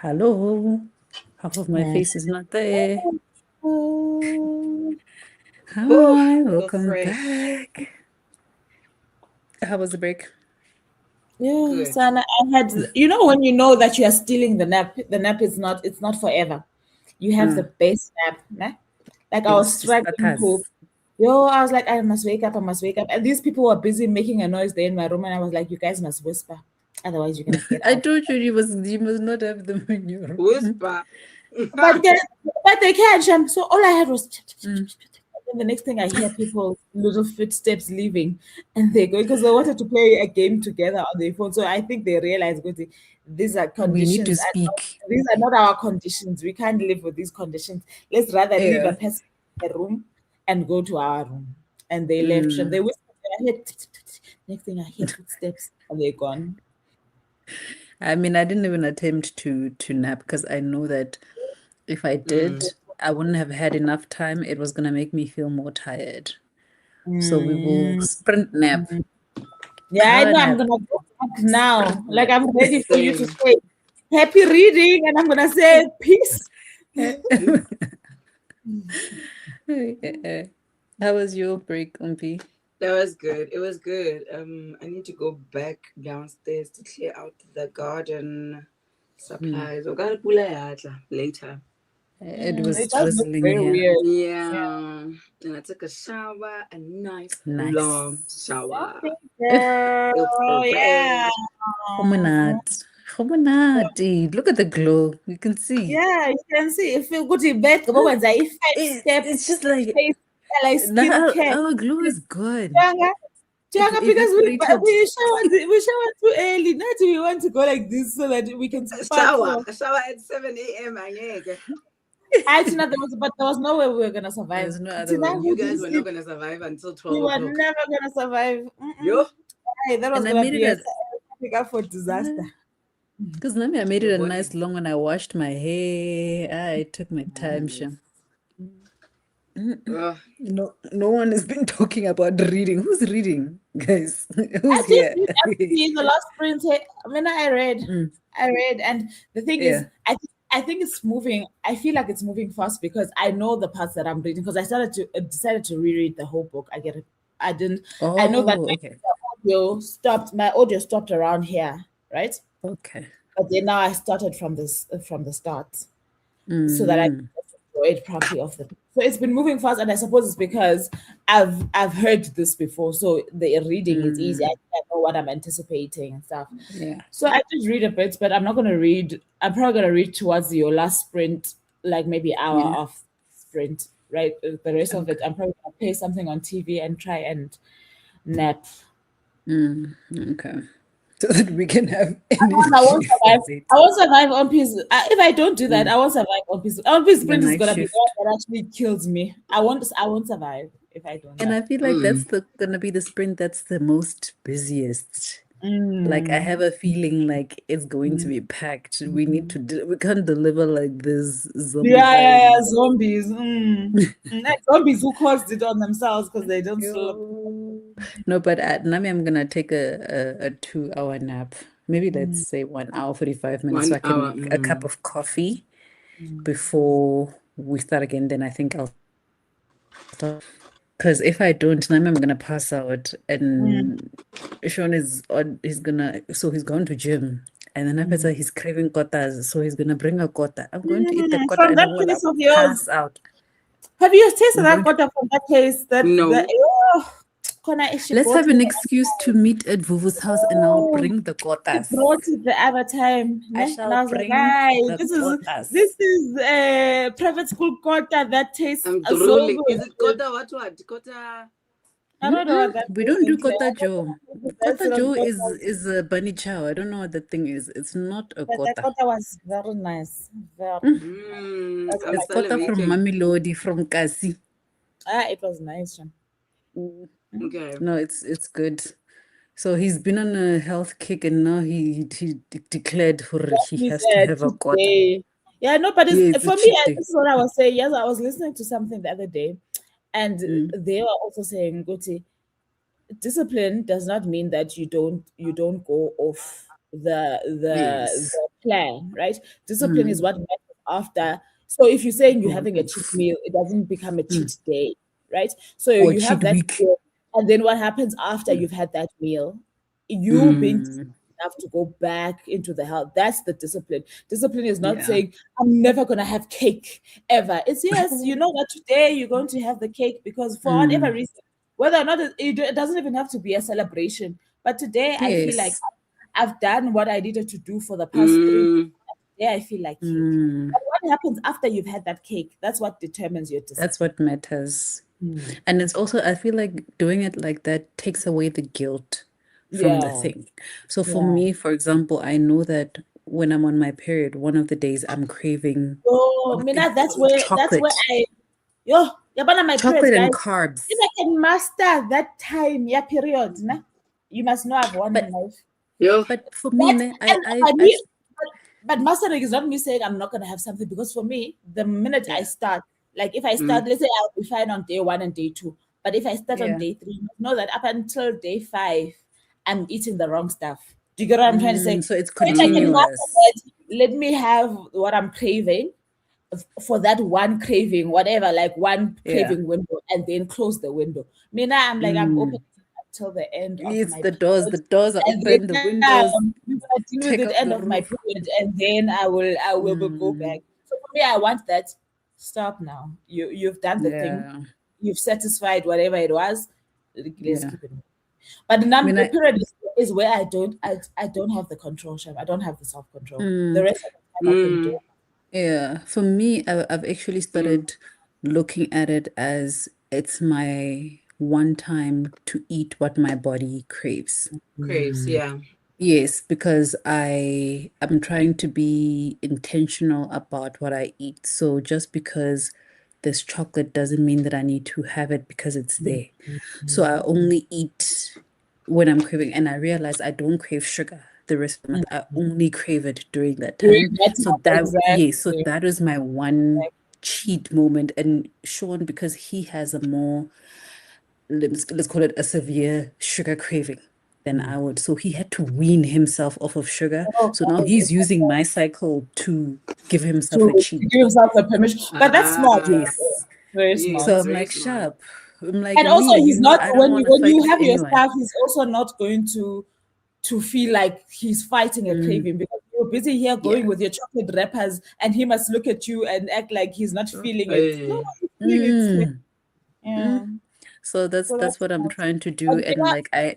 Hello. Half of my face is not there. Oh, Hi, Feel welcome fresh. back. How was the break? yeah, Good. Sana, I had, when you know that you are stealing the nap is not, it's not forever. You have the best nap, né? Like I It was was just struggling to, I was like, I must wake up, I must wake up. And these people were busy making a noise there in my room. And I was like, you guys must whisper. Otherwise, you're going to get I out. told you you must not have them in your room. Whisper. But they can't, Sham. So all I had was. And then the next thing I hear people little footsteps leaving, and they go because they wanted to play a game together on their phone. So I think they realized, "Good, these are We need to conditions. speak. These are not our conditions. We can't live with these conditions. Let's rather leave a Yeah. person in the room and go to our room." And they left. And they whispered. I heard, next thing I hear footsteps, and they're gone. I mean, I didn't even attempt to nap because I know that if I did, I wouldn't have had enough time. It was gonna make me feel more tired. So we will sprint nap. Yeah, I Power know I'm nap. gonna go back now. Like Nap. I'm ready for you to Same. say happy reading, and I'm gonna say peace. How was your break, Umpi? That was good. It was good. I need to go back downstairs to clear out the garden supplies. I gotta pull later. It was It does look drizzling very here. weird. Yeah. Yeah. And I took a shower, a nice long Nice. shower. Feel Girl, yeah. fresh. Hominat. Hominat. Look at the glow. You can see. Yeah, you can see if you go to bed, go over there, 5 step It's just like face like now skincare. our glow is good. Janga, It Janga, because evaporated. we shower too early. Not we want to go like this so that we can Shower. sparkle. A shower at 7 a.m. Actually, no, there was no way we were gonna survive. There's no other Tina, way. You who didn't guys were not sleep, gonna survive until we 12 were o'clock. never gonna survive. Yo. Hey, that was And I gonna made be it a a figure for disaster. because Nami, I made it Your a body nice is long when I washed my hair. I took my time, nice. Shem. Ugh. No one has been talking about reading. Who's reading, guys? I Who's did here? read everything in the last sprint. I mean, I read, and the thing is, Yeah. I think it's moving. I feel like it's moving fast because I know the parts that I'm reading because I decided to reread the whole book. I didn't. I know that Oh, okay. my audio stopped around here, right? Okay. But then now I started from the start so that I Mm. can enjoy it properly off the. So it's been moving fast, and I suppose it's because I've heard this before, so the reading is easy. I know what I'm anticipating and stuff. Yeah. So I did read a bit, but I'm not gonna read. I'm probably gonna read towards your last sprint, like maybe hour Yeah. of sprint. Right, the rest of it, Okay. I'm probably gonna play something on TV and try and nap. Okay. So that we can have I won't energy for survive. I later. won't survive on peace. If I don't do that, I won't survive on peace. On peace The sprint is night gonna be the one shift. that actually kills me. I won't survive if I don't. And I feel like that's gonna be the sprint that's the most busiest. Like I have a feeling like it's going to be packed. We need to we can't deliver like this Yeah, zombified. zombies. Like zombies who caused it on themselves because they don't sleep. Yo. No, but at Nami, I'm gonna take a 2 hour nap. Maybe let's say 1 hour, 45 minutes, so 1 I can hour. make a cup of coffee before we start again. Then I think I'll start. Because if I don't, Nami, I'm gonna pass out. And Sean is on. He's going to gym. And then after he's craving kotas, so he's gonna bring a kota. I'm going to eat the kota From and that I'm gonna place of yours, pass out. have you tasted I'm that going to water from that place? No. She Let's brought have it. an excuse to meet at Vuvu's house and I'll Oh, bring the she kotas. brought it the other time, I ne? And shall I was like, bring "Hi, the kotas. this is a private school quota that tastes I'm so drooling. Is it good." kota what? Kota. I don't know what that We is don't do in Claire. kota Joe. That's Kota not Joe quota. is a bunny chow. I don't know what that thing is. It's not a But that kota. quota was very nice. Very. That's what I'm It's I call kota from salivating. Mamelodi from Kasi. it was nice. Mm. Okay. No, it's good. So he's been on a health kick and now he declared for he He has to said have a kota. today. Yeah, no, but Yeah, it's a for me, cheat day. this is what I was saying. Yes, I was listening to something the other day, and Mm. they were also saying, Guti, discipline does not mean that you don't go off. Yes. the plan, right? Discipline is what matters after. So if you're saying you're having a cheat Oof. meal, it doesn't become a cheat day, right? So Or you have cheat that week. meal, and then what happens after you've had that meal? You being Mm. enough to go back into the health. That's the discipline. Discipline is not Yeah. saying I'm never gonna have cake ever. It's yes, you know that today you're going to have the cake because for whatever Mm. reason, whether or not it doesn't even have to be a celebration. But today I feel like Yes. I've done what I needed to do for the past 3 weeks. Mm. Today I feel like cake. Mm. But what happens after you've had that cake? That's what determines your That's discipline. what matters. And it's also, I feel like doing it like that takes away the guilt from the Yeah, thing. So for yeah. me, for example, I know that when I'm on my period, one of the days I'm craving So, Mina, that's where chocolate, yo, yabana my periods, chocolate and guys. If carbs. I can master that time, yeah, period, nah, you must know I've won in But life. Yo. for me, That's ne, and by me, but mastering is not me saying I'm not gonna have something because for me, the minute I yeah, start, like if I Mm. start, let's say I'll be fine on day 1 and day 2, but if I start on yeah. day 3, you know that up until day 5, I'm eating the wrong stuff. Do you get what I'm trying to say? So it's So if I can Mm. master continuous. that, let me have what I'm craving for that one craving, whatever, like one Yeah. craving window, and then close the window. Me now, I'm like, I'm open Mm. until the end of It's my the doors. period, The doors are and open. The then windows we're gonna deal with take it up end the of my roof. period, and then I will go back. Mm. So for me, I want that. Stop now. You've done the thing. Yeah. You've satisfied whatever it was. Let's Yeah. keep it moving. But the I mean, number period is where I don't have the control, Sham. I don't have the self control. The mm, rest of the time I can do. Mm. yeah. For me, I've actually Mm. started looking at it as it's my one time to eat what my body craves. Craves, yeah. Yes, because I'm trying to be intentional about what I eat. So just because there's chocolate doesn't mean that I need to have it because it's there. So I only eat when I'm craving, and I realize I don't crave sugar the rest of the month. I only crave it during that During time. that So time, that, yes, so exactly. that is my one cheat moment. And Sean, because he has a more, let's call it a severe sugar craving than I would. So he had to wean himself off of sugar. Oh, So now he's using my cycle to give himself a to cheat. give yourself the permission. But that's smart. Ah, Yes. Very smart. So yes, I'm very like, smart. sharp. I'm like, And also, me, he's not I don't when want you to when you fight with have your anyone. stuff, he's also not going to feel like he's fighting a Mm, craving because you're busy here going yeah. with your chocolate wrappers, and he must look at you and act like he's not feeling it. No, Hey. he's feeling it. Clear. Mm, Yeah. mm. So So that's that's what I'm smart. trying to But do. you And like I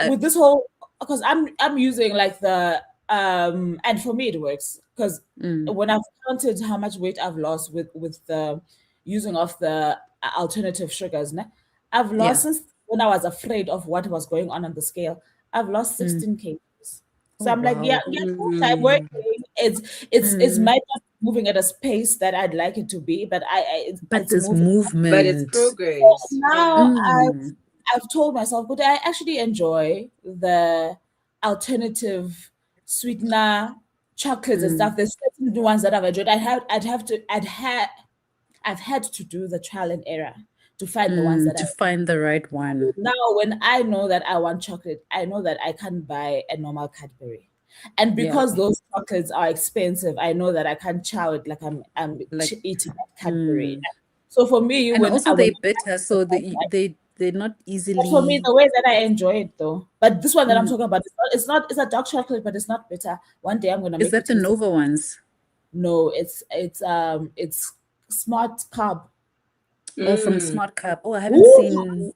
with this whole because I'm using like the and for me it works because mm, when I've counted how much weight I've lost with the using of the alternative sugars, né? I've lost yeah. since when I was afraid of what was going on the scale. I've lost Mm. 16 kgs. So Oh I'm like, yeah, wow. yeah, cool, I'm Mm. working. It's Mm. might not be moving at a pace that I'd like it to be, but But it's there's moving. But it's movement. So progress. Yeah. now Mm, I've told myself, but I actually enjoy the alternative sweetener chocolates and mm, stuff. There's certain ones that I've enjoyed. I've had to do the trial and error to find the ones that I to find the right one. now when I know that I want chocolate, I know that I can't buy a normal Cadbury. And Yeah. because those chocolates are expensive, I know that I can't chow it like Like eating a Cadbury. mm. So for me, And when also I they when bitter, so they're not but for me, easily the way that I enjoy it though, but this one that I'm mm. talking about, it's a dark chocolate, but it's not bitter. One day I'm gonna Is make you that the taste it. Nova ones? No, it's smart carb. Oh, from Mm. Smart Cup. Oh, I haven't Ooh, seen.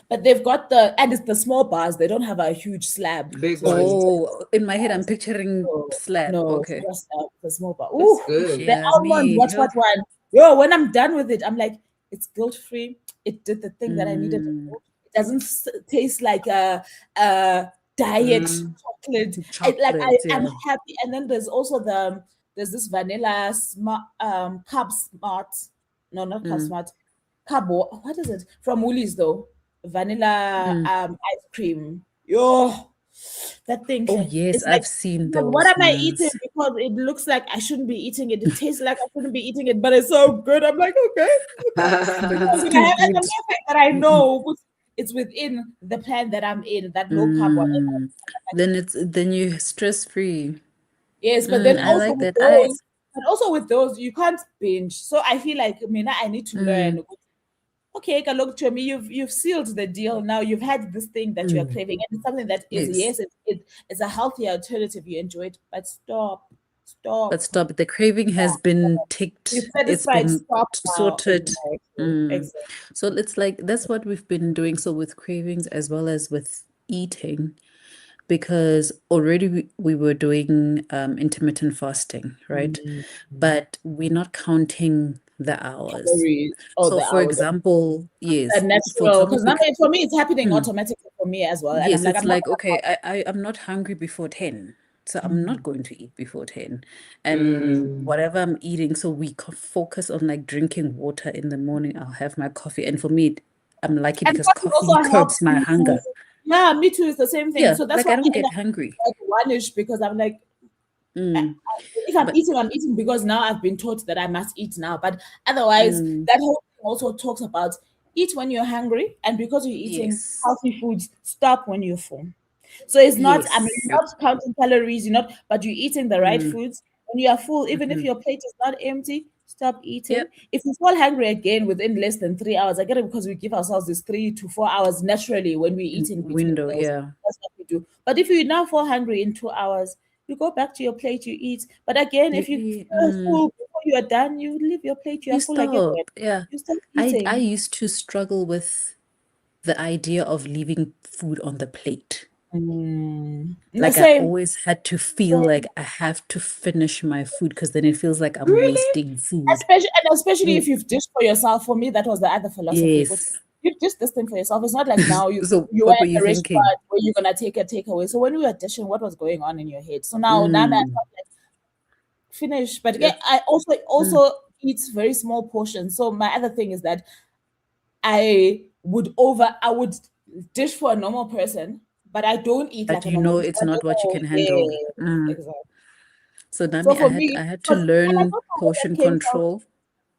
but they've got and it's the small bars. They don't have a huge slab, Big so it's ones. Oh, in my head, I'm picturing no, slab. no, it's Okay. not a slab. It's a small bar. That's Ooh, good. the Yeah, almond. me. What one? Yo, when I'm done with it, I'm like, it's guilt free. It did the thing that I needed to Mm, do. It doesn't taste like a diet Mm. chocolate. chocolate. I'm Yeah. happy. And then there's this vanilla smart carb smart. No, not carb Mm, smart. Carbo. What is it? From Woolies though. Vanilla mm. ice cream. Yo, that thing. Oh, yes, It's like I've seen what those am I eating? ones. Because it looks like I shouldn't be eating it. It tastes like I shouldn't be eating it, but it's so good. I'm like, okay, okay. But I'm it's gonna too have, and the good. mere fact that I know it's within the plan that I'm in, that low carb one. Then you're stress free. Yes, but then I also like with that. those, and also with those, you can't binge. So I feel like, I mean, I need to learn. Okay, look to me. You've sealed the deal. Now you've had this thing that you are craving, and it's something that is, Yes. yes, it's a healthy alternative. You enjoy it, but stop, But stop. stop. The craving has been You're ticked. It's satisfied. been Stop now. sorted. Exactly. Exactly. So it's like that's what we've been doing. So with cravings as well as with eating, because already we were doing intermittent fasting, right? But we're not counting the hours. Calories. Oh, So the for hours. example, That yes, for natural, example, because for me, it's happening automatically for me as well. And I'm yes, like, it's I'm not like, okay, I'm not hungry before 10. So I'm not going to eat before 10. And whatever I'm eating, so we focus on like drinking water in the morning. I'll have my coffee. And for me, I'm lucky and because coffee also coffee curbs helps my me to, hunger. yeah, me too. It's the same thing. Yeah, So that's like why I don't I end get up hungry. like one-ish, because I'm like, Mm, if I'm but eating, I'm eating because now I've been taught that I must eat now. But otherwise, that whole thing also talks about eat when you're hungry, and because you're eating yes, healthy foods, stop when you're full. So it's not, I mean, yes. you're not counting calories, you're not, but you're eating the right foods. When you are full, even if your plate is not empty, stop eating. Yep. If you fall hungry again within less than 3 hours, I get it, because we give ourselves this 3 to 4 hours naturally when we're eating between Window, meals. yeah. That's what we do. But if you now fall hungry in 2 hours, you go back to your plate, you eat. But again, You if you eat. are full before you are done, you leave your plate, you are You full again. stop. Yeah. You stop I eating. used to struggle with the idea of leaving food on the plate. No, Like I same. always had to feel like I have to finish my food because then it feels like I'm Really? wasting food. Especially if Mm, you've dished for yourself. For me, that was the other philosophy. But yes. you've dished this thing for yourself. It's not like now So you are what were in you a thinking? restaurant where you're gonna take a takeaway. So when we were dishing, what was going on in your head? So now I Mm, felt like finish. But again, that's, I also mm, also eat very small portions. So my other thing is that I would dish for a normal person, but I don't eat but like a you normal know person. it's I not what you know, can handle. yes, exactly. So So Nami, for I me, had to because and I learn don't know where that portion came from. control.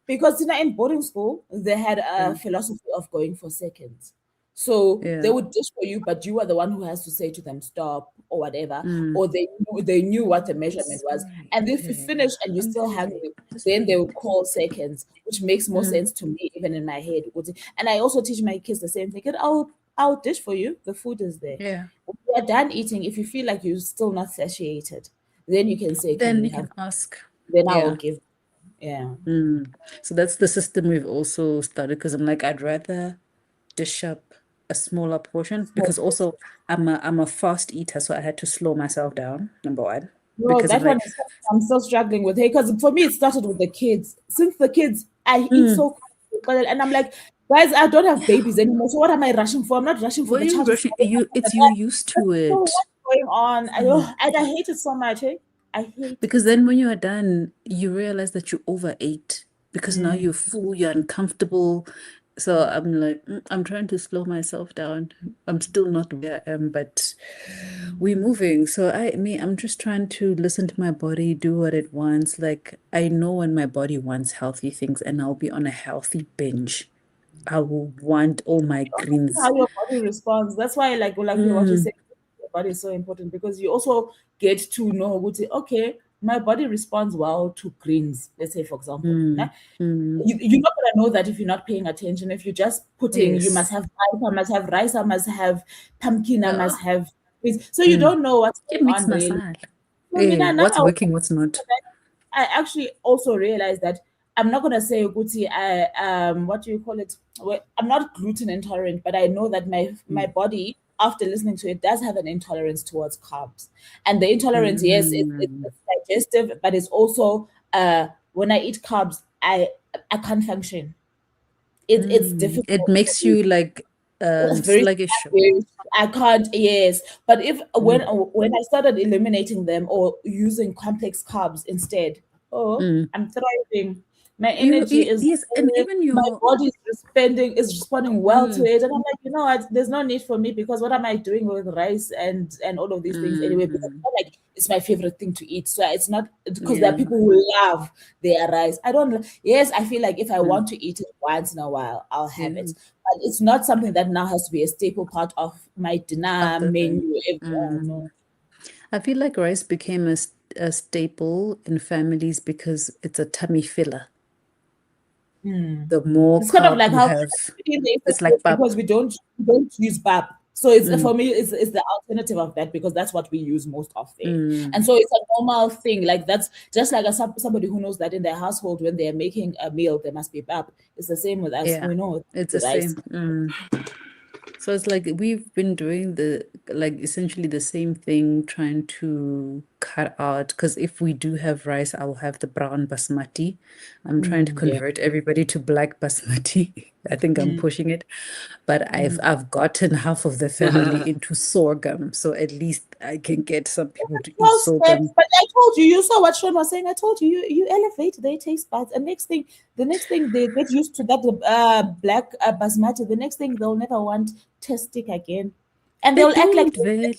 Because in boarding school, they had a Mm, philosophy of going for seconds. So they yeah. would dish for you, but you are the one who has to say to them stop or whatever, Mm. or they knew what the measurement was. Sorry. And if you Okay. finish and you're I'm still busy. hungry, Just then they wait. will call seconds, which makes more Mm, sense to me, even in my head. And I also teach my kids the same thing. I'll dish for you. The food is there. yeah. When you are done eating, if you feel like you're still not satiated, then you can say, "Can Then we you have?" can ask. Then I will Yeah. give. Yeah. So that's the system we've also started because I'm like, I'd rather dish up a smaller portion Small because portion. also I'm a fast eater, so I had to slow myself down, number one. No, Because I'm that one like, is something I'm still struggling with. Hey, because for me, it started with the kids. Since the kids, I eat mm, so quickly, and I'm like, guys, I don't have babies anymore. So what am I rushing for? I'm not rushing for what are the you child to rushing? fall asleep on the It's you bed. used to So it. what's going on? Mm. I hate it so much. Hey, I hate Because it. then when you are done, you realize that you overate because now Mm. you're full, you're uncomfortable. So I'm like, I'm trying to slow myself down. I'm still not where I am, but we're moving. So I'm just trying to listen to my body, do what it wants. Like I know when my body wants healthy things and I'll be on a healthy binge. I will want all my Also see greens. how your body responds. That's why, like what you Mm, say, your body is so important, because you also get to know, okay, my body responds well to greens. Let's say, for example, nah? mm, mm. You're not gonna know that if you're not paying attention. If you're just putting, you must Yes. have rice, I must have rice, I must have pumpkin, I must Uh, have this. So you mm. don't know what's Ke going mix on really. nasal. So, I mean, What's working, what's not? I actually also realized that I'm not gonna say Guti, what do you call it? Well, I'm not gluten intolerant, but I know that my Mm. body, after listening to it, does have an intolerance towards carbs. And the intolerance, yes, Mm. it's digestive, but it's also when I eat carbs, I can't function. It's It difficult for makes me. you like It's sluggish. very I can't, yes. But if when Mm. when I started eliminating them or using complex carbs instead, oh, Mm. I'm thriving. My energy is Yes, and there, even my your body's responding well to it. And I'm like, you know what, there's no need for me, because what am I doing with rice and all of these things anyway? Because it's not like it's my favorite thing to eat. So it's not, because there are Yeah. people who love their rice. I don't, yes, I feel like if I want to eat it once in a while, I'll have Yeah. it. But it's not something that now has to be a staple part of my dinner Other than menu. No. I feel like rice became a staple in families because it's a tummy filler. The more It's kind of carb like you how have, it's it's like pap. because we don't use BAP. So it's for me, it's the alternative of that, because that's what we use most of there. And so it's a normal thing. Like that's just like somebody who knows that in their household, when they're making a meal, there must be BAP. It's the same with us. Yeah, We know it's the the rice. same. So it's like we've been doing essentially the same thing, trying to cut out, because if we do have rice, I'll have the brown basmati. I'm trying to Yeah. convert everybody to black basmati. I think I'm pushing it, but I've gotten half of the family into sorghum, so at least I can get some people to eat But sorghum. I told you, you saw what Sean was saying. I told you, you elevate their taste buds. And the next thing they get used to that black basmati. The next thing they'll never want test stick again, and They they'll act like don't, Vel.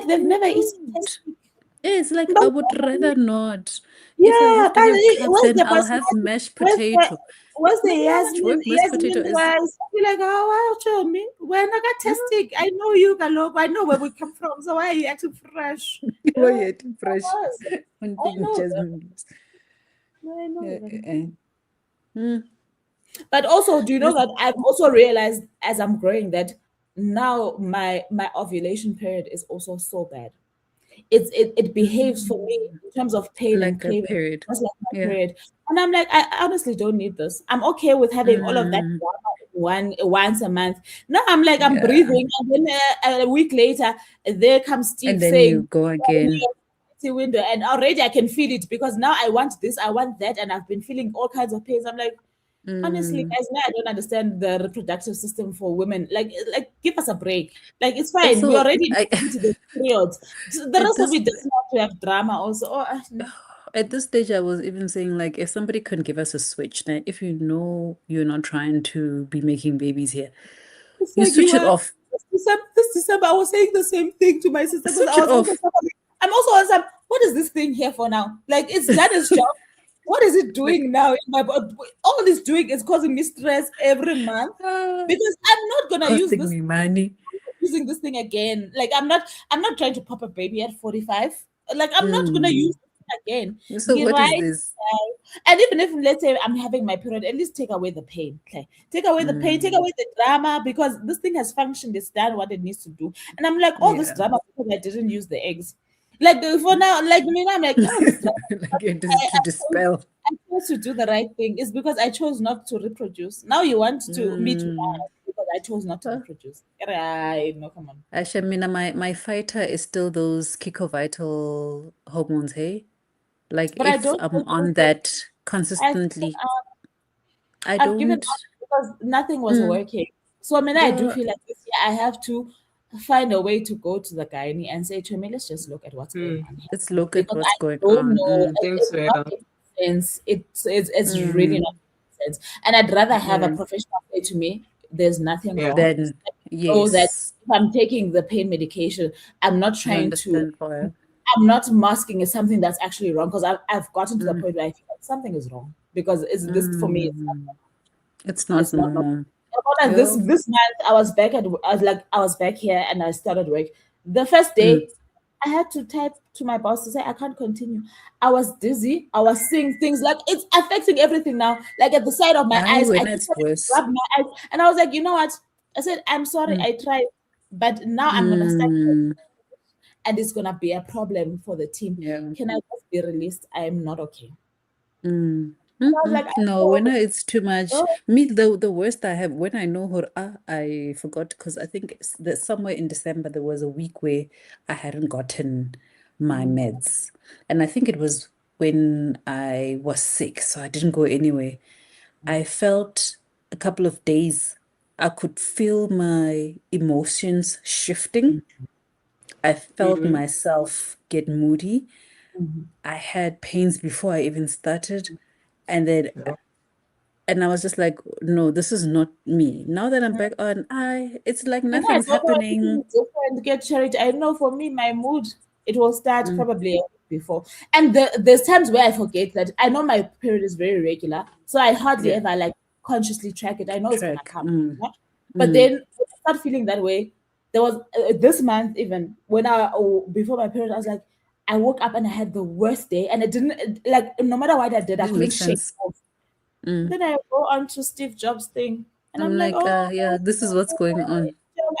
they've They never eaten test don't. stick. It's like But I would rather not. If I yeah, have to but have carbs, where's then the I'll have basmati? mashed potato. Where's the No matter how much work mashed potato Yasmin is. rice? I feel like, oh, wow, show me. When I got Yeah. test stick, I know you, Galop. I know where we come from. So why are you acting fresh? Why Yeah, you eating fresh? One I thing know them. Jasmine lives. I know Yeah, them. Mm. But also, do you know This, that I've also realized as I'm growing that now my ovulation period is also so bad. It behaves for me mm, in terms of pain and like a craving, period. just like my Yeah. period. And I'm like, I honestly don't need this. I'm okay with having all of that Mm, drama once a month. Now I'm like, I'm yeah. breathing, and then a week later, there comes And Steve then you saying, go again. window, and already I can feel it, because now I want this, I want that, and I've been feeling all kinds of pains. I'm like, honestly, Mm. guys, now I don't understand the reproductive system for women. Like, give us a break. Like, it's fine. We Also, already into the periods. So the at rest of this it doesn't have to have drama. Also, no. at this stage, I was even saying like if somebody can give us a switch, now if you know you're not trying to be making babies here, It's you like you switch it are. off. This December, I was saying the same thing to my sister, because Switch I it was also. off. I'm also on some. What is this thing here for now? Like, it's done its job. What is it Like, doing now in my body? All it's doing is causing me stress every month, ah, because I'm not gonna use costing this me money. using this thing again. Like, I'm not trying to pop a baby at 45. Like, I'm not gonna use Mm. it again. So You're what is right. this? And even if, let's say, I'm having my period, at least take away the pain. Okay. Take away the pain, take Mm. away the drama, because this thing has functioned, it's done what it needs to do. And I'm like, all this Yeah. drama because I didn't use the eggs. Like, for now, like me now, I'm like, all this drama. Like it is I, to I, chose, dispel. I chose to do the right thing. It's because I chose not to reproduce. Now you want me to Mm. lie because I chose not to Uh, reproduce. No, come on. Shamina, my fighter is still those Kiko Vital hormones, hey? Like But I if don't I'm use on them. that I've, consistently, I I've given don't. up because nothing was Mm. working. So I mean, I do Yeah, feel like this year I have to find a way to go to the gynae and say to me, let's just look at what's going on here, let's look at because what's I going don't on. know. I think It's so, not yeah. making sense. It's really Mm. not making sense. And I'd rather have a Yeah. professional say to me, "There's nothing Yeah. wrong." Then So that yes, if I'm taking the pain medication, I'm not you trying to. understand why. I'm not masking as something that's actually wrong, because I've gotten to the Mm. point where I feel like something is wrong, because it's this for me. Mm. It's not It's not normal. normal. This Yeah. month I was back here and I started work. The first Mm. day I had to type to my boss to say I can't continue. I was dizzy. I was seeing things, like it's affecting everything now. Like at the side of my I eyes, I when keep it's having to worse. rub my eyes, and I was like, you know what? I said I'm sorry. Mm. I tried, but now I'm gonna start, Mm. and it's gonna be a problem for the team. Yeah. Can I just be released? I am not okay. Mm. And I was like, No, when it's too much, oh, me the worst I have when I know her, I forgot because I think that somewhere in December there was a week where I hadn't gotten my meds, and I think it was when I was sick, so I didn't go anyway. I felt a couple of days I could feel my emotions shifting. I felt Mm-hmm. myself get moody. I had pains before I even started. And then And I was just like, no, this is not me. Now that I'm back on, it's like And I nothing's don't know if happening. it's different, get charity. I know for me, my mood, it will start Mm, probably a week before. And there's times where I forget that I know my period is very regular. So I hardly yeah, ever like consciously track it. I know it's gonna track. come. Yeah? But Mm, then when I start feeling that way, there was this month even when before my period, I was like, I woke up and I had the worst day, and it didn't like no matter what I did, I didn't couldn't make shake it sense. off. Mm. Then I go on to Steve Jobs thing, and I'm I'm like, like, oh, yeah, this is what's going on.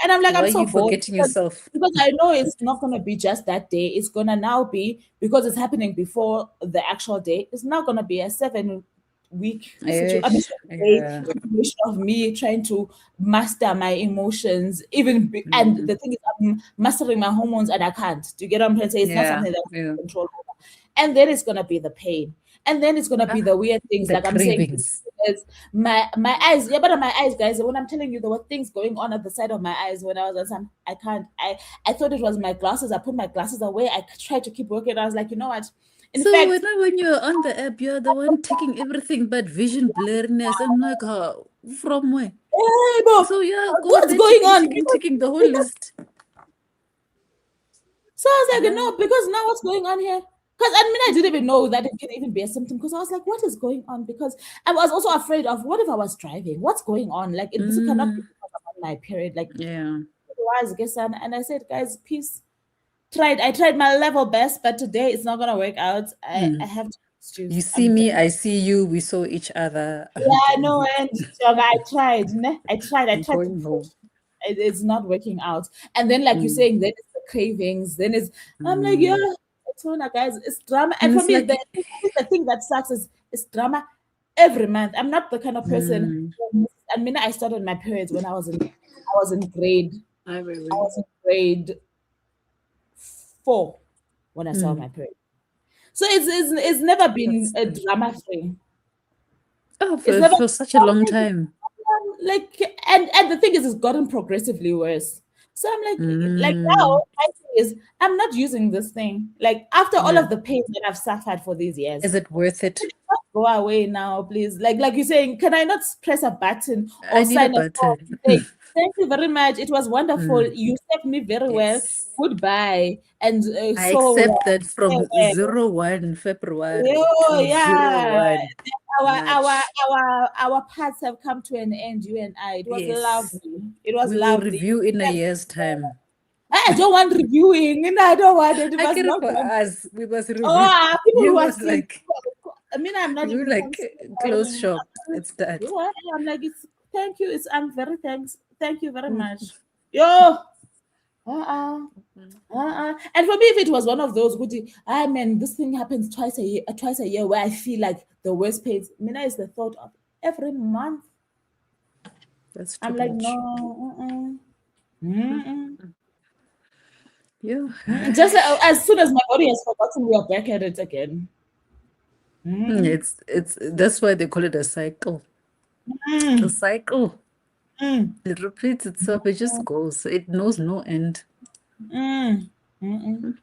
and I'm like, Why I'm are so you bored forgetting yourself? because I know it's not gonna be just that day. It's gonna now be because it's happening before the actual day. It's not gonna be a 7 week situation. I mean, Ish, a yeah. situation of me trying to master my emotions, and Mm, the thing is, I'm mastering my hormones, and I can't. Do you get what I'm trying to say? It's not yeah, something that I yeah. can control over. And then it's gonna be the pain, and then it's gonna be Ah, the weird things. the Like I'm saying, cravings. it's my eyes. Yeah, but my eyes, guys. When I'm telling you, there were things going on at the side of my eyes when I was on some. I can't. I thought it was my glasses. I put my glasses away. I tried to keep working. I was like, you know what? In So fact, when you're on the app, you're the one taking everything but vision blurriness. I'm like, from where? hey, Bo, So yeah, go what's there, going on? ticking the whole list. So I was like, Yeah. no, because now what's going on here? Because I mean, I didn't even know that it can even be a symptom. Because I was like, what is going on? Because I was also afraid of what if I was driving? What's going on? Like, this cannot be Mm, because I'm on my period. Like, yeah. otherwise, guess and I said, guys, peace. I tried my level best, but today it's not gonna work out. I Mm. have to You excuse. see me, I see you. We saw each other. Yeah, I'm I going know, home. and so I tried. I I'm tried to going push. home. It's not working out. And then, like you're Mm, saying, then it's the cravings. Then it's I'm like, yeah, mm. it's one guys, it's drama. And And for it's me, like, the thing that sucks is it's drama every month. I'm not the kind of person. mm, I mean, I started my periods when I was in grade Hi, I baby. was in grade 4 when I saw mm. my period. So it's never been That's a drama free. oh, It's for, never for such a long time. like and the thing is it's gotten progressively worse. So I'm like now Mm, my thing is I'm not using this thing. Like after all yeah. of the pain that I've suffered for these years, Is it worth it? go away now, please. Like you're saying, can I not press a button I or need a sign a form button. to say, thank you very much. It was wonderful. Mm, You served me very well. yes. Goodbye. And I so accept that from farewell. 01 February Oh to yeah. 01 Our our March. our paths have come to an end, you and I. It was Yes. lovely. It was We will lovely. review in a year's time. I don't want reviewing, and I don't want it. It I was get it not for done. us. We must review. Oh, people You who are was still. like, I mean, I'm not you even like close considering. shop. It's that. I'm like, it's thank you. I'm very thanks. Thank you very much. Yo. Uh-uh. And for me, if it was one of those, would I mean, this thing happens twice a year, where I feel like the worst pains. Mina is the thought of every month. That's too I'm like, much. no, mm-mm. Yeah. Just as soon as my body has forgotten, we are back at it again. Mm-mm. It's that's why they call it a cycle. A Mm, cycle. mm, It repeats itself. It just goes. It knows no end. mm, mm,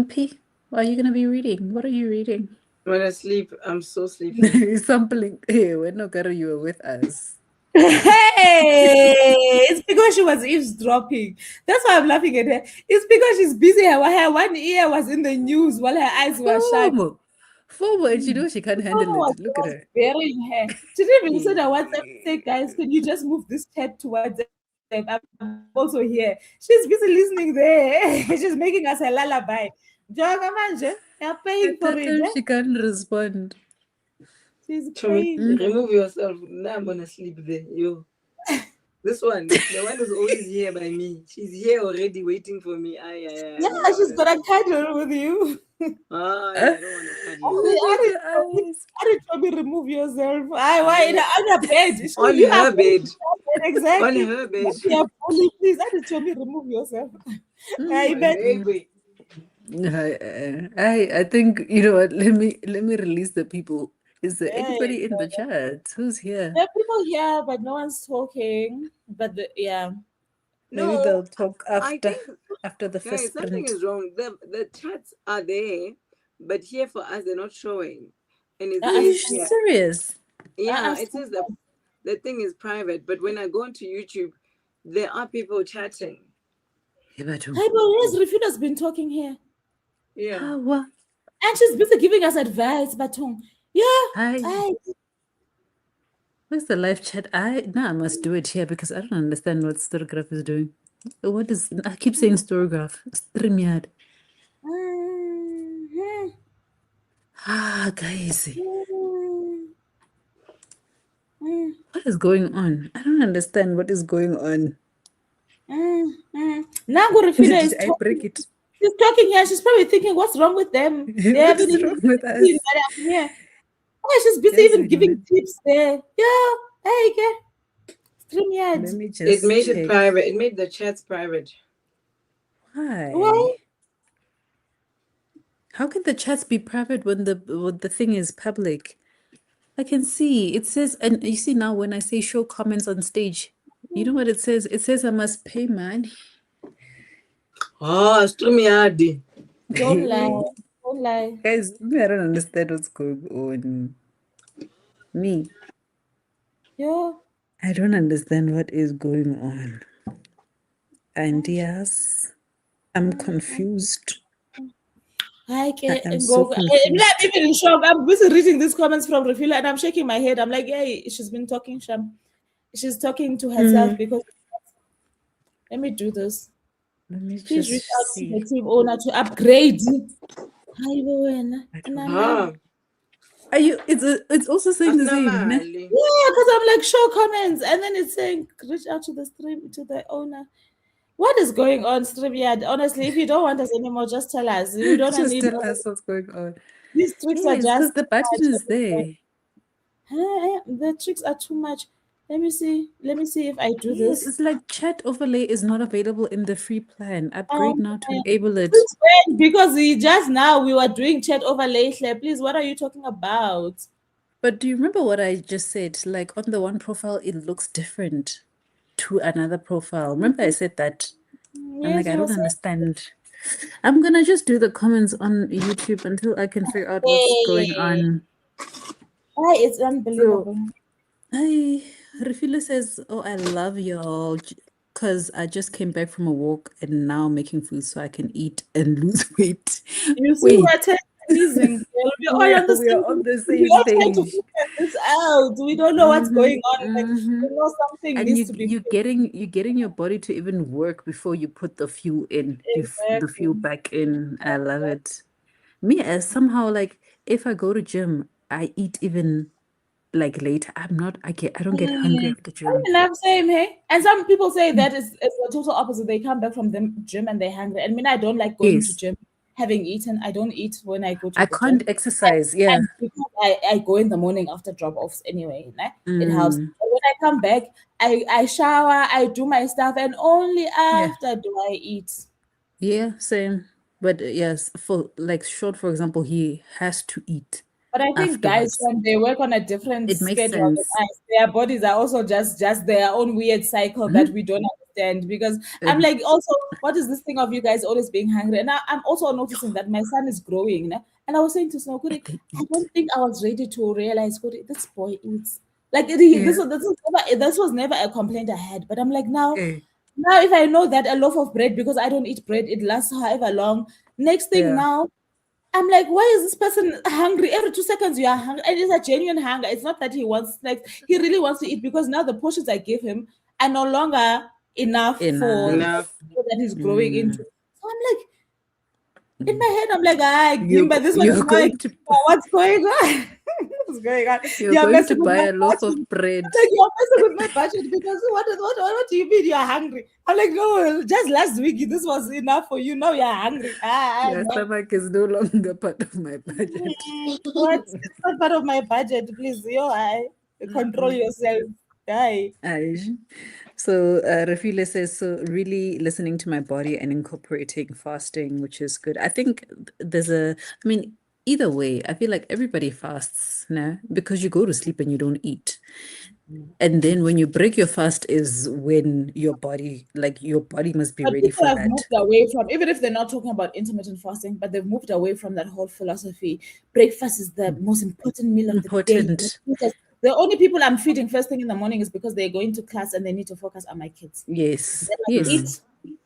P, what are you gonna be reading? What are you reading? When I sleep, I'm so sleepy. Sampling. Hey, when Nogaro, you were with us. Hey, it's because she was eavesdropping. That's why I'm laughing at her. It's because she's busy. Her one ear was in the news while her eyes were shut. Formal. Formal, and she knows she can't handle Mama it. Look at was her. burying her. She didn't even send a WhatsApp to say, Eh, guys, can you just move this chat to WhatsApp? I'm also here. She's busy listening there. She's making us a lullaby. Joga manje, you're I paying for told it. her she can't respond. She's Chumi, paying. Mm. remove yourself. Now I'm gonna sleep there. Yo. This one, the one who's always here by me. She's here already waiting for me. Yeah, I don't she's wanna gonna sleep. cuddle with you. Uh, I don't wanna cuddle. look at her eyes. How did you remove yourself? I why I, on your bed? Sure, on you are her going bed. to your bed, On exactly. her bed. Yeah, bully, please. How did you remove yourself? I On bet. her bed. I think you know what. Let me release the people. Is there Hey, anybody in the chat who's here? there are people here, but no one's talking. But yeah. Maybe No, they'll talk I after think, the guys, first something sprint. is wrong. The chats are there, but here for us, they're not showing. And it Are you says here, Same. serious? Yeah, I'm it still says the thing is private, but when I go onto YouTube, there are people chatting. Hey, Batum. Hi, but yes, Refuna's been talking here. Yeah. Hawa. And she's busy giving us advice, Baton. Yeah. Hi. Where's the live chat? Now I must do it here because I don't understand what Storograph is doing. What is I keep saying Storograph. StreamYard. Mhm. Guys. Mm, mm, What is going on? I don't understand what is going on. Now Refina Did is I break talking. it? She's talking here. She's probably thinking, what's wrong with them? They What haven't is even wrong with seen us? that I'm here. Oh, she's busy Guys, even giving tips there. Yeah. Hey, okay. let StreamYard. me It just made it check. private. It made the chats private. Why? Well, How can the chats be private when the thing is public? I can see it says, and you see now when I say show comments on stage, you know what it says? It says I must pay money. Oh, StreamYard. don't lie. Don't lie. Guys, me, I don't understand what's going on. Me, Yeah. I don't understand what is going on. And yes, I'm confused. Hi, I am and so go. I'm confused. even in shock. I'm busy reading these comments from Refila and I'm shaking my head. I'm like, hey, she's been talking, Sham. She's talking to herself because let me do this. Let me Please just reach out to see. the team owner to upgrade. Hi, Bowen. I And don't I'm know. like, Ah, Are you? It's also saying the same, ne? Asnamali. yeah, because I'm like, show comments. And then it's saying, reach out to the stream, to the owner. What is going on, StreamYard? Honestly, if you don't want us anymore, just tell us. We don't Just need tell us what's going on. these tricks are Yes, just because the button is there. the tricks are too much. Let me see. Let me see if I do Yes, this. it's like chat overlay is not available in the free plan. Upgrade now to Yeah. enable it. Since when? Because we just now we were doing chat overlay. Please, what are you talking about? But do you remember what I just said? Like on the one profile, it looks different to another profile. Remember I said that? I'm like, Yes, I you were don't saying. understand. I'm gonna just do the comments on YouTube until I can figure out what's going Hey, on. it's So, unbelievable. I Refila says, "Oh, I love y'all because I just came back from a walk and now making food so I can eat and lose weight." You see, Wait, we're amazing. We're all on the we are same. on the We same all trying to page. figure this out. We don't know what's Mm-hmm, going on. Like, mm-hmm. we know something And needs to be you're getting your body to even work before you put the fuel in. The exactly. fuel back in. I love it. Me as somehow like if I go to gym, I eat even like later. I don't get hungry after gym. And I'm saying, hey, and some people say that is the total opposite. They come back from the gym and they're hungry. I mean, I don't like going to Yes. gym having eaten. I don't eat when I go to I the gym. can't exercise. Yeah. And because I go in the morning after drop offs anyway, né? It helps. Mm, But when I come back, I shower, I do my stuff, and only yeah. after do I eat. Yeah, same. But yes, for like short, for example, he has to eat But I think guys, afterwards. when they work on a different It makes schedule than sense. us, their bodies are also just their own weird cycle that Mhm. we don't understand. Because I'm And like, also, what is this thing of you guys always being hungry? And I'm also noticing that my son is growing. Né? And I was saying to Snow, and Kuri, they I eat. don't think I was ready to realize, Kuri, this boy eats. Like Yeah. this was never a complaint I had. But I'm like Eh, now if I know that a loaf of bread, because I don't eat bread, it lasts however long. Next thing yeah. now I'm like, why is this person hungry? Every 2 seconds you are hungry. And it's a genuine hunger. It's not that he wants snacks. He really wants to eat because now the portions I give him are no longer enough for the Enough. Enough. level that he's growing into. Mm, So I'm like, in my mm. head, I'm like, Gimba, this one is You're not a going to Gimba. What's going on? What's going on? you're You're going to messing with buy my a loaf budget. of bread. Like you're messing with my budget because what do you mean you're hungry? I'm like, no, just last week this was enough for you. Now you're hungry. Your No. stomach is no longer part of my budget. What? It's not part of my budget. Please, I control Mm-mm. yourself. Guy. Aish. So Rafila says, so really listening to my body and incorporating fasting, which is good. I think I mean, either way, I feel like everybody fasts, no? Because you go to sleep and you don't eat. And then when you break your fast is when your body must be But ready people for have that. moved away from, even if they're not talking about intermittent fasting, but they've moved away from that whole philosophy. Breakfast is the most important meal of the day. Important. The only people I'm feeding first thing in the morning is because they're going to class and they need to focus on my kids. Yes. Then I Yes. eat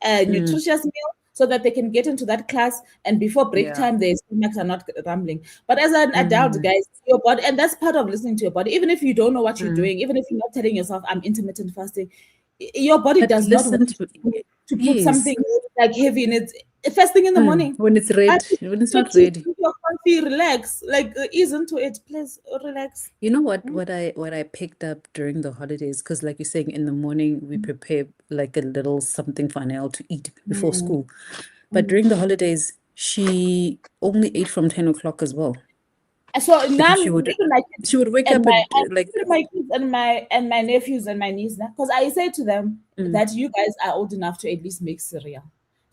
a nutritious meal so that they can get into that class, and before break Yeah. time, their stomachs are not rumbling. But as an adult, guys, your body, and that's part of listening to your body. Even if you don't know what you're doing, even if you're not telling yourself, I'm intermittent fasting, your body But does not listen want to to put yes. something like heavy in it first thing in the morning. When it's red, when it's not Just ready. keep your comfy, relax, like ease into it, please relax. You know what I picked up during the holidays, because like you're saying, in the morning we prepare like a little something for Anel to eat before school. But during the holidays, she only ate from 10 o'clock as well. So now Because even my kids she would wake and up my and like even my kids and my nephews and my niece, because I say to them that you guys are old enough to at least make cereal.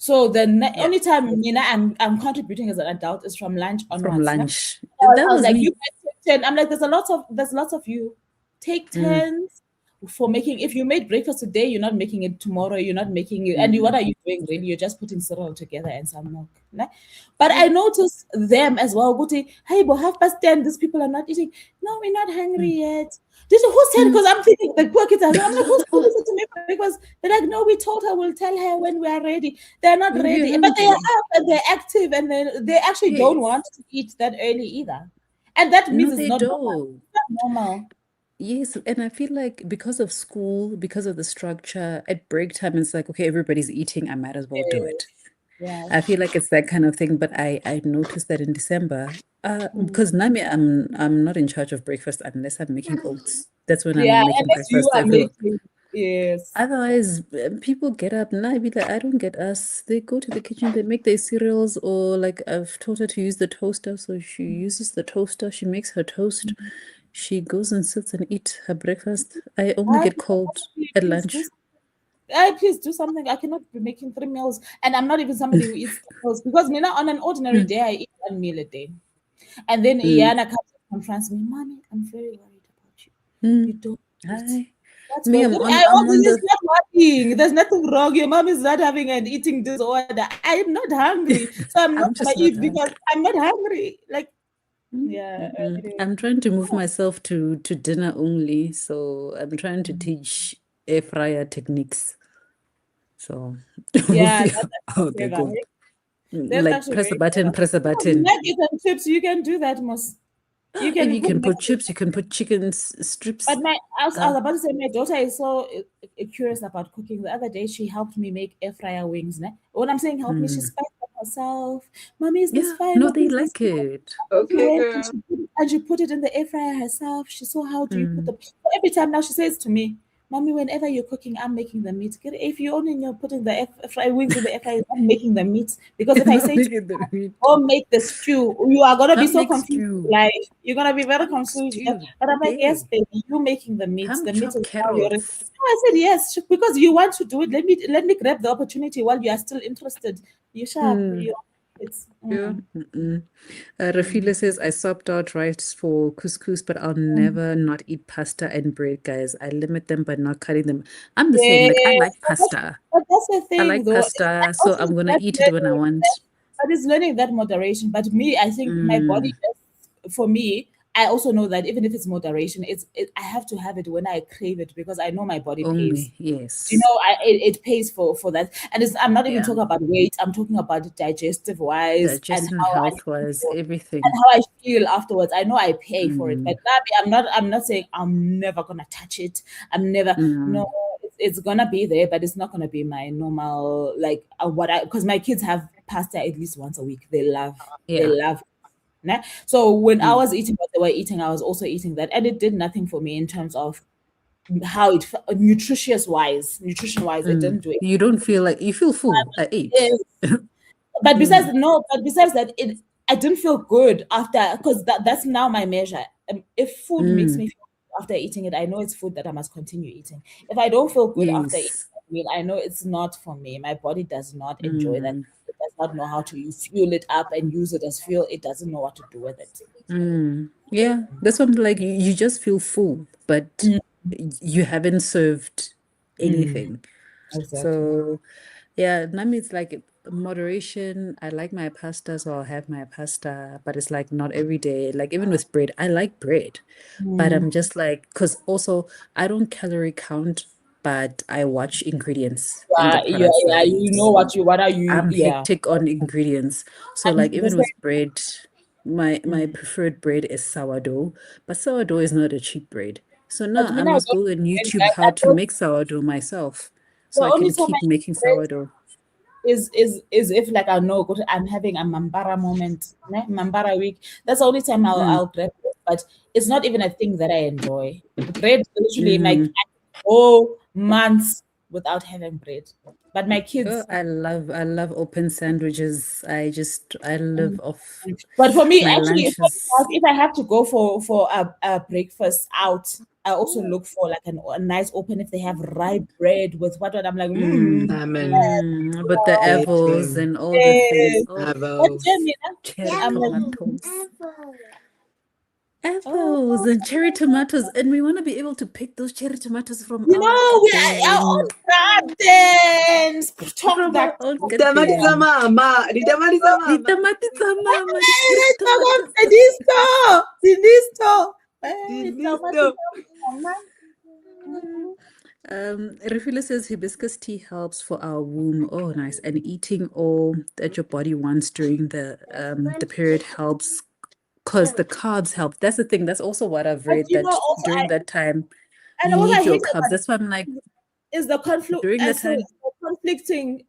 So the only time I'm contributing as an adult is from lunch onwards. from lunch. I That was was like, me. you guys take 10. I'm like, there's lots of you. Take 10s for making. If you made breakfast today, you're not making it tomorrow. You're not making it. And what are you doing really? You're just putting cereal together and some milk. Né? But I noticed them as well. Guti, hey, but 10:30, these people are not eating. No, we're not hungry yet. Who said? Because I'm thinking the poor kids are. I'm like, who's told us to make breakfast? They're like, no, we told her we'll tell her when we are ready. They're not When we're ready, but they are hungry. up and they're active, and they actually don't Yes. want to eat that early either. And that means No, it's they not normal. don't. It's not normal. Yes, and I feel like because of school, because of the structure, at break time, it's like, okay, everybody's eating, I might as well do it. Yeah. I feel like it's that kind of thing, but I noticed that in December, because Nami, I'm not in charge of breakfast unless I'm making oats. That's when Yeah, I'm making unless you breakfast are everyone. making. Yes. Otherwise, people get up. Now I be like, I don't get us. They go to the kitchen, they make their cereals, or like I've taught her to use the toaster, so she uses the toaster. She makes her toast. She goes and sits and eat her breakfast. I only get called at lunch. Please do something. I cannot be making 3 meals, and I'm not even somebody who eats 3 meals because me now on an ordinary day I eat 1 meal a day, and then Iana comes and confronts me, "Mommy, I'm very worried about you. You don't eat." Hi. That's Me, good. I'm on I I'm also on it's the not working. There's nothing wrong. Your mom is not having an eating disorder. I'm not hungry, so I'm not I'm gonna just not eat because hungry. I'm not hungry. Like, yeah. Anyway. I'm trying to move myself to dinner only, so I'm trying to teach air fryer techniques. So we'll Yeah, see that's how actually they clever. go. That's Like actually press a very button, clever. press a Oh, button. nuggets and chips, you can do that, Mos. You And can you cook can put nuggets. chips, you can put chicken strips. But I was about to say, my daughter is so curious about cooking. The other day, she helped me make air fryer wings. Né? When I'm saying help me, she spiced them herself. Mommy, is this Yeah, fine? no, Mommy, they is this like it. Okay, went girl. and she put it in the air fryer herself. She saw how do you put the so every time now she says to me, "Mommy, whenever you're cooking, I'm making the meat. If you're only you're putting the air fry wings in the air fryer, I'm making the meat because if I Not say to making the meat. go make the stew, you are gonna be Come so make confused. stew. Like you're gonna be very Come make confused. stew. But I'm like, Hey, yes, baby, you making the meat. come The meat chop is now your. carrots. I said yes because you want to do it. Let me grab the opportunity while you are still interested. You sharp. You. It's. Yeah. Rafila says, I swapped out rice for couscous, but I'll never not eat pasta and bread, guys. I limit them by not cutting them. I'm the same. Like, I Yes, like pasta. but that's the I thing, like though. pasta, so Also, I'm gonna that eat it when I learning, want. but it's learning that moderation. But me, I think my body, for me, I also know that even if it's moderation, I have to have it when I crave it because I know my body pays. Only, You yes. know, it pays for that, and I'm not even Yeah. talking about weight. I'm talking about digestive wise and Digestion, how I health-wise, feel and everything. how I feel afterwards. I know I pay for it, but Mm. I'm not saying I'm never gonna touch it. I'm never Mm. no. It's gonna be there, but it's not gonna be my normal like what I because my kids have pasta at least once a week. They Yeah. love. Né? So when I was eating what they were eating, I was also eating that, and it did nothing for me in terms of how nutrition wise, it didn't do it. You don't feel like you feel full. I ate. Yes. But Mm. besides that, I didn't feel good after because that's now my measure. If food makes me feel good after eating it, I know it's food that I must continue eating. If I don't feel good after eating Yes. a meal, I know it's not for me. My body does not enjoy that. It does not know how to fuel it up and use it as fuel. It doesn't know what to do with it. Yeah, that's what I'm like. You just feel full, but you haven't served anything. Exactly. So, yeah, Nami, it's like moderation. I like my pasta, so I'll have my pasta, but it's like not every day. Like even with bread, I like bread, but I'm just like, because also I don't calorie count, but I watch ingredients in the Yeah, products that yeah. I You know use. what are you? I'm Yeah, hectic on ingredients. So I'm like the even same. with bread, my preferred bread is sourdough, but sourdough is not a cheap bread. So But now I me now I must don't go and bread, YouTube right? how to make sourdough myself The so I only can time I keep making eat bread sourdough. is if like I know I'm having a Mambara moment, ne? Mambara week. That's the only time I'll grab it. But it's not even a thing that I enjoy. Bread literally like Mm. I go months without having bread. But my Oh, kids. I love open sandwiches. I live off But for me, my actually, lunches. if I have to go for a breakfast out, I also look for like a nice open if they have rye bread with what I'm like, Salmon, With the apples bacon, and all the things. yes. Oh, But avos. then, cherry I'm like, tomatoes. oh, Apples and cherry tomatoes. And we want to be able to pick those cherry tomatoes from you our know, we are our garden. own gardens. Talk From our that own talk. Ditamati garden. tsa mama, ditamati tsa mama. Ditamati tsa mama, the cherry Hey, talk of tomatoes. Sinisto. Di Hey, listo. mama. Refila says hibiscus tea helps for our womb. Oh, nice. And eating all that your body wants during the period helps because the carbs help. That's the thing. That's also what I've But read you know, that also during that time and you what I need your hate carbs. about That's why I'm like, is the conflict. during that Sorry, time, the conflicting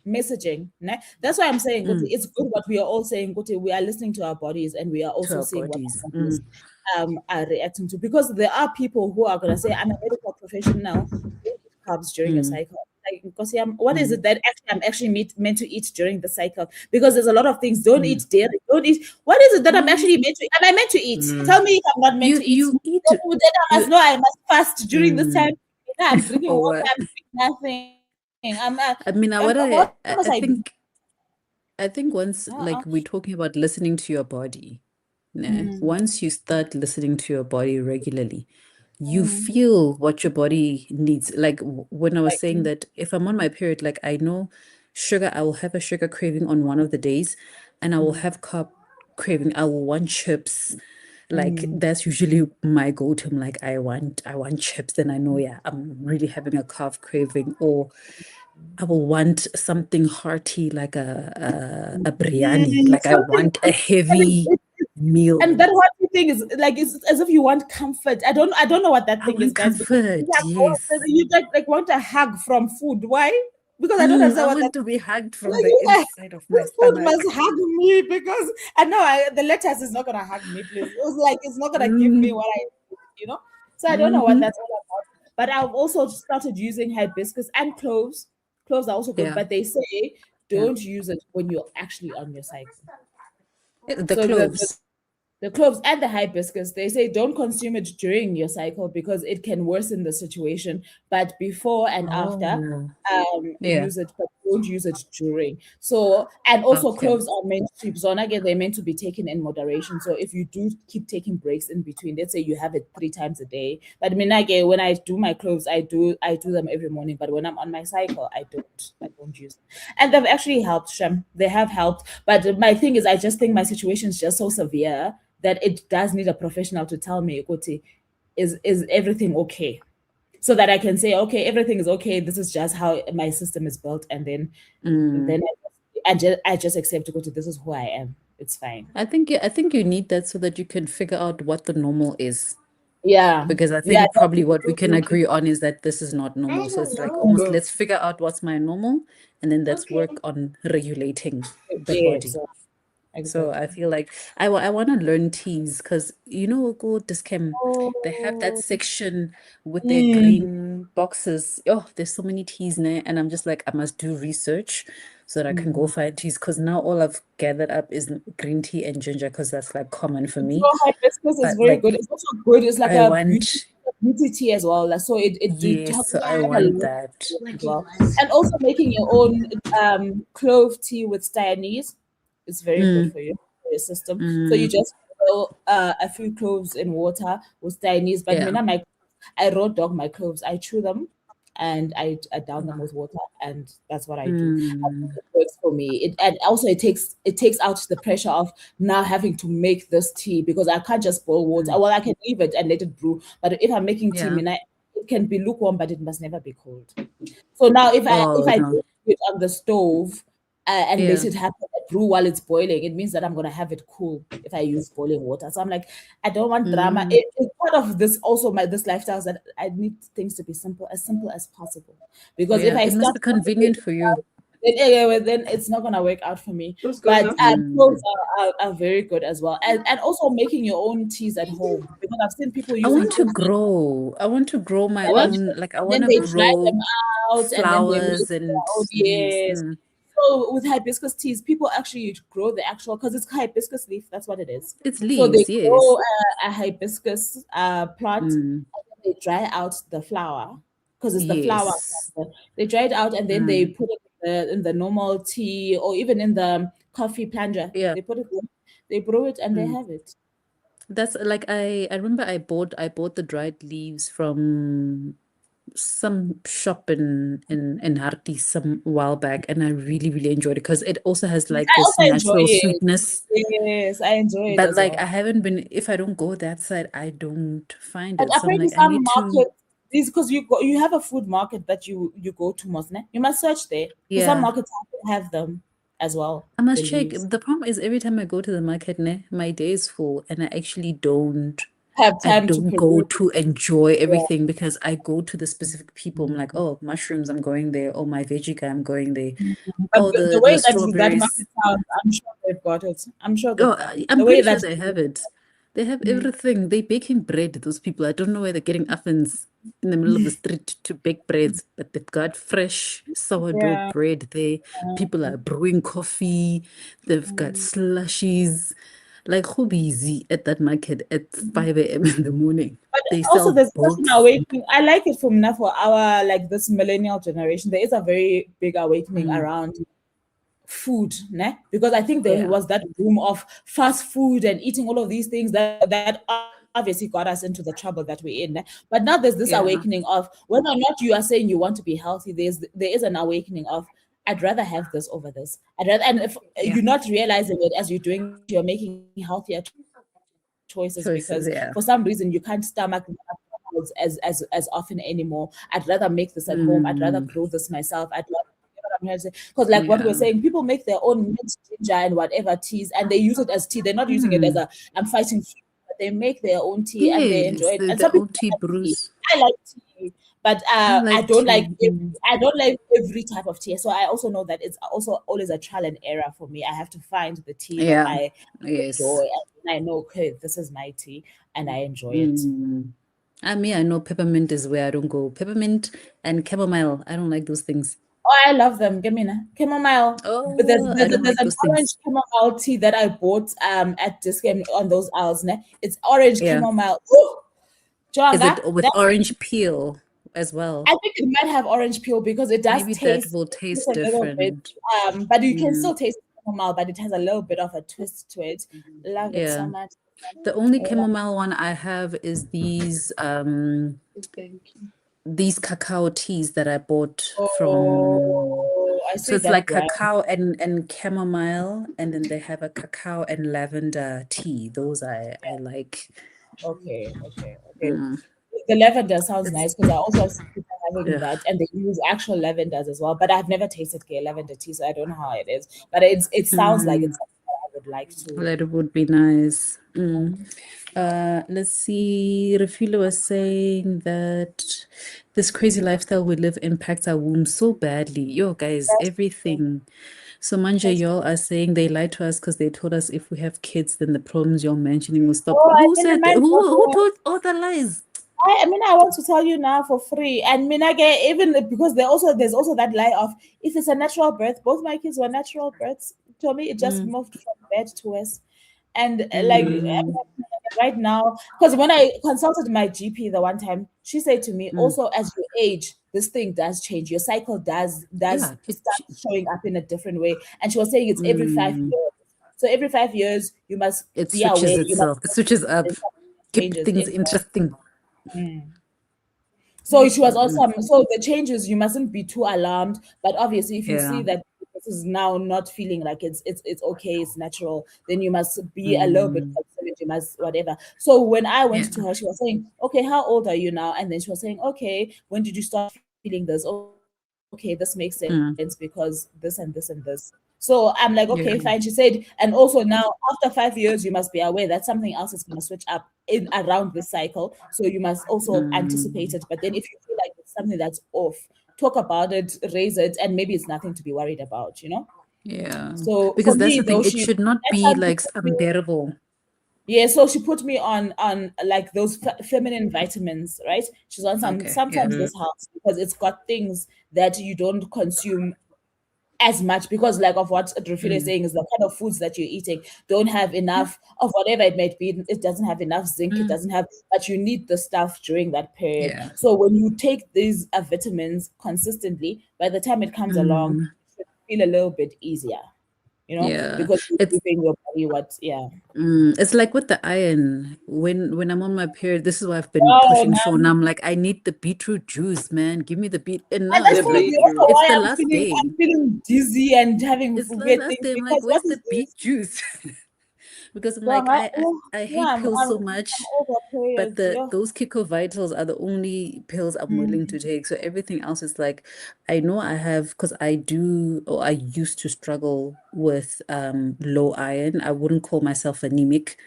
messaging. Ne? That's why I'm saying it's good what we are all saying. We are listening to our bodies and we are to also our seeing what bodies. our bodies are reacting to. Because there are people who are gonna say, I'm a medical professional, don't eat carbs during your Mm, cycle. Like, because what is mm, it that actually I'm actually meant to eat during the cycle? Because there's a lot of things. Don't mm, eat dairy. Don't eat. What is it that I'm mm. actually meant to? Am I meant to eat? Mm. Tell me if I'm not meant to eat. You eat Then I you must know I must fast during this time. mm, I'm drinking or water. what? I'm doing nothing. I mean, What must I I do? think once Uh-uh. like we're talking about listening to your body, nah, Mm, once you start listening to your body regularly, you mm, feel what your body needs. Like when I was like, saying that if I'm on my period, like I know sugar, I will have a sugar craving on one of the days, and I will mm, have carb craving. I will want chips. Like mm, that's usually my go-to. I'm like, I want chips, then I know, yeah, I'm really having a carb craving, or I will want something hearty like a biryani. Like I something, want a heavy and meal. that happy thing is like it's as if you want comfort. I don't know what that I thing is, want guys. Because comfort, yes. you like want a hug from food. Why? Because I don't I understand what that. want to be hugged from Like, the yeah, inside of my this food stomach. must hug me because I know the lettuce is not gonna hug me. Please, it was like it's not gonna give me Mm, what I, you know. So I don't know what hmm. that's all about. But I've also started using hibiscus and cloves. Cloves are also good, Yeah, but they say yeah. don't use it when you're actually on your cycle. The So cloves. the cloves and the hibiscus, they say don't consume it during your cycle because it can worsen the situation. But before and after, Oh, yeah. use it, but don't use it during. So, and also Okay. cloves are meant to, so again, they're meant to be taken in moderation. So if you do keep taking breaks in between, let's say you have it 3 times a day. But I mean, again, when I do my cloves, I do them every morning. But when I'm on my cycle, I don't use them. And they've actually helped, Shem. They have helped. But my thing is, I just think my situation is just so severe that it does need a professional to tell me, Koti, is everything okay? So that I can say, okay, everything is okay. This is just how my system is built, and Mm. then I just accept to go to this is who I am. It's fine. I think you need that so that you can figure out what the normal is. Yeah, Because I yeah. think probably what we can agree on is that this is not normal. So it's like almost Go. let's figure out what's my normal and then let's work on regulating the Yeah, body. exactly. So I Exactly. feel like I want to learn teas because you know go Discam, they have that Oh, section with their mm, green boxes. Oh, there's so many teas in there, and I'm just like I must do research so that I can go mm. find teas because now all I've gathered up is green tea and ginger because that's like common for me. So hibiscus is But very good. like It's also good. It's like I a beauty want, beauty tea as well. Like, so it yes, helps so I have a want lot that. as well. And also making your own clove tea with styrene is very good Mm, for your system. So you mm, just boil a few cloves in water with styrene. But me, yeah. not my I raw dog my cloves. I chew them. and I down them with water, and that's what I do. Mm. It works for me. And also it takes out the pressure of now having to make this tea, because I can't just boil water. Well, I can leave it and let it brew, but if I'm making tea, Yeah. it can be lukewarm, but it must never be cold. So now, if Oh, I no. do it on the stove and let Yeah. it happen, brew while it's boiling, it means that I'm gonna have it cool if I use boiling water. So I'm like, I don't want drama. Mm. It's part of this also this lifestyle is that I need things to be simple as possible. Because if Yeah. I It must start be convenient for you. then it's not gonna work out for me. What's going But on? clothes Mm. are very good as well, and also making your own teas at home, because I've seen people I using want to teas grow. I want to grow my and own, like I want then to they dry them grow out and then they make flowers and their own. leaves. Yes. Mm. So with hibiscus teas, people actually grow the actual, because it's hibiscus leaf. That's what it is. It's So they leaves, grow yes. a hibiscus plant, Mm. and then they dry out the flower, because it's the flower. Yes. They dry it out and then they Mm. put it in the normal tea, or even in the coffee plunger. Yeah. They put it in, they brew it, and they Mm. have it. That's like I remember I bought the dried leaves from some shop in Harti some while back, and I really, really enjoyed it because it also has like I this also enjoy natural it. sweetness. Yes, I enjoy it But as like well. I haven't been, if I don't go that side, I don't find But it. So I'm apparently, like, I some need to, markets, these, because you have a food market that you go to, Mosne. You must search there, because some yeah. markets have them as well. I The must check. leaves The problem is every time I go to the market, my day is full and I actually don't have I time to don't go prepare. to enjoy Yeah. everything because I go to the specific people. I'm like, oh, mushrooms, I'm going there. Oh, my veggie guy, I'm going there. But Oh, the the way that strawberries. market sounds, I'm sure they've got it. I'm sure Oh, they've got it. I'm The way pretty sure that they have it. They have mm, everything. They baking bread, those people. I don't know where they're getting ovens in the middle of the street to bake breads, but they've got fresh sourdough yeah. bread there. People are brewing coffee. They've got Mm. slushies. Like, who busy at that market at 5 a.m. in the morning? But They also, sell there's such an books. awakening. I like it from now for our like this millennial generation. There is a very big awakening Mm, around food, né? Because I think there yeah, was that boom of fast food and eating all of these things that obviously got us into the trouble that we're in. Né? But now there's this yeah, awakening of whether or not you are saying you want to be healthy, there is an awakening of I'd rather have this over this. I'd rather, and if yeah. you're not realizing it as you're doing it, you're making healthier choices, because for some reason Choices, you yeah. can't stomach as often anymore. I'd rather make this at home. I'd rather Mm, grow this myself. I'd rather, because like what we're yeah. saying, people make their own mint ginger and whatever teas, and they use it as tea. They're not using it as Mm, a I'm fighting food, but they make their own tea and they enjoy yes, it. And the some people OT like tea. brews. I like tea, but I I like don't like tea. Mm, I don't like every type of tea. So I also know that it's also always a trial and error for me. I have to find the tea that yeah, I yes. enjoy, and I know, okay, this is my tea, and I enjoy it. Mm. I know peppermint is where I don't go. Peppermint and chamomile. I don't like those things. Oh, I love them. Give me a chamomile. But there's Oh, I there's, don't there's like an those orange things. chamomile tea that I bought at Discount on those aisles. Ne? It's orange Yeah. chamomile. Ooh, Is Jonga, it with that orange peel as well? I think it might have orange peel, because it does Maybe that taste will just taste a little bit. different. But you can Mm, still taste chamomile, but it has a little bit of a twist to it. Love it so yeah. much. The only Yeah. chamomile one I have is Thank you. these cacao teas that I bought from. Oh, I So see it's that like brand. cacao and chamomile, and then they have a cacao and lavender tea. Those I like. Okay. Mm, The lavender sounds it's nice, because I also have seen people having yeah. that, and they use actual lavenders as well. But I've never tasted gay lavender tea, so I don't know how it is. But it sounds like it's Mm, something that I would like to. that would be nice. Mm. Let's see. Refila was saying that this crazy lifestyle we live impacts our womb so badly. Yo, guys, That's true. everything. So Manja, That's true. y'all are saying they lied to us because they told us if we have kids, then the problems you're mentioning will stop. Oh, I Who mean, said mine who told all the lies? I mean, I want to tell you now for free. And Minage, even because there's also that lie of if it's a natural birth, both my kids were natural births. To me, it just Mm, moved from bed to worse. And like mm, right now, because when I consulted my GP the one time, she said to me, mm. also as you age, this thing does change. Your cycle does Yeah, start showing up in a different way. And she was saying it's every five mm, years. So every 5 years, you must it be aware. switches You must itself. It switches up. Keep changes. things interesting. Mm. So she was also, so the changes, you mustn't be too alarmed. But obviously, if you Yeah. see that this is now not feeling like it's okay, it's natural, then you must be a little bit Mm. concerned, you must whatever. So when I Yeah. went to her, she was saying, okay, how old are you now? And then she was saying, okay, when did you start feeling this? Okay, this makes sense because this and this and this. So I'm like, okay, fine. She said, and also now after 5 years, you must be aware that something else is going to switch up in around this cycle. So you must also anticipate it. But then if you feel like it's something that's off, talk about it, raise it, and maybe it's nothing to be worried about. Yeah. So for Because me that's the though, thing. It should not that be time she like put me, unbearable. yeah, so she put me on like those feminine vitamins, right? She's on Okay. Yeah. sometimes this helps because it's got things that you don't consume as much because like of what Drufile is saying is the kind of foods that you're eating don't have enough of whatever it might be. It doesn't have enough zinc, it doesn't have, but you need the stuff during that period. Yeah. So when you take these vitamins consistently, by the time it comes along, it should feel a little bit easier, Yeah. because you're It's giving your body what, yeah. it's like with the iron. When I'm on my period, this is why I've been Oh, pushing Sean. I'm like, I need the beetroot juice, man. Give me the beet. And and now that's The it's like probably also beetroot. it's why the I'm last feeling day. I'm feeling dizzy and having It's the weird last things day. I'm like, because what where's the is beet this? juice? Because I'm So like, oh, I yeah, hate pills so I'm much, over but periods. Yeah. those Kiko Vitals are the only pills I'm willing to take. So everything else is like, I know I have because I do or I used to struggle with low iron. I wouldn't call myself anemic,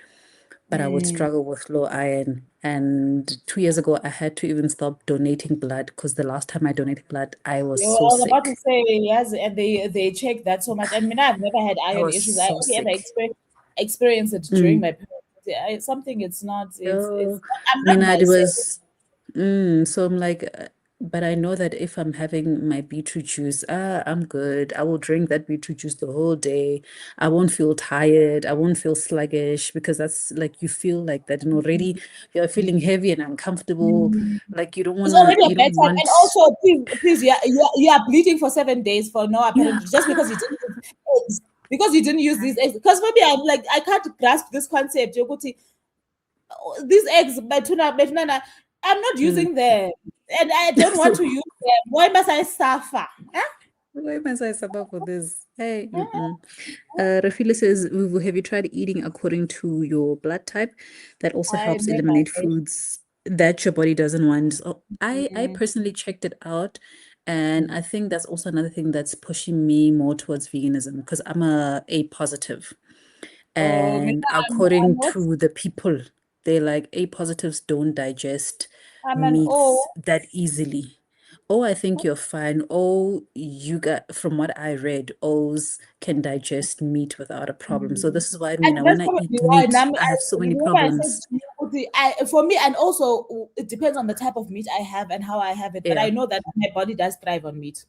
but I would struggle with low iron. And 2 years ago, I had to even stop donating blood because the last time I donated blood, I was Yeah, so I was about to sick. say yes, and they check that so much. I mean, I've never had I iron was issues. I so only ever sick. experienced it during Mm. my period. Yeah, it's something. It's. Oh, I'm not Mina, it myself. was. So I'm like, but I know that if I'm having my beetroot juice, I'm good. I will drink that beetroot juice the whole day. I won't feel tired. I won't feel sluggish because that's like you feel like that, and already you're feeling heavy and uncomfortable. Like It's already a you don't bedtime, and want. also please, you are bleeding for 7 days for no Yeah. apparent just because you didn't use eggs. Because you didn't use these eggs. Because maybe I'm like I can't grasp this concept. Yokuthi, these eggs, betuna, I'm not Mm. using them, and I don't want So to use them. Why must I suffer? Huh? why must I suffer for this? Hey, Rafila says, "Vuvu, have you tried eating according to your blood type? That also I helps never eliminate did. foods that your body doesn't want." So I personally checked it out, and I think that's also another thing that's pushing me more towards veganism because I'm A positive. Oh, me, And I'm according what? to the people, they're like A positives don't digest I'm an meats O. that easily. Oh, I think you're fine. Oh, you got, from what I read, O's can digest meat without a problem. So this is why I mean, And that's when I probably eat why. And meat, I have so many remember I said problems. to you, for me, and also it depends on the type of meat I have and how I have it. But I Yeah. know that my body does thrive on meat.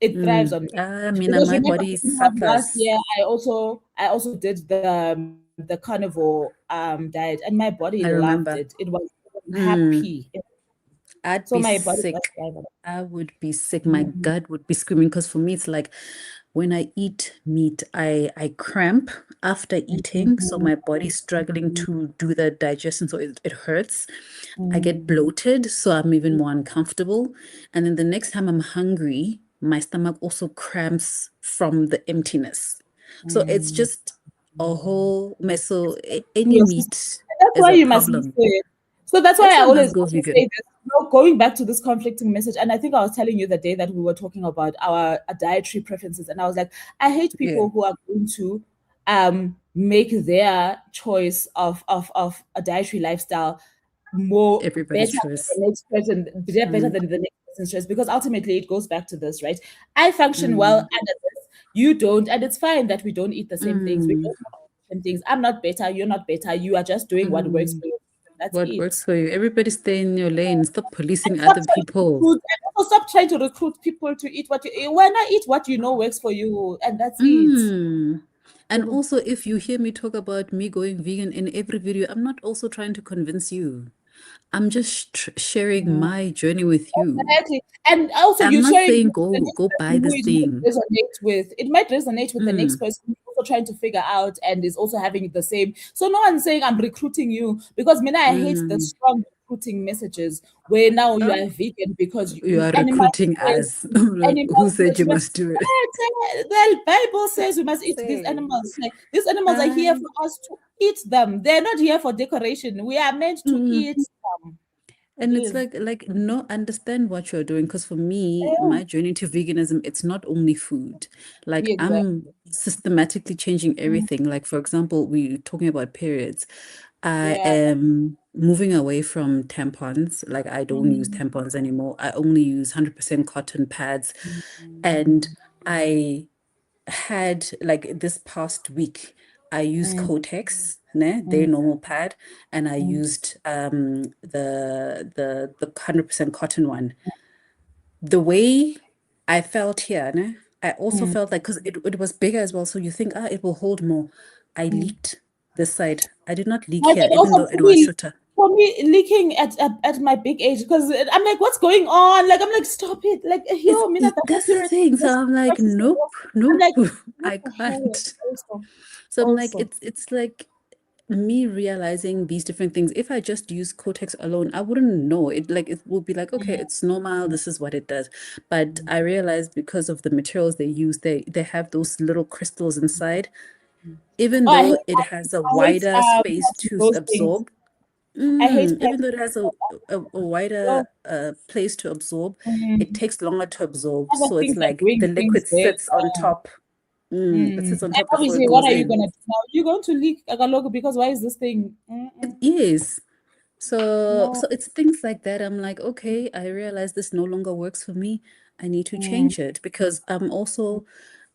It thrives on meat. I mean, Because my remember, body in health last suffers. year, I also did the carnivore diet, and my body I loved remember. it. It was Mm. happy. I'd So be my body does sick. thrive on I would be sick. My it. gut would be screaming because for me, it's like when I eat meat, I cramp after eating. So my body's struggling to do the digestion. So it hurts. I get bloated. So I'm even more uncomfortable. And then the next time I'm hungry, my stomach also cramps from the emptiness. So it's just a whole mess. So any Your system. meat That's is why a you must problem. listen. So that's why That's I why I always must go also say vegan. this. Going back to this conflicting message, and I think I was telling you the day that we were talking about our dietary preferences, and I was like, I hate Yeah. people who are going to make their choice of a dietary lifestyle more Everybody's better than choice. the next person, better Mm, than the next person's choice, because ultimately it goes back to this, right? I function well mm, under this, you don't, and it's fine that we don't eat the same things. We mm, don't have the same things. I'm not better, you're not better. You are just doing what works mm. for you. That's What it. works for you? Everybody stay in your lane. Stop And policing stop other trying to people. recruit, and also stop trying to recruit people to eat what you why not eat what you know works for you, and that's it. Mm. And also, if you hear me talk about me going vegan in every video, I'm not also trying to convince you. I'm just sharing my journey with you. Exactly. And also I'm you're not sharing saying with the go next buy person who this it might thing. resonate with. It might resonate with the next Mm, person who's also trying to figure out and is also having the same. So no one's saying I'm recruiting you, because Mina, I hate the mm, strong recruiting messages where now you are vegan because You are animals recruiting say, us. Like, who said you must do it? The Bible says we must eat these animals. Like, these animals are here for us to eat them. They're not here for decoration. We are meant to eat them. And it's like no, understand what you're doing. Because for me, my journey to veganism, it's not only food. Like I'm systematically changing everything. Like for example, we're talking about periods. I am moving away from tampons. Like I don't use tampons anymore. I only use 100% cotton pads. And I had like this past week, I used Kotex, their normal pad, and I used the 100% cotton one. The way I felt here, I also felt like because it was bigger as well, so you think it will hold more. I leaked this side. I did not leak here, And even also though it was shorter. for me, leaking at my big age, because I'm like, what's going on? Like, I'm like, stop it. Like, yo, me not That's the thing. So I'm like, nope, I'm nope, like, what I the hell? can't. So I'm like, it's like me realizing these different things. If I just use Cortex alone, I wouldn't know it. Like it would be like, okay, it's normal, this is what it does. But I realized because of the materials they use, they have those little crystals inside. Even though it has a I hate wider space to those things. absorb, I hate even though it has a wider place to absorb, it takes longer to absorb. other So it's things are like doing the things liquid there. sits on top. It sits on And top before it obviously, what goes are you in. gonna do now? You're going to leak Agalogo because why is this thing? It is. So No. it's things like that. I'm like, okay, I realize this no longer works for me. I need to change it because I'm also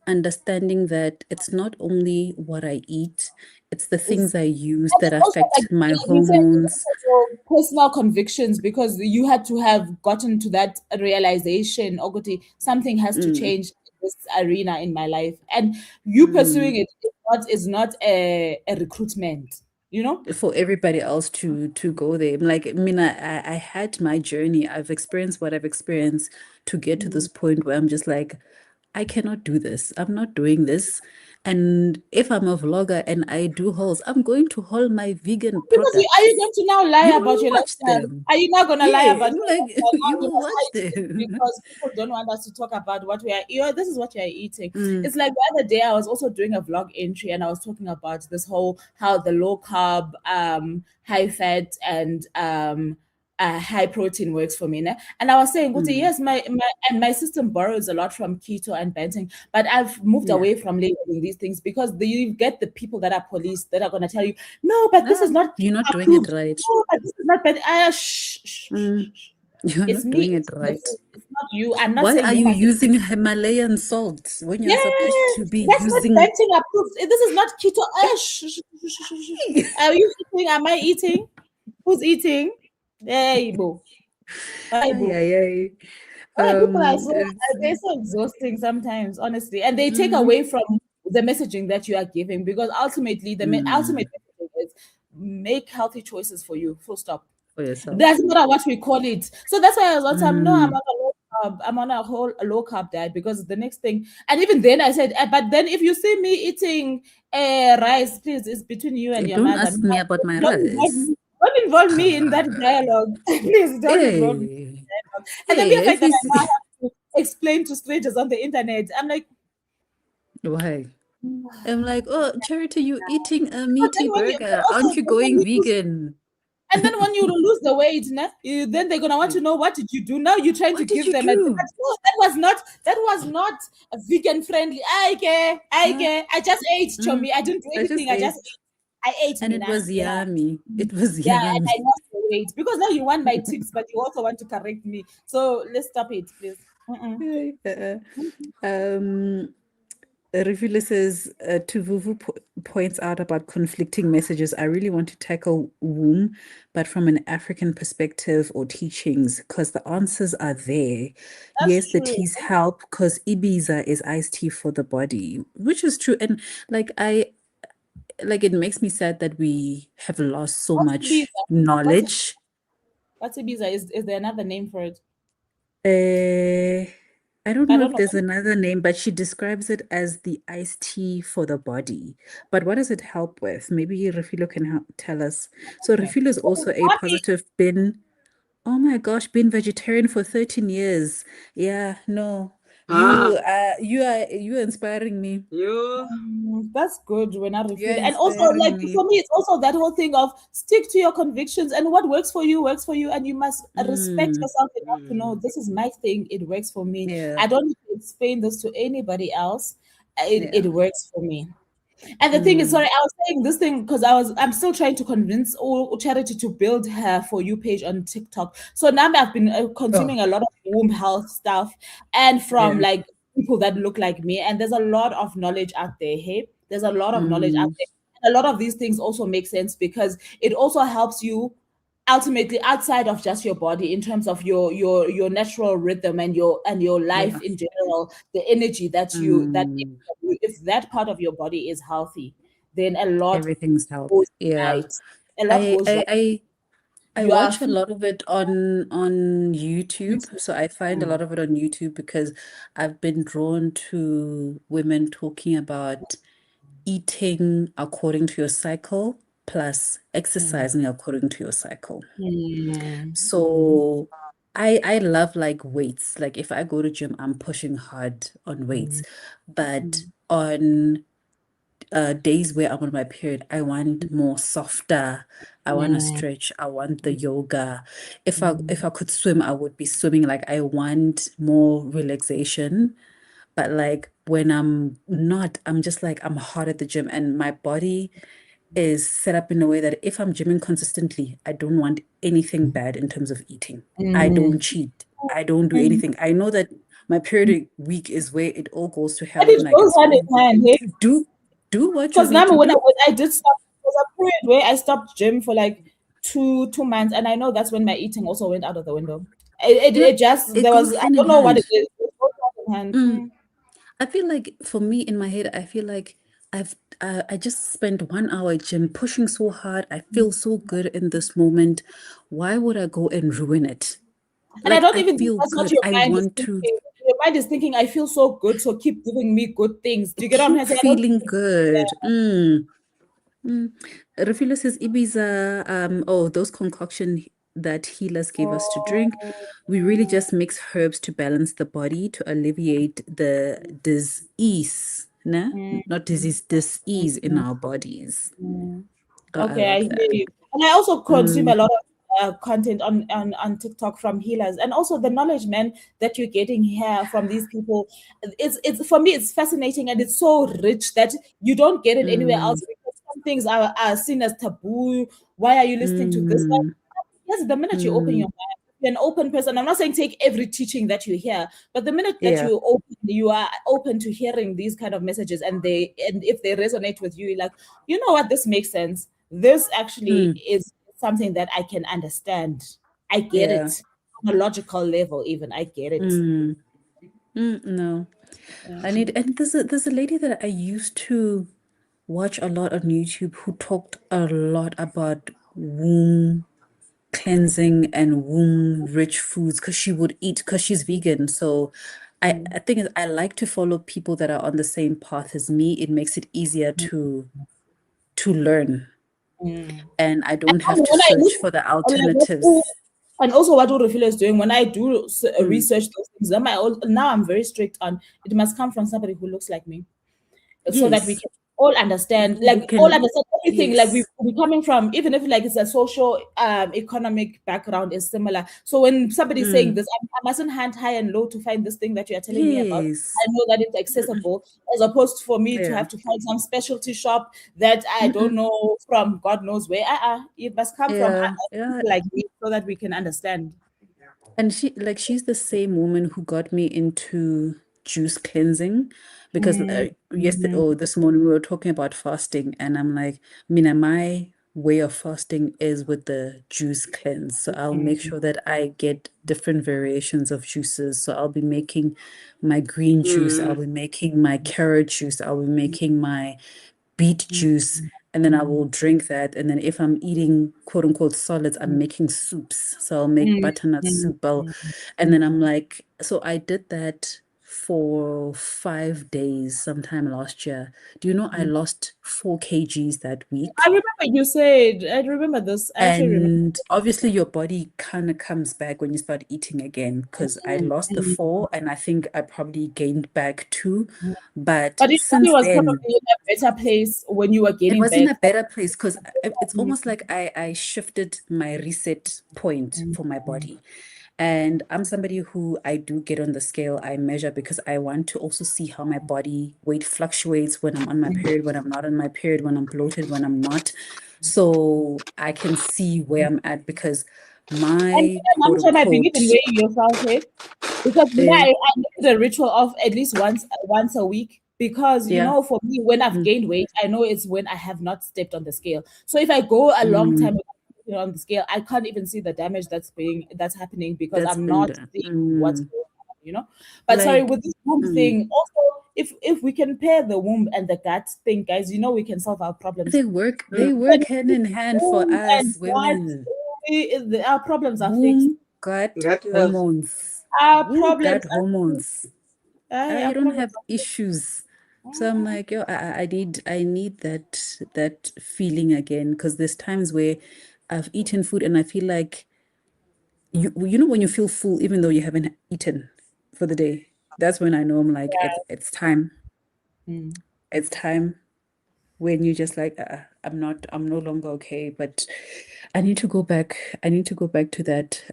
understanding that it's not only what I eat, it's the things It's I use And that it's also affect my like you said, it's hormones. also your personal convictions because you had to have gotten to that realization. Ogoti, something has to Mm, change in this arena in my life, and you pursuing mm. it is not a recruitment. You know. For everybody else to go there. I'm like, I mean, I had my journey. I've experienced what I've experienced to get to this point where I'm just like, I cannot do this. I'm not doing this. And if I'm a vlogger and I do hauls, I'm going to haul my vegan Because are you products. going to now lie You about will your watch lifestyle? them. Are you not going to lie Yeah, about your like lifestyle? you Now you will must watch hide it them. because people don't want us to talk about what we are. This is what you are eating. Mm, It's like the other day I was also doing a vlog entry and I was talking about this whole how the low carb, high fat, and high protein works for me. And I was saying, Guti, mm. yes, my system borrows a lot from keto and Benting, but I've moved Yeah. away from labeling these things because you get the people that are police that are going to tell you, no, but this is No, not you're not doing it approved. right. No, but this is not bad. Shh, shh, shh, Mm, shh. you're It's not me doing it eating the right. food. It's not you. I'm not Why saying are you you must. using Himalayan salt when you're supposed to Yes, be that's not using? Benting approved. This is not keto. Shh, shh, shh, shh, shh, shh. Are you eating? Am I eating? Who's eating? Hey, boo. Hey, Ay, boo. ay, ay. People are It's they're so exhausting sometimes, honestly, and they take mm, away from the messaging that you are giving because ultimately ultimate mm, messaging is make healthy choices for you. Full stop. for It yourself. doesn't matter what we call it. So that's why I was on time. No, I'm Mm, on a low carb. I'm on a low carb diet because the next thing, and even then I said, but then if you see me eating rice, please, it's between you and your don't mother. ask me about my rice. Don't involve me in that dialogue. Please don't involve me. Hey, And the mere hey, fact if that you I now see, have to explain to strangers on the internet, I'm like, why? I'm like, oh, Charity, you eating a but then meaty when you, but burger? also Aren't you when going you lose, vegan? and then when you lose the weight, then they're gonna want to know what did you do. Now you're trying to What did give you them a do? no, that was not a vegan friendly. Huh? I just ate chomi. Mm, I didn't do I just anything. ate, I ate and it mina. was Yeah. yummy. It was Yeah, and I yummy. lost the weight because now you want my tips, but you also want to correct me. So let's stop it, please. Mm-mm. Um, Rivula says, Tuvuvu points out about conflicting messages. I really want to tackle womb, but from an African perspective or teachings, because the answers are there. That's Yes, the true. teas help because Ibiza is iced tea for the body, which is true. And like it makes me sad that we have lost so What's much Ibiza? What's knowledge. what's Ibiza? Is there another name for it? Uh, I don't I know don't if know. there's another name, but she describes it as the iced tea for the body. But what does it help with? Maybe Refilo can tell us. So Refilo is also a Happy. positive bin. Oh my gosh, been vegetarian for 13 years. Yeah, no. Ah, You are inspiring me. you. That's good when I You're refeel. And also, like inspiring for me. me, it's also that whole thing of stick to your convictions and what works for you, and you must respect Mm, yourself enough to know Mm. this is my thing. It works for me. yeah, I don't need to explain this to anybody else. yeah. It works for me. And the thing is, sorry, Mm. I was saying this thing because I'm still trying to convince all Charity to build her For You page on TikTok. So now I've been Oh, consuming a lot of womb health stuff and from yeah. like people that look like me. And there's a lot of knowledge out there. Hey, there's a lot of knowledge out Mm, there. And a lot of these things also make sense because it also helps you ultimately outside of just your body in terms of your natural rhythm and your life yeah. in general, the energy that Mm. if that part of your body is healthy, then a lot Everything's health. goes Yeah. right. A lot I goes I right. I I You are watch a lot of it on YouTube. So I find a Mm, lot of it on YouTube because I've been drawn to women talking about eating according to your cycle plus mm, exercising according to your cycle. mm, So I love like weights. Like if I go to gym, I'm pushing hard on weights. mm, But mm, on days where I'm on my period, I want more softer. I want to mm, stretch. I want the yoga. If I mm, could swim, I would be swimming. Like I want more relaxation. But like when I'm not, I'm just like I'm hard at the gym and my body is set up in a way that if I'm gymming consistently, I don't want anything bad in terms of eating. I don't mm, cheat. I don't do mm. anything. I know that my periodic week is where it all goes to And hell it and I get goes hand swollen. in hand. Hey? Do do what you Because need now to do. when I did stop, there was a period where I stopped gym for like two months, and I know that's when my eating also went out of the window. Yeah, It just it there was goes I hand in don't know what it hand. is. It goes hand in hand. Mm. I feel like for me in my head, I feel like I just spent 1 hour at gym pushing so hard. I feel so good in this moment. Why would I go and ruin it? And I Like don't I even think feel that's what good. your I mind is want to thinking. Your mind is thinking, I feel so good, so keep giving me good things. Do you get what I'm keep saying? I don't feeling think good. Mm. Mm. Refilo says Ibiza, those concoction that healers gave us to drink. We really oh, just mix herbs to balance the body to alleviate the disease, nah? mm, Not disease, disease in mm, our bodies. mm. Oh, I Okay, I love hear that. you. And I also consume a Mm, lot of content on TikTok from healers, and also the knowledge, man, that you're getting here from these people. It's for me, it's fascinating and it's so rich that you don't get it anywhere else mm, because some things are seen as taboo. Why are you listening to this? mm, Yes, the minute you open mm. your mind, you're an open person. I'm not saying take every teaching that you hear, but the minute that Yeah. you are open to hearing these kind of messages, and if they resonate with you, you're like, you know what, this makes sense. This actually Mm, is something that I can understand. I get yeah. it on a logical level, even I get it. Mm, no. I need, and there's a lady that I used to watch a lot on YouTube who talked a lot about womb cleansing and womb rich foods because she would eat because she's vegan. So I think I like to follow people that are on the same path as me. It makes it easier to learn Mm. and I And don't have to when I search look, for the like, alternatives. and also what Urufila is doing, when I do Mm. research those things, now I'm very strict on it must come from somebody who looks like me so that we Yes. can all understand, Who like all can, understand everything. Like yes. we coming from, even if like it's a social, economic background is similar. So when somebody's saying Mm. this, I mustn't hand high and low to find this thing that you are telling me about. I Yes. know that it's accessible, as opposed for me to Yeah. have to find some specialty shop that I don't Mm-mm. know from God knows where. It must come from Yeah. Yeah. people like me so that we can understand. And she's the same woman who got me into juice cleansing because Mm, yesterday mm, or this morning we were talking about fasting and I'm like, Mina, my way of fasting is with the juice cleanse. So I'll make mm, sure that I get different variations of juices. So I'll be making my green juice, I'll Mm. be making my carrot juice, I'll be making my beet mm, juice and then I will drink that. And then if I'm eating quote unquote solids, I'm mm, making soups. So I'll make mm, butternut mm, soup. And then I'm mm, like, so I did that for 5 days sometime last year. Do you know I lost 4 kgs that week? I remember you said, I remember this. I actually remember. And obviously, your body kind of comes back when you start eating again. Because I lost the 4, and I think I probably gained back 2. But But your body since was then, probably in a better place when you were it gaining was in back. a better place because it's almost like I shifted my reset point for my body. And I'm somebody who I do get on the scale, I measure because I want to also see how my body weight fluctuates when I'm on my period, when I'm not on my period, when I'm bloated, when I'm not. So I can see where I'm at because And my mom quote time I believe in unquote, weighing yourself, eh? Because uh, I make the ritual of at least once a week. Because yeah, for me, when I've mm, gained weight, I know it's when I have not stepped on the scale. So if I go a long time mm, without stepping on the scale, I can't even see the damage that's happening because that's I'm been not done. seeing what's going on. But sorry, Like, with this womb mm, thing, also if we can pair the womb and the gut thing, guys, we can solve our problems. they work hand in hand for Womb and us gut, women. our problems are fixed. Womb, gut, Gut love. hormones. Our Woo, gut problems are fixed. hormones. I Our don't problems have issues. So I'm like, yo, I need that feeling again because there's times where I've eaten food and I feel like you know when you feel full even though you haven't eaten for the day. That's when I know I'm like it's time. Mm. It's time when you just like I'm no longer okay, but I need to go back. I need to go back to that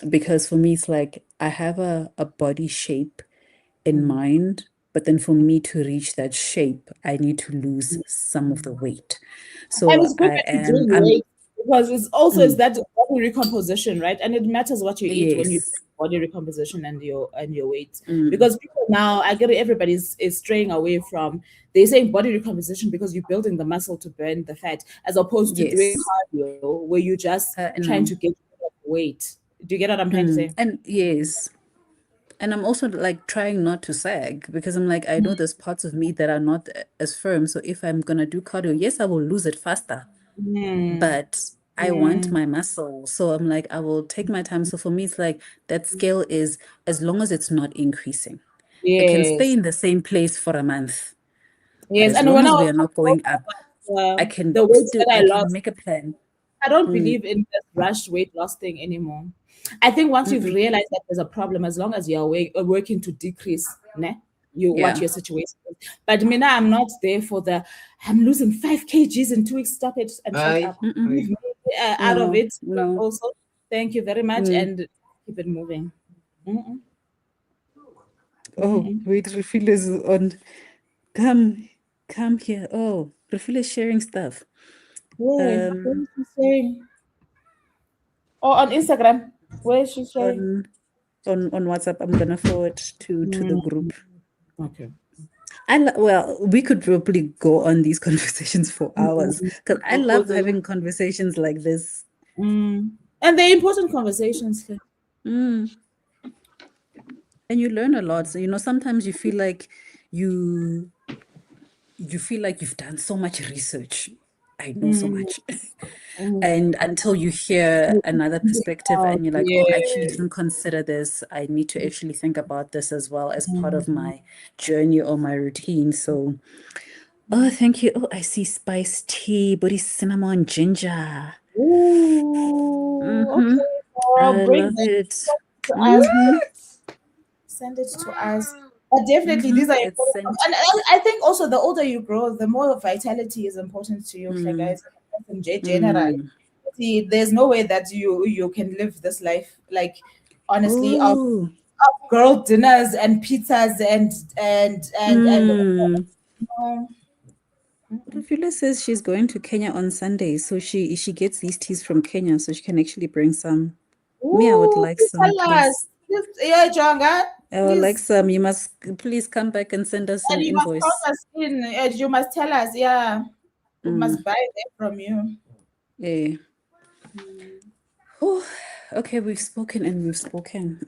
because for me it's like I have a body shape in mind, but then for me to reach that shape, I need to lose some of the weight. And So it's good that you're doing I'm weight because it's mm, that body recomposition, right? And it matters what you eat when you do yes. body recomposition and your weight. Mm, Because people now, I get it, everybody's is straying away from they're saying body recomposition because you're building the muscle to burn the fat, as opposed to doing yes. cardio where you're just trying No. to get rid of weight. Do you get what I'm trying to say? And yes. And I'm also like trying not to sag because I'm like, I know there's parts of me that are not as firm. So if I'm gonna do cardio, yes, I will lose it faster, Mm, but I want mm, my muscle. So I'm like, I will take my time. So for me, it's like that scale is as long as it's not increasing. It can stay yes. in the same place for a month, but Yes. as And long when I as we was are not talking going up, about I can the weight still that I I can lost, make a plan. I don't Mm, believe in this rushed weight loss thing anymore. I think once you've mm-mm. realized that there's a problem, as long as you're working to decrease, ne, what Yeah. your situation is. But Mina, I'm not there for I'm losing 5 kgs in 2 weeks. Stop it and shut Aye. up. Mm-mm. Leave Aye. me out of No, it. no. Also, thank you very much, Mm. and keep it moving. Mm-mm, Oh, mm-mm. wait, refill is on. Come, come here. Oh, refill is sharing stuff. Where? What Um, is she saying? Oh, on Instagram. Where is she saying? on on WhatsApp, I'm gonna forward to the Mm, group. okay. Well, we could probably go on these conversations for hours because I love Ukuze- having conversations like this. Mm. And they're important conversations. Mm. And you learn a lot. So, sometimes you you feel like you've done so much research. I know so Mm, much. mm. And until you hear another perspective Oh, and you're like, oh, I actually yeah. didn't consider this. I need to actually think about this as well as part of Mm. my journey or my routine. So, oh, thank you. Oh, I see spice tea, body cinnamon, ginger. Ooh, Mm-hmm. okay, girl, I bring love that it. to us. Mm-hmm. Send it to us. But definitely, Mm-hmm. these are It's important. sent. And I think also the older you grow, the more vitality is important to you, okay, Mm, guys. In general, mm. see, there's no way that you can live this life like honestly Oh, of girl dinners and pizzas and mm. no. Rufula says she's going to Kenya on Sunday, so she gets these teas from Kenya, so she can actually bring some. Me, I would Ooh, like please some, tell please. us. Please, yeah, Jonga, I would like please. some. You must please come back and send us And an you must count invoice. us in. You must tell us, yeah. We Mm, must buy them from you. yeah. Oh, okay, we've spoken and we've spoken.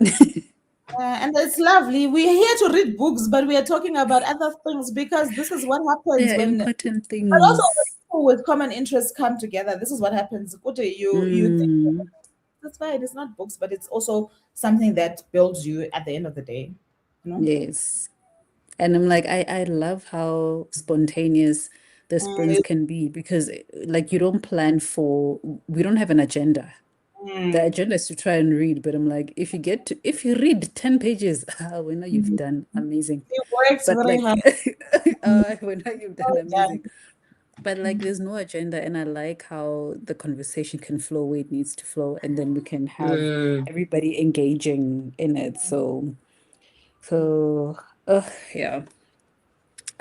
And it's lovely. We're here to read books, but we are talking about other things because this is what happens They're when. important But also when things. people with common interests come together. This is what happens. Kuti, you think Mm, that's fine. It's not books, but it's also something that builds you at the end of the day. you know. Yes. And I'm like, I love how spontaneous the sprints can be because like you don't plan for, we don't have an agenda. The agenda is to try and read, but I'm like, if you read 10 pages, we know you've done amazing. It works But very like, hard. we know you've done Well amazing. done. But like, there's no agenda, and I like how the conversation can flow where it needs to flow, and then we can have everybody engaging in it. So, yeah,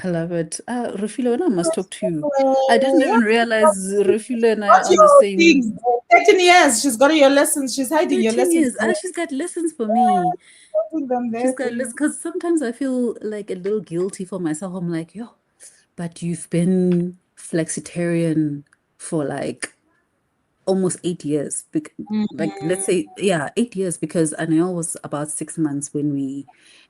I love it. Rufilo, and I must talk to you. I didn't Yeah. even realize Rufilo and I What's are on the your same thing? 13 years. She's got your lessons. She's hiding your 13 lessons. years. She's got lessons for me. Putting them She's there for got you. lessons because sometimes I feel like a little guilty for myself. I'm like, yo, but you've been flexitarian for like almost 8 years. Like, let's say, yeah, 8 years because Anil was about 6 months when we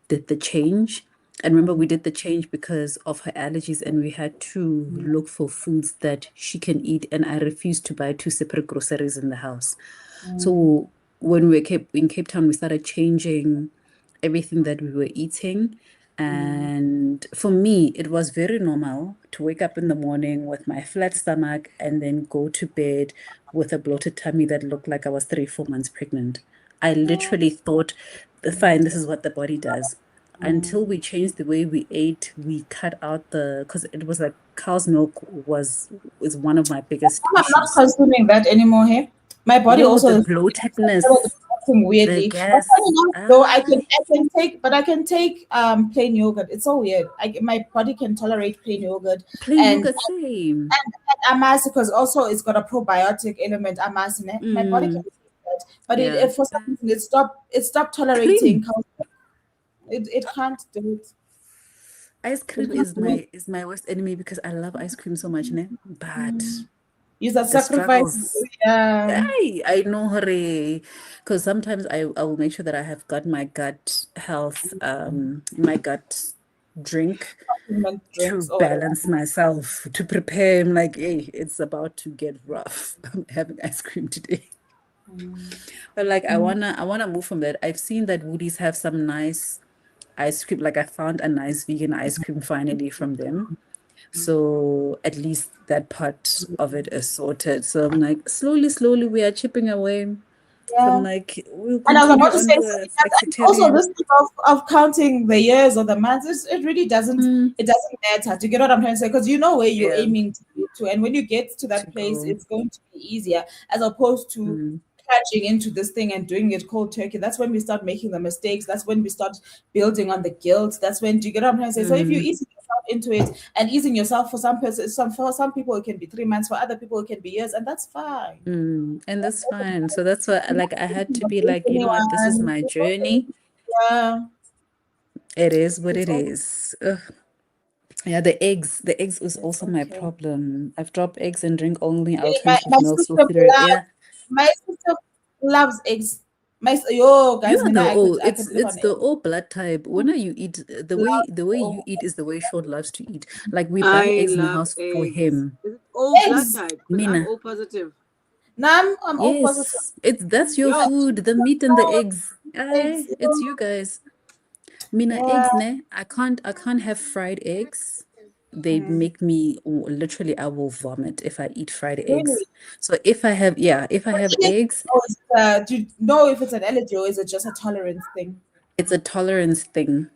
did the change. And remember, we did the change because of her allergies, and we had to look for foods that she can eat. And I refused to buy two separate groceries in the house. So when we were in Cape Town, we started changing everything that we were eating. And for me, it was very normal to wake up in the morning with my flat stomach and then go to bed with a bloated tummy that looked like I was 3, 4 months pregnant. I literally thought, fine, this is what the body does. Until we changed the way we ate, we cut out because it was like cow's milk is one of my biggest I'm not issues. consuming that anymore. Hey, my body Yo, also the is bloatedness, acting the weirdly. But funny gas. enough, though, I can take plain yogurt. It's so weird. My body can tolerate plain yogurt Plain and yogurt, same. amas because also it's got a probiotic element amas in it. My body can Mm, take that, but yeah. for some reason it stopped tolerating. Cream. It can't do it. Ice It cream can't is do it. my worst enemy because I love ice cream so much, ne? But Use a the sacrifice. struggles. Yeah. I know, hurry. Because sometimes I will make sure that I have got my gut health, my gut drink Supplement to drinks or whatever. balance myself, to prepare. I'm like, hey, it's about to get rough. I'm having ice cream today. But like I wanna move from that. I've seen that Woody's have some nice ice cream. Like I found a nice vegan ice cream finally from them. So at least that part of it is sorted. So I'm like, slowly, slowly we are chipping away. So I'm Yeah. like, we'll And I was continue about to on say, the and also flexitarian. this thing of counting the years or the months, it really doesn't Mm, it doesn't matter. Do you get what I'm trying to say? Because you know where you're yeah, aiming to get to, and when you get to to that place, go. it's going to be easier as opposed to Mm, catching into this thing and doing it cold turkey. That's when we start making the mistakes. That's when we start building on the guilt. That's when, do you get what I'm trying to say? So if you mm, easing yourself into it and easing yourself for some people it can be 3 months, for other people it can be years, and that's fine. And that's fine. So that's why like I had to be like, you know what, this is Anyone. my journey. Yeah. It is what It's it all is. Ugh. Yeah, the eggs is it's also my okay. problem. I've dropped eggs and drink only Really, my alternative milk. So yeah. sister loves eggs. Yo You guys, are Mina, I it's could live it's on the eggs. O blood type. When you eat the way you Oh, eat is the way Sean loves to eat. Like we buy I eggs in the love house for eggs. him. Is it all blood eggs. type? Because I'm Mina. all positive. Nam, I'm all positive. Yes, that's your Yo, food, the meat and the eggs. Eggs. It's you guys. Mina Yeah. eggs, ne? I can't have fried eggs. They make me literally I will vomit if I eat fried eggs. Really? So if I have eggs, Or do you know if it's an allergy or is it just a tolerance thing? it's a tolerance thing.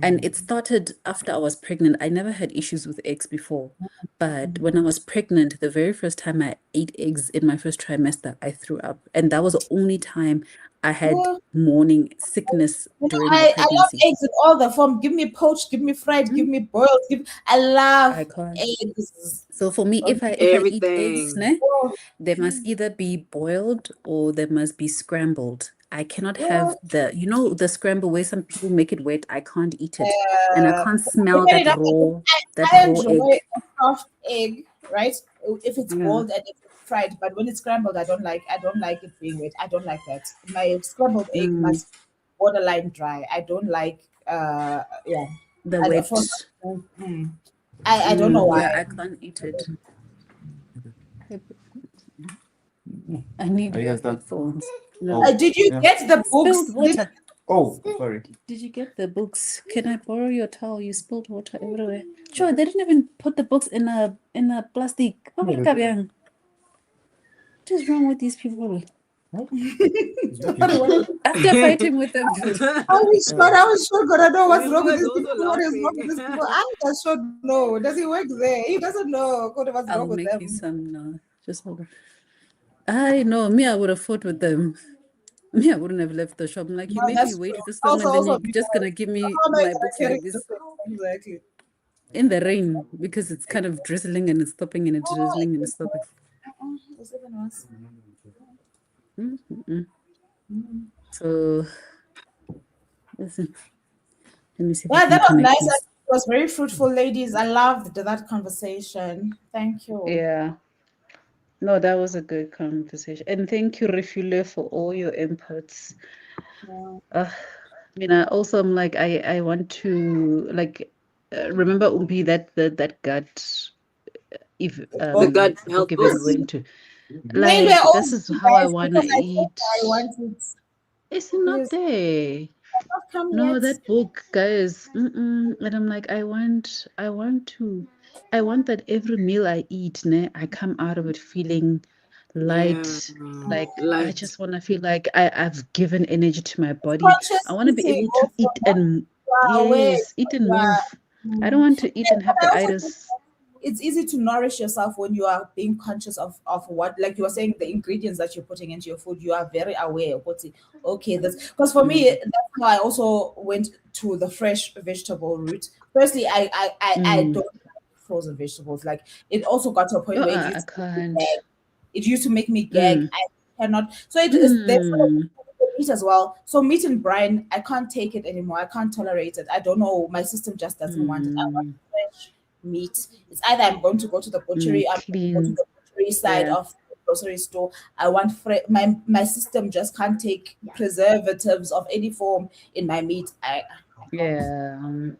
And it started after I was pregnant. I never had issues with eggs before. But when I was pregnant, the very first time I ate eggs in my first trimester, I threw up. And that was the only time I had Yeah. morning sickness You know, during the I love pregnancy. eggs in all the form. Give me poached, give me fried, give Mm, me boiled. I love I can't. eggs. So for me, if I eat eggs, everything. ne, Oh, they must either be boiled or they must be scrambled. I cannot yeah. have the scramble where some people make it wet. I can't eat it. And I can't smell Fair that enough. that I raw enjoy egg. a soft egg, right? If it's Yeah. boiled and if it's fried, but when it's scrambled, I don't like it being wet. I don't like that. My scrambled egg Mm, must be borderline dry. I don't like yeah. the I don't for wet. some I don't know why. Yeah, I can't eat it. I need headphones. No. Did you get the books? Spilled water. Oh, sorry. Did you get the books? Can I borrow your towel? You spilled water everywhere. Sure, they didn't even put the books in a plastic. What is wrong with these people? After fighting with them. I was sure gonna know what's wrong with Everyone's these also people. What is wrong with these people? I just should know. Does he work there? He doesn't know what's I'll wrong with make them. you some now. Just hold on. I know, me, I would have fought with them. Me, I wouldn't have left the shop. I'm like, you No, made me that's wait true. this long, and then Also, you're just gonna give me how am I my books carrying like this the thing? Exactly. in the rain because it's kind of drizzling and it's stopping and it's drizzling and it's stopping. It's even worse. So, listen. Let me see if I Yeah, can that was connect nice. this. It was very fruitful, ladies. I loved that conversation. Thank you. Yeah. No, that was a good conversation. And thank you, Refule, for all your inputs. Yeah. I mean, I also am like, I want to like remember Umbi that gut if The gut health book even books. went to Maybe like all this is you how I guys, wanna because I eat. thought I wanted. It's not Yes, there. it's not come No, yet. that book, guys. And I'm like, I want that every meal I eat, I come out of it feeling light. Yeah. Like I Light. just want to feel like I've given energy to my body. Conscious I want to be eating able to also, eat not and you are aware. eat and You are, move. I don't want to eat and have but I the also think itis. it's easy to nourish yourself when you are being conscious of what, like you were saying, the ingredients that you're putting into your food. You are very aware of what's okay. That's because for me, that's how I also went to the fresh vegetable route. Firstly, I don't like frozen vegetables. Like it also got to a point Oh, where it I used to make me can't. gag. It used to make me gag. I cannot. So it is there's Mm. meat as well. So meat and brine, I can't take it anymore. I can't tolerate it. I don't know. My system just doesn't want it. I want fresh meat. It's either I'm going to go to the butchery, I'm going to go to Clean. the butchery side Yeah. of the grocery store. I want my system just can't take preservatives of any form in my meat. I can't. Yeah.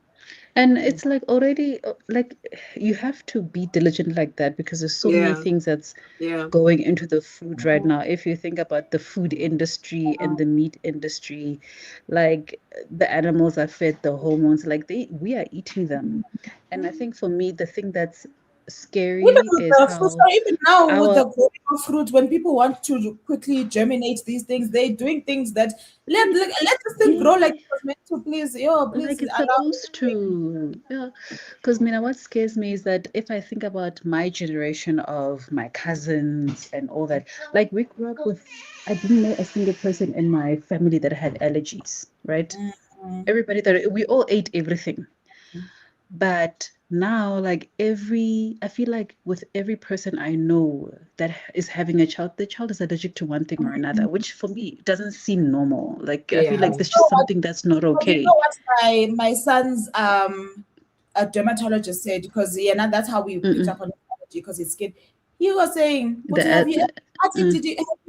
And it's like already like you have to be diligent like that because there's so many Yeah. things that's Yeah. going into the food right now. If you think about the food industry and the meat industry, like the animals are fed the hormones, like we are eating them. And I think for me, the thing that's Even scary with is the fruit, how even now with the our growing of fruit, when people want to quickly germinate these things, they're doing things that let this thing grow like it was meant to. Please, please like it's allow supposed to, yeah. Because Mina, what scares me is that if I think about my generation of my cousins and all that, like we grew up with, I didn't know a single person in my family that had allergies, right? Everybody that we all ate everything. But now, like I feel like with every person I know that is having a child, the child is allergic to one thing or another, which for me doesn't seem normal. Like I feel Yeah. like there's just something that's not But you okay. know what my son's a dermatologist said, because that's how we picked up on allergy, because his skin. He was saying, "But The, have you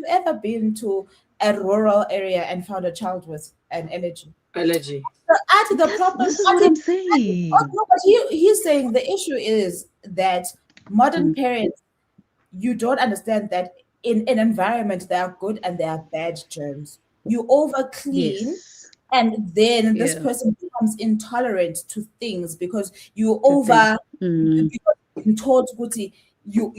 ever been to a rural area and found a child with an allergy?" Allergy. So at the problem, this is what I'm saying. no, but he's saying the issue is that modern parents, you don't understand that in an environment there are good and there are bad germs. You over clean, Yes. and then this Yeah. person becomes intolerant to things because you The thing. over because in told Guti, you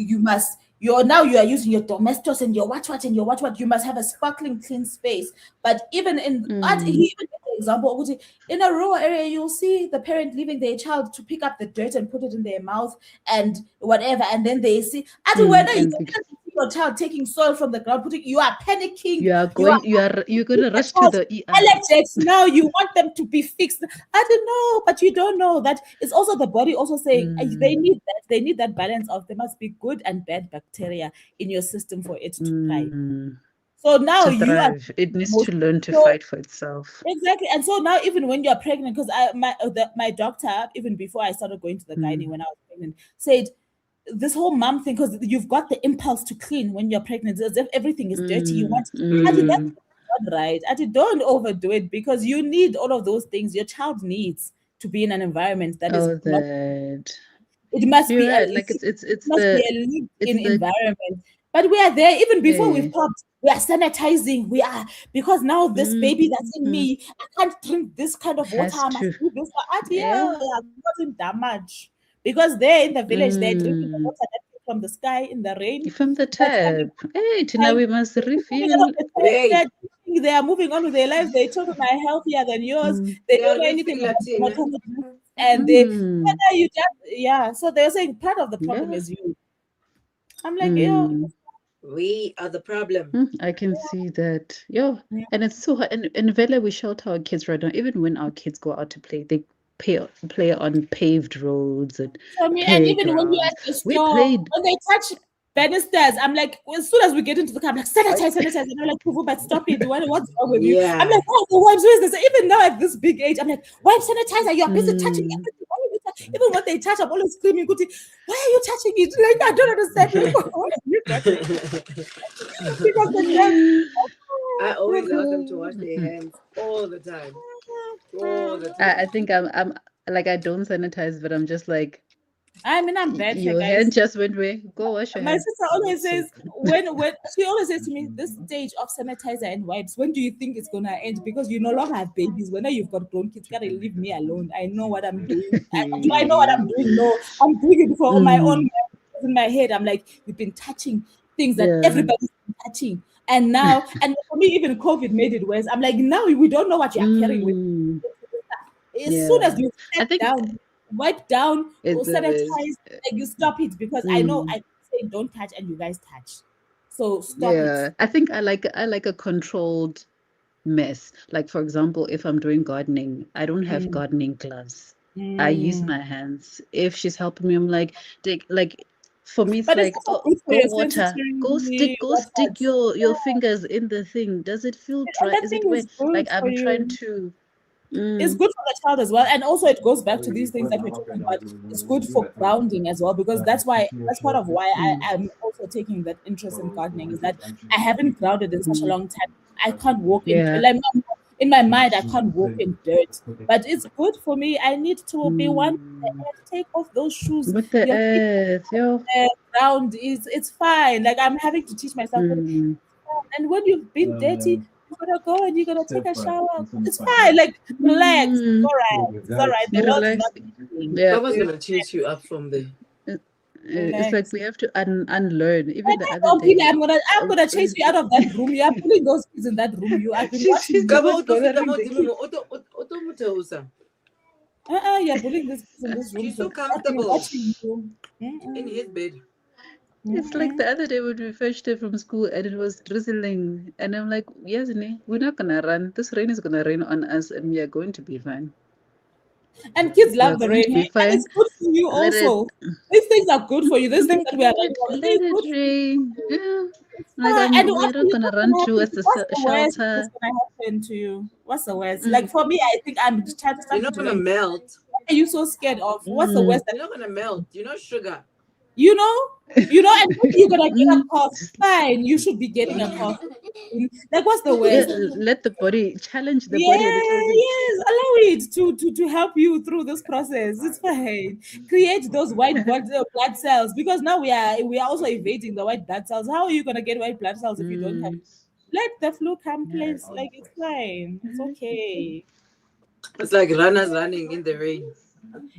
are using your domestos and your what and your what. You must have a sparkling clean space. But even he even gave the example Guti, in a rural area, you'll see the parent leaving their child to pick up the dirt and put it in their mouth and whatever, and then they see whether you And see your child taking soil from the ground, you are panicking, you're gonna rush to because the ER. allergics now you want them to be fixed. I don't know, but you don't know that it's also the body also saying they need that balance of there must be good and bad bacteria in your system for it to thrive. So now To you are thrive. It needs most to learn to so fight for itself. exactly, and so now even when you're pregnant, because my doctor, even before I started going to the gynae when I was pregnant, said this whole mom thing, because you've got the impulse to clean when you're pregnant, as if everything is dirty. You want that's not right. Don't overdo it, because you need all of those things. Your child needs to be in an environment that is Oh, not. that It must you're be a right. Like it must be a it's lived-in the environment. But we are there even before Eh. we've popped. We are sanitizing. We are, because now this baby that's in me, I can't drink this kind of water. Has I must to. do this. Yeah. It wasn't that much. Because there in the village, they're drinking the water that came from the sky in the rain. From the By the time they tap. Hey, now we must coming refill. out of the tank, Hey, they are moving on with their lives. Their children are healthier than yours. They yeah, don't know anything refill about Latina. dermatology. And they, Mm. you just, so they're saying part of the problem Yeah. is you. I'm like, yo, We are the problem. I can see that. Yo, yeah. and it's so hard. And in Vela, we shelter our kids right now. Even when our kids go out to play, they play on paved roads and For me, and even when you're playgrounds. at the We store, played. when they touch banisters, I'm like, as soon as we get into the car, I'm like, sanitize. And I'm like, Pufu, but stop it. What's wrong with you? I'm Yeah. like, oh, the wipes, where is this? Even now at this big age, I'm like, wipe sanitizer. You're busy touching everything. Why are you even when they touch, I'm always screaming, Guti, why are you touching it? Like, I don't understand. What have you got? Because the germs. I always ask them to wash their hands all the time. All the I time. think I'm like I don't sanitize, but I'm just like I mean, I'm better, your guys. hand just went away. Go wash your My hands. sister always With says soap. when she always says to me, this stage of sanitizer and wipes, when do you think it's gonna end? Because you no longer have babies. Whenever you've got grown kids, gotta leave me alone. I know what I'm doing. Do I know what I'm doing? No, I'm doing it for my own in my head. I'm like, you've been touching things that Yeah. everybody's been touching. And now, and for me, even COVID made it worse. I'm like, now we don't know what you're carrying with. As soon as Yeah. you I step think down, wipe down or It's the sanitize, best. like you stop it because I know I say don't touch and you guys touch. So stop it. Yeah. I think I like a controlled mess. Like for example, if I'm doing gardening, I don't have Mm. gardening gloves. I use Mm. my hands. If she's helping me, I'm like, take like for me it's But it's like, also oh, good for go your water. Go sensitivity. stick your fingers in the thing. Does it feel And dry? that Is it thing wet? is good Like for I'm trying you. to It's good for the child as well. And also it goes back to these things that we're talking about. It's good for grounding as well, because that's part of why I am also taking that interest in gardening, is that I haven't grounded in such a long time. I can't walk in yeah. like in my mind, I can't walk in dirt. But it's good for me. I need to be one take off those shoes. With the Your feet earth, yo. ground is it's fine. Like I'm having to teach myself. And when you've been dirty, you're gonna go and you're gonna take a shower. It's fine. Like relax. It's Mm. all right. It's all right. You The world is relax. not ending. Yeah. Papa's gonna chase you up from there. It's like Relax. we have to unlearn. Even And the I other don't feel day, I'm gonna chase you out of that room. You are pulling those kids in that room. I've been she's watching the you. Kaba one o tlo feta bothering mo the godimo kids. mo, o tlo mo theosa. You're bullying these kids in this room. She's so So I've been comfortable watching you. in his bed. It's like the other day when we fetched her from school and it was drizzling. And I'm like, yes, we're not going to run. This rain is going to rain on us and we are going to be fine. And kids We are love the going to rain. be Hey? And fine. it's good for you Let it, also. These things are good for you. These things that we are running on, let they're it good for rain. you. Yeah. It's Like fine. And we're not going to what's run gonna towards happen? What's the the worst that's shelter. gonna happen to you? What's the worst? Like for me, I think I'm You're starting not to gonna learn. melt. What are you so scared of? What's the worst that You're not gonna melt. You're not sugar. you know? And when you're gonna get a Mm. cough, fine. You should be getting a cough. Like what's the Yeah, worst? let the body challenge the body a little Yeah, bit. yes, allow it to help you through this process. It's fine. Create those white blood cells, because now we are also evading the white blood cells. How are you gonna get white blood cells if you don't have? Let the flu come, place. Like it's fine. It's okay. It's like runners running in the rain.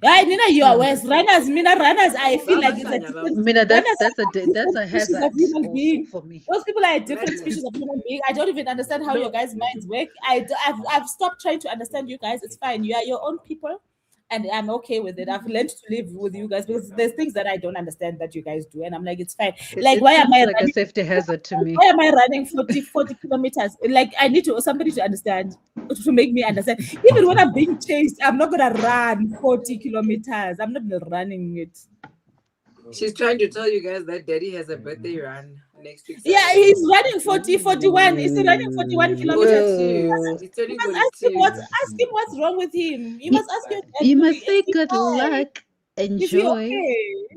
Yeah, Nina, you are worse. Runners, Mina, runners. I feel like it's a Babashanya different. babo. Mina, Runners that's are a different species of hazard human also being. for me. Those people are a different species Madness. of human being. I don't even understand how your No, guys' minds work. I've stopped trying to understand you guys. It's fine. You are your own people, and I'm okay with it. I've learned to live with you guys because there's things that I don't understand that you guys do, and I'm like, it's fine. Like, it why am seems I like a running? safety hazard to me. Why am I running 40 kilometers? Like, I need somebody to understand, to make me understand. Even when I'm being chased, I'm not gonna run 40 kilometers. I'm not running it. She's trying to tell you guys that daddy has a birthday run next week Yeah, Saturday. he's running 41. Is he running 41 kilometers? 42. Whoa. He's You turning must ask him 42. what's wrong with him. You You, must ask your dad, you must is say he good fine? luck. Is he Enjoy. okay?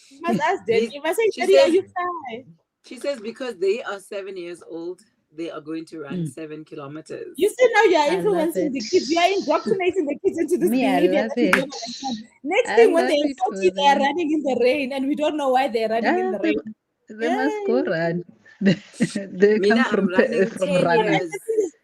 You must ask Daddy. He's, You must say, she Daddy, are says you fine? she says because they are 7 years old, they are going to run Mm, 7 kilometers. You see, now you are I love influencing the it. kids. You are indoctrinating the kids into this Me, I behavior love that you don't it. understand. Next I thing, when love they are it for 40, they are them. running in the rain, and we don't know why they're running in Ah, the rain. They must go run. They Mina, come I'm running from 10 running. years.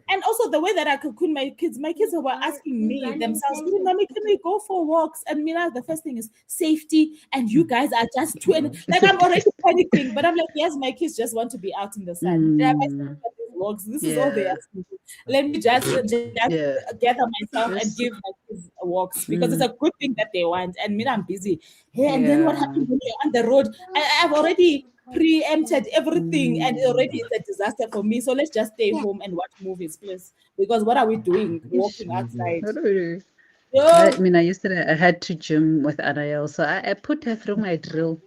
And also the way that I cocoon my kids were asking me themselves, Mommy, can we go for walks? And Mina, the first thing is safety, and you guys are just too, and like I'm already panicking, but I'm like, yes, my kids just want to be out in the sun. Yeah, my kids want these walks. This is all they Yeah. ask me. Let me just Yeah. gather myself and Just give my kids walks because it's a good thing that they want. And Mina, I'm busy. Hey, and then what yeah. happens when you're on the road? I've already preempted everything and already it's a disaster for me. So let's just stay home and watch movies, please. Because what are we doing walking outside? What do we do? I Yo, mean, yesterday I had to gym with Anael, so I put her through my drill.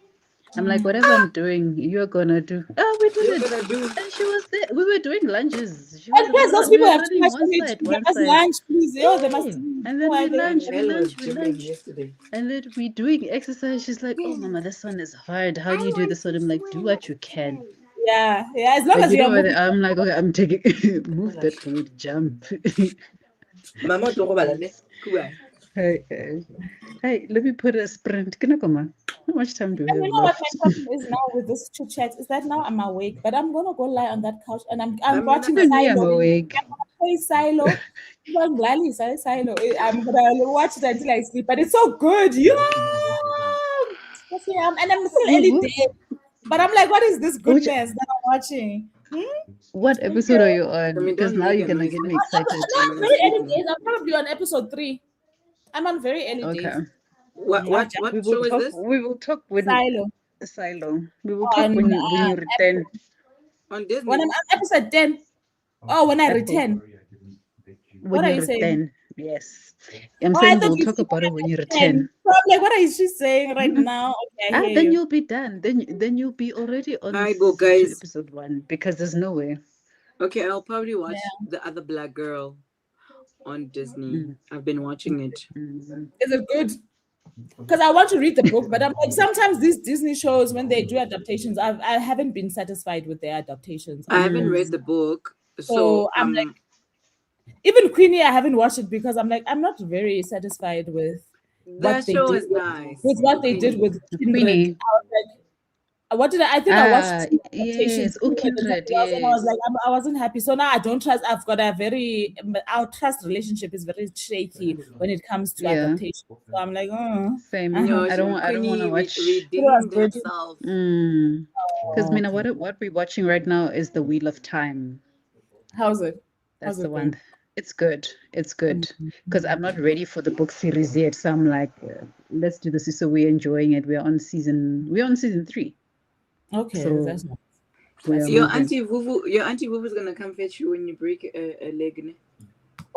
I'm like, whatever I'm doing, you're gonna do. Oh, we did You're it. gonna do. And she was there. We were doing lunges. and plus those We people were have too running much one energy. side, Give one us side. lunch, please. Yo, they must Yeah. eat. And then Why we they lunch, we Mel was lunch, we gymming lunch. yesterday. And then we doing exercise. She's like, oh, Mama, this one is hard. How do you do this one? I'm like, do what you can. yeah, as long But as you you are know what? moving. I'm like, okay, I'm taking, move that food, jump. Mama to go balane. Kuai. Hey, hey, let me put a sprint. Can I come on? How much time do we And have you know what left? my problem is now with this chit chat is that now I'm awake, but I'm gonna go lie on that couch and I'm Mina watching And me, I'm Silo. awake. Hey Silo. Well, Lali, Silo. I'm gonna watch it until I sleep, but it's so good. Yeah. And I'm still early Woo-hoo. day. But I'm like, what is this Which, goodness that I'm watching? what episode are Okay. you I on? mean, Because don't now make you're a gonna noise. get me Ne? excited. No, I'm gonna very sleep early now. days. I'm probably on episode 3. I'm on very early Okay. days. What I'm what just what show is this? We will talk when Silo Silo. We will talk on when you return. On when Disney. I'm on episode 10. Oh, when I Apple. return. What When are you you saying? return. Yes. I'm Oh, I saying thought we'll you talk said about it when you at return. 10. So I'm like, what is she saying right Mm-mm. now? Okay, I hear Then you. you'll be done. Then you'll be already on I go, season 2, guys. episode 1, because there's no way. Okay, I'll probably watch Yeah. the other black girl on Disney. Mm, I've been watching it. mm, Is it good? Because I want to read the book, but I'm like, sometimes these Disney shows, when they do adaptations, I haven't been satisfied with their adaptations. I I'm haven't honest. read mm. the book, So so I'm like, even Queenie, I haven't watched it because I'm like, I'm not very satisfied with that what they show did is nice. with what they did Queenie. with Kindred. Queenie. I was like, what did I think I watched 2 adaptations, Yes. Oh, Kindred and Kindred. something else, and I was Yes. like, I wasn't happy. So now I don't trust. I've got a very our trust relationship is very shaky when it comes to Yeah. adaptation. So I'm like, oh, Same. uh-huh. No, I don't want to Queenie watch. It was redeemed good. herself. Because Oh, Mina, what we're watching right now is The Wheel of Time. how's it? How's That's the it going? one. It's good. It's good. Because I'm Mhm. not ready for the book series yet. So I'm like, let's do this. So we're enjoying it. We're on season 3. Okay, So that's nice. we are That's Your nice. moving. auntie Vuvu's gonna come fetch you when you break a leg. Ne?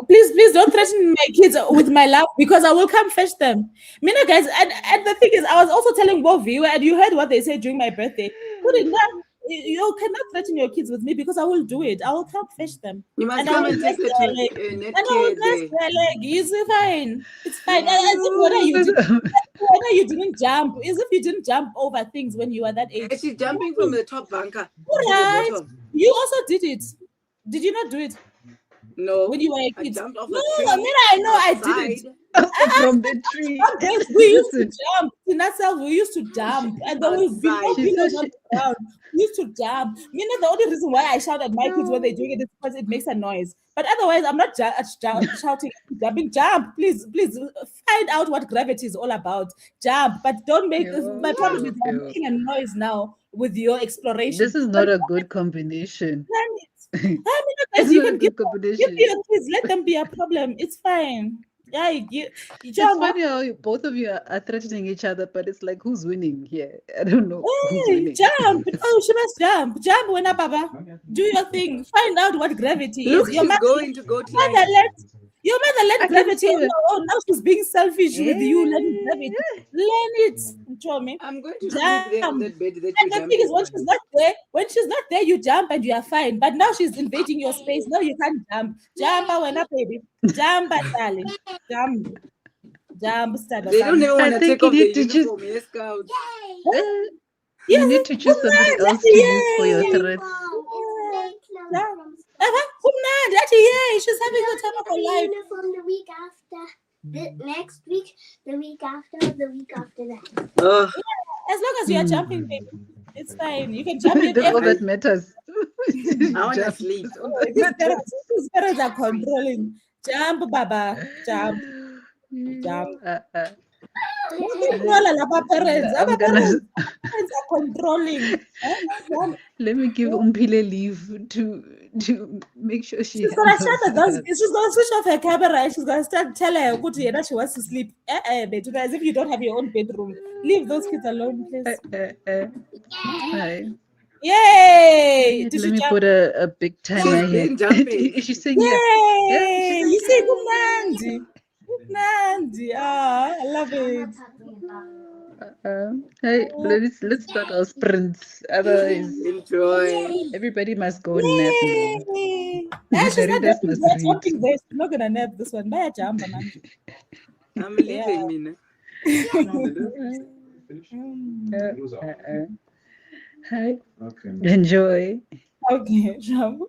Please don't threaten my kids with my love because I will come fetch them. Mina, guys, and the thing is, I was also telling both viewer, and you heard what they said during my birthday. Put it down. You cannot threaten your kids with me because I will do it. I will come fetch them, You must and I come will and nurse take her their to leg, net and I will care nurse there. their leg. It's fine. It's fine. Yeah. As if whether you didn't jump, as if you didn't jump over things when you were that age. And she's jumping from the top bunker All to the right. bottom. You also did it. Did you not do it when No, you were a I kid? jumped off No, a I tree mean I know I did it. outside. From the tree. Yes, we used to Listen, jump. In ourselves, we used to jump, and there will be no Outside. she said pillows on she. the ground. We used to jump. Meaning the only reason why I shout at my kids when they're No. doing it is because it makes a noise. But otherwise, I'm not shouting, jumping. Jump, please, please find out what gravity is all about. Jump, but don't make. Yo, My problem is yo, I'm yo. making a noise now with your exploration. This is But not a good combination. plan it. It's I mean, guys, you not a can give good give combination. your kids, let them be a problem. It's fine. Yeah, It's funny how both of you are threatening each other, but it's like, who's winning here? I don't know who's hey, winning. jump. No, she must jump. Jump when Baba. Do your thing. Find out what gravity is. Look, she's going to go climb. Your mother I let can gravity see on her. her own. Now she's being selfish with you. Learn gravity. Eh, Learn it. Show me. I'm going to sleep there on Jump. that bed that And you're the thing is, jumping on. when she's not there, you jump and you are fine. But now she's invading your space. Now you can't jump. Jump, when up, baby. Jump, darling. Jump. Jump, start They don't even I want to think take you off the need to choose. uniform. Yes, scouts. You Yes, need to choose somebody else to use for your yay! threats. Yay! She's having the time of her life. Uniform the week after. Next week, the week after, the week after that. Oh, As long as you are jumping, baby. It's fine. You can jump in That's all every. that matters. I want to Jump. sleep. That's all that These parents are controlling. Jump, Baba. Jump. Jump. matters. Control our parents. I'm Our gonna parents are controlling. Jump. let me give Umpile leave to make sure she She's gonna shut handles the doors. that. She's gonna switch off her camera and she's gonna start telling her good that she wants to sleep. Bedroom, as if you don't have your own bedroom. Leave those kids alone, please. Hi. Yay! Did Let you me jump? put a big timer She's here. been jumping. She's saying yeah. Yeah, she's Yay! saying You see, yeah. Kumnandi. Kumnandi. Ah, I love it. Hey, let's start our sprints. Otherwise, Enjoy. everybody must go nap now. Yay! The She's not readers jumping must there, read. jumping there. She's not gonna nap this one. Baya jump, man. I'm leaving, Mina. Hi. Enjoy. Okay, jump.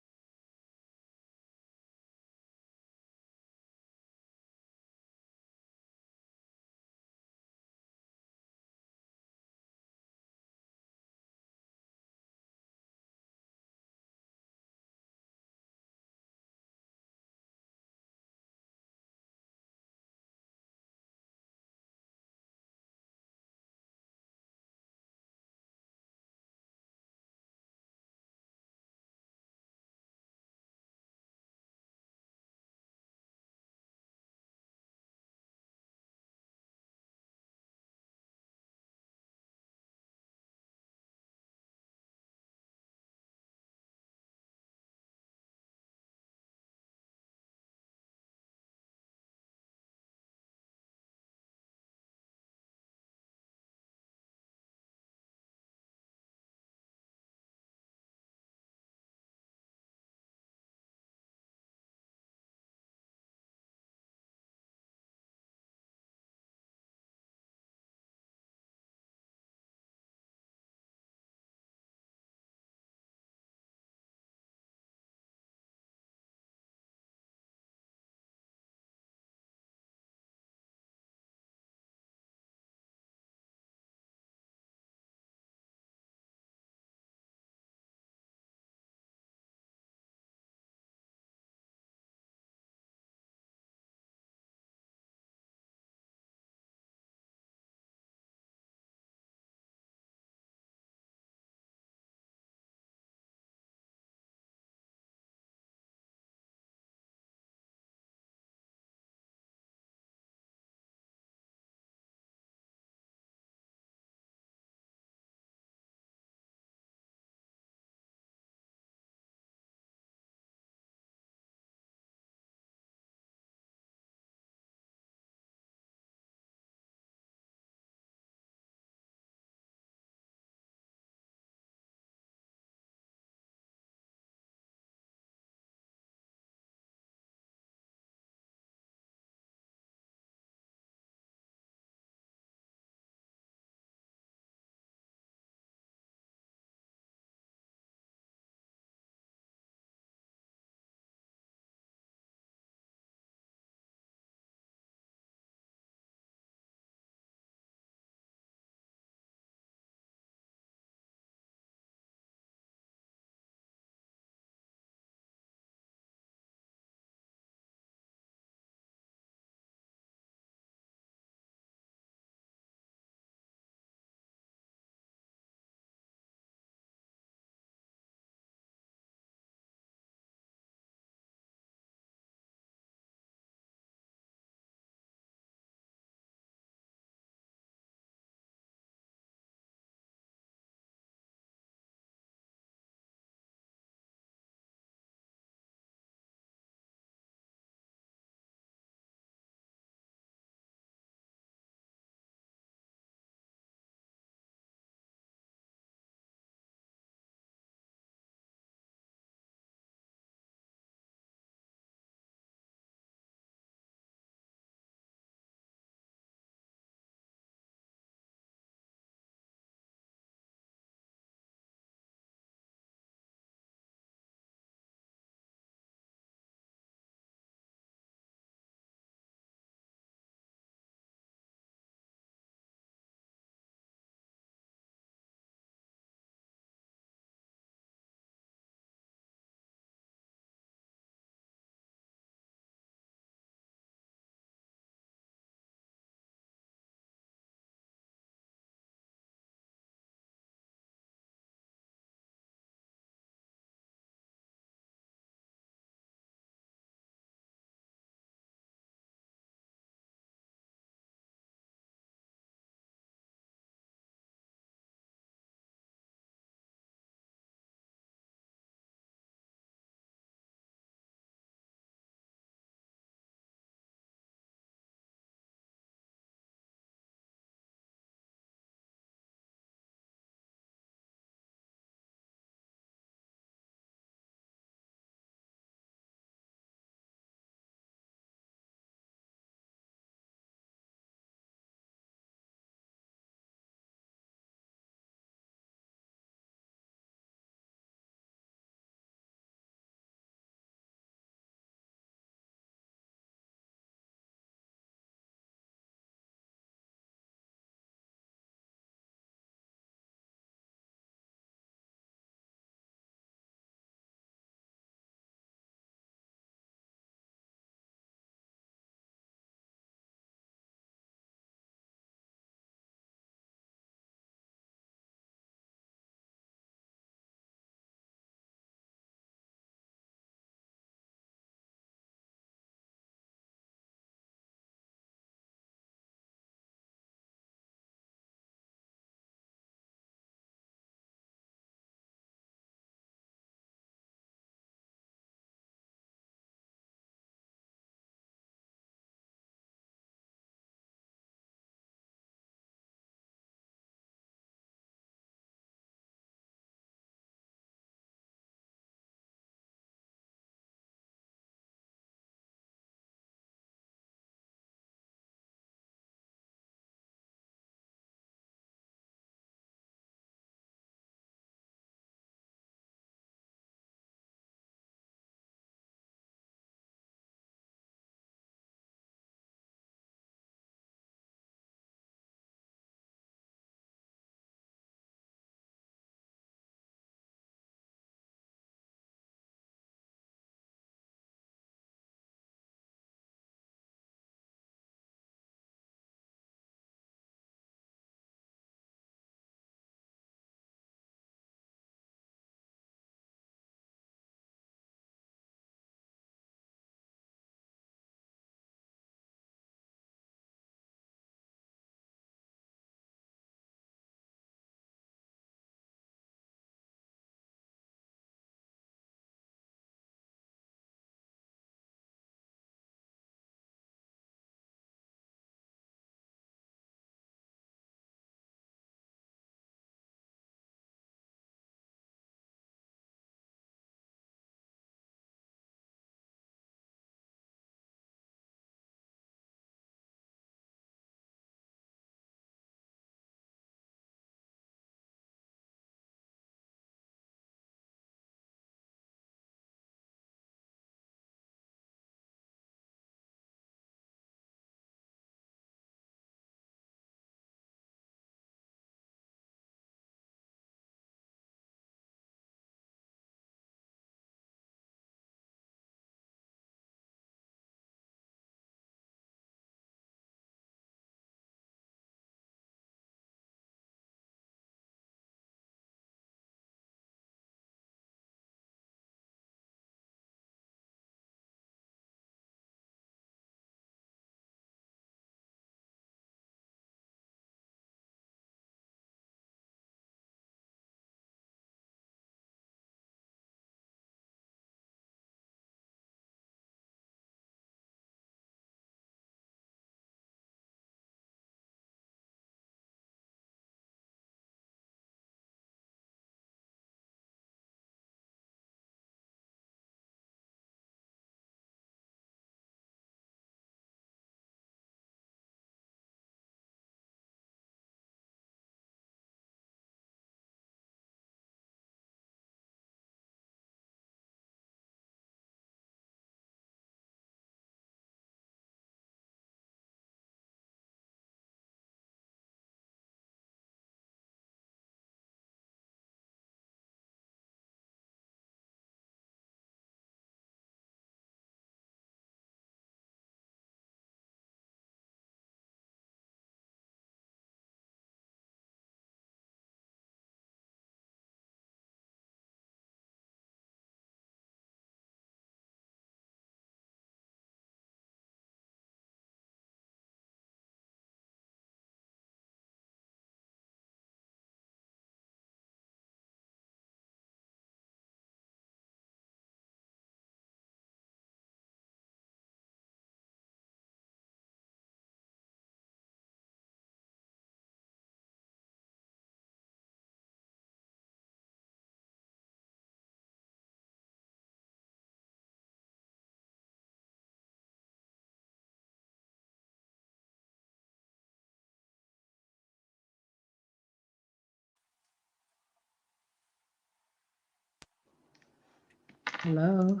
Hello.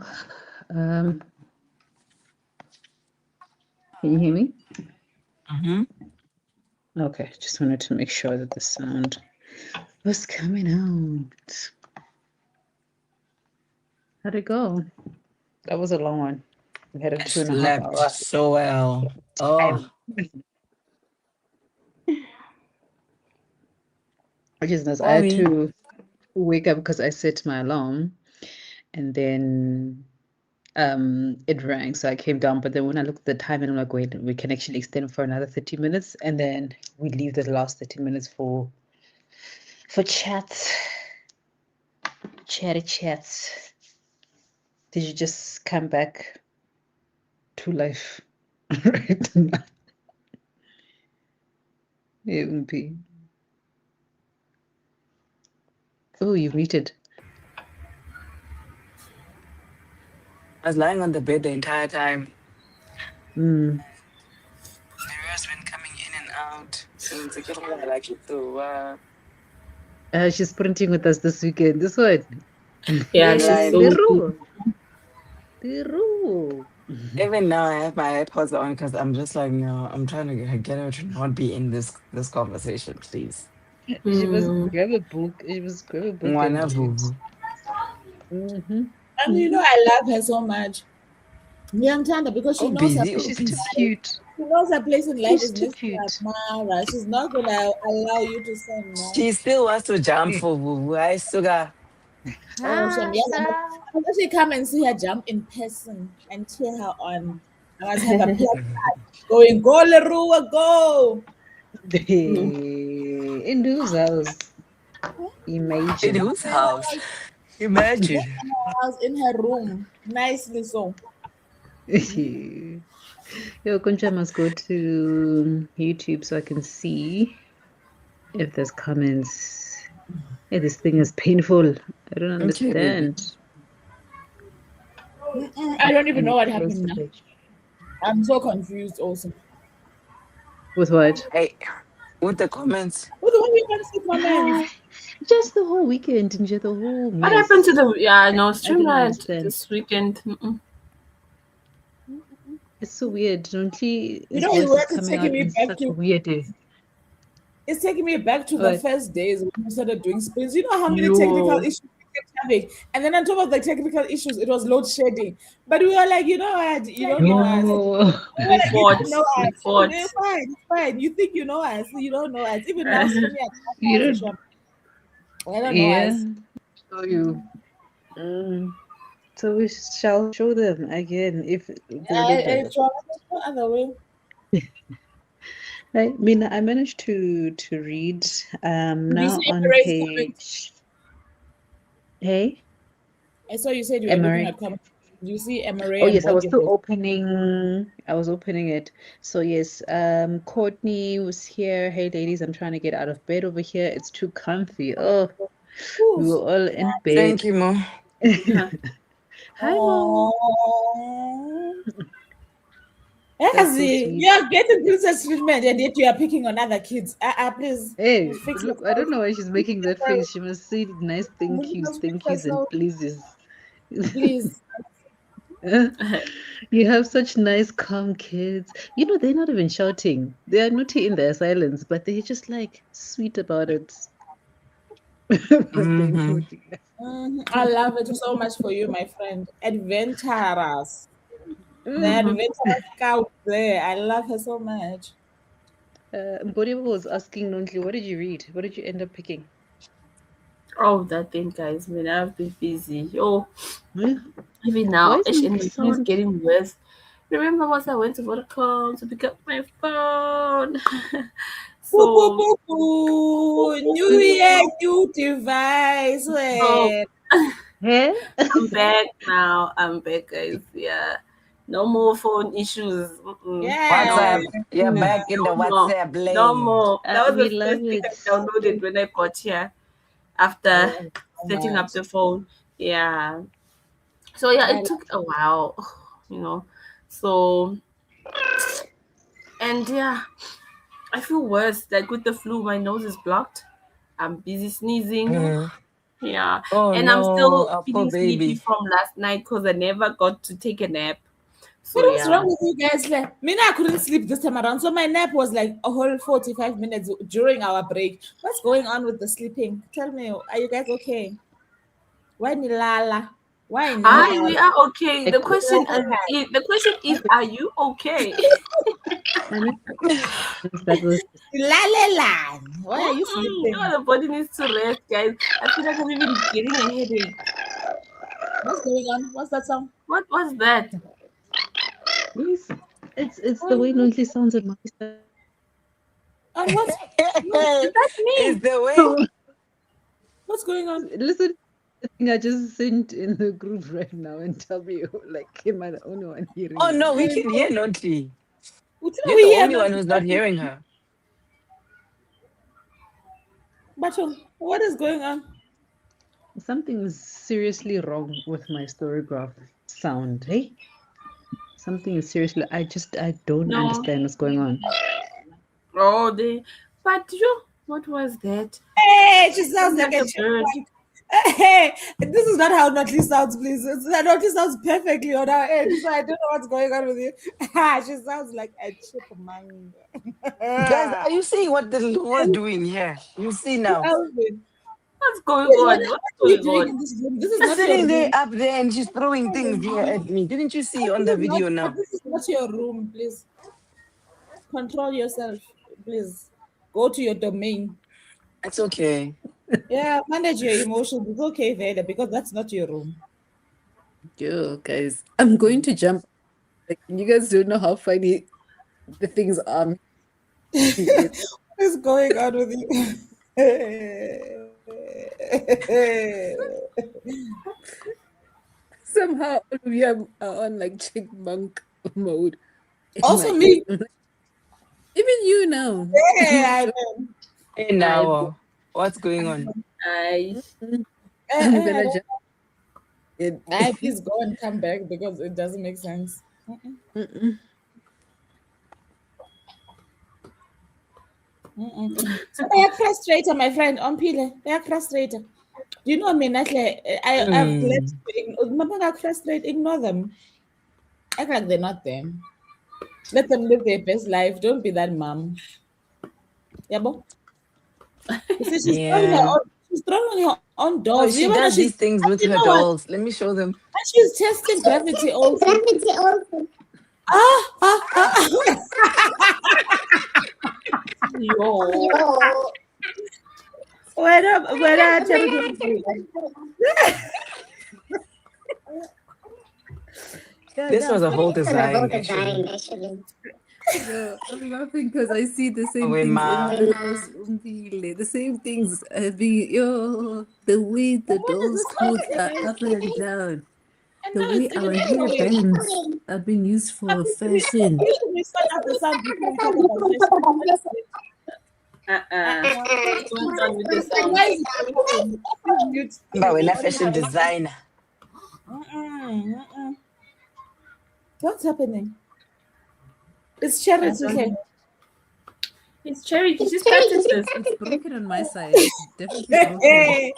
Can you hear me? Mm-hmm. Okay, just wanted to make sure that the sound was coming out. How'd it go? That was a long one. We had a I 2.5 slept hour so well. Oh, time. Which is nice. I had mommy. to wake up because I set my alarm and then it rang. So I came down, but then when I looked at the time and I'm like, wait, we can actually extend for another 30 minutes and then we leave the last 30 minutes for chats. Chatty chats. Did you just come back to life right now? MP. Oh, you muted. I was lying on the bed the entire time. Mm. Maria's been coming in and out. And it's like, I like it too. She's printing with us this weekend. This one. Yeah, she's Online. The so cute. rule. The rule. Even now, I have my AirPods on because I'm just like, no, I'm trying to get her to not be in this conversation, please. She must Mm. grab a book. She must grab a book and Mwana read. vuvu. Mm-hmm. And you know, I love her so much. Yeah, Tanda, because she Oh, knows her busy, place oh, She's in too busy. life. cute. She knows her place in life She's is too next to cute. Mara. She's not gonna allow you to say no. She still wants to jump Eh. for vuvu. I sugar. Oh, Shem, yes, I must, Ah. I must actually come and see her jump in person and cheer her on. I must have a placard going, go, Leroy, go. In whose house? In Imagine. whose house? Imagine. House in her room, nicely so. Yo, Kuncha must go to YouTube so I can see if there's comments. Hey, this thing is painful. I don't Okay, baby. understand. I don't I even know need what to close happened the now. page. I'm so confused also. With what? Hey, with the comments. Who the one you can see comments? Ah, just the whole weekend, Nje, the whole What happened mess. to the no I don't streamline understand. this weekend? Mm-mm. It's so weird. Don'tly You his know, it's voice is weird. It's coming taking out me in back such a to weird day. it's taking me back to the But first days when we started doing spins. You know how many technical Yo, issues we kept having, and then on top of the technical issues, it was load shedding. But we were like, you know what? You don't know us. no. We were we like, you fought, don't know we us. fought. It's fine. It's fine. You think you know us. You don't know us. Even now, Simi, You don't. I don't know Yeah. us. Show you. Mm. So we shall show them again if they I, did I, that. no other way. I mean, I managed to read Did you now see on Emirates comment? page. Hey, I saw you said you were looking Emery. at comments. Did you see Oh Emery and yes, I was Body still Host? opening. I was opening it. So yes, Courtney was here. Hey ladies, I'm trying to get out of bed over here. It's too comfy. Oh, we Oof. were all in Thank bed. you, Mo. Hi, Mo. Oh. That's so Yazi, sweet. you're getting princess treatment and yet you are picking on other kids. Please Hey, fix look, I don't yourself. know why she's making that face. She must say nice Fix thank yous, and yourself, pleases. please. You have such nice, calm kids. You know, they're not even shouting. They are naughty in their silence, but they're just like sweet about it. But they're Mm-hmm. naughty. I love it so much for you, my friend. Adventurous. The Mm. adventurous scout there. I love her so much. Mbodiwa was asking Nontli, what did you read? What did you end up picking? Oh, that thing, guys. Man, I've been busy. Oh, Huh? even Why now, doesn't and it the thing is sound? getting worse. Remember once I went to Vodacom to pick up my phone? Boo, boo, so, boo, boo. New year, new device. so Well, Huh? I'm back now. I'm back, guys. Yeah. No more phone issues. Mm-mm. yeah. No, WhatsApp. You're back in the no more. WhatsApp No lane. more. That was We the love first thing it. I downloaded when I got here I after love it so setting up much. the phone. Yeah. So yeah, I it took a while, you know. So and yeah, I feel worse. Like with the flu, my nose is blocked. I'm busy sneezing. Mm. Yeah. Oh And I'm no, still our poor feeling sleepy baby. from last night because I never got to take a nap. So What was yeah. wrong with you guys? Like, Mina, I couldn't sleep this time around. So my nap was like a whole 45 minutes during our break. What's going on with the sleeping? Tell me, are you guys okay? Why Nilala? Why Hi, Nilala? we are okay. The question is, are you okay? I mean, that was Nilala. Why are you You sleeping? know, the body needs to rest, guys. I feel like I'm even getting a headache. What's going on? What's that song? What was that? yes. It's the way Noisy sounds on my side. And what? Is that It's me? the way. What's going on? Listen, the thing I just sent in the group right now and tell me, like, am I the only one hearing Oh it? no, we can hear Noti. Which one You're we the hear? only one who's not hearing her. But what is going on? Something is seriously wrong with my storygraph sound. Hey, something is seriously. I don't No. understand what's going on. Oh, but what was that? Hey, she sounds Sounds like like a a bird. chipmunk. Hey, this is not how Notly sounds, please. Notly sounds perfectly on our end, so I don't know what's going on with you. She sounds like a chipmunk. Guys, are you seeing what the Lord's doing here? You see now. Elvin, What's going please, what on? What's are you going doing on? in this room? This is She's not your sitting there room. up there and she's throwing things here at me. Didn't you see on This the is not, video but now? this is not your room, please. Control yourself, please. Go to your domain. It's okay. Yeah, manage your emotions. It's okay, Veda, because that's not your room. Yo, guys, I'm going to jump. Like, you guys don't know how funny the things are. What is going on with you? Somehow, all of you are on like chipmunk mode in Also, my me. ear. Even you now. Yeah, I know. Hey I, now, what's going on? I, I'm gonna jump in. Please go and come back because it doesn't make sense. Mm-mm. So they are frustrated, my friend. On Pile, they are frustrated. You know me, Natle. I've let Hmm. Remember frustrate, ignore them. Act like they're not them. Let them live their best life. Don't be that mom. Yeah, but you see, Yeah. she's throwing her own Oh, dolls. she You know, does these things with you her know what? dolls. Let me show them. And she's testing gravity also. Ah, ah, ah. yo, Where Yeah, This was no, a whole design, actually. no, I'm laughing because I see the Oh, same wait, things in ma. the house. The same things being, yo, the way the What is dolls' this clothes are nonsense? up and down, And the now way it's our even hair echoing. bands are being used for fashion. Please we start off the sound before we talk about fashion. What is it? what's going on with the sound? Why is it echoing? Please mute But we're the not audio. fashion designer. What's happening? It's I charity don't here. know. It's Charity. She started this. It's broken on my side. Definitely broken.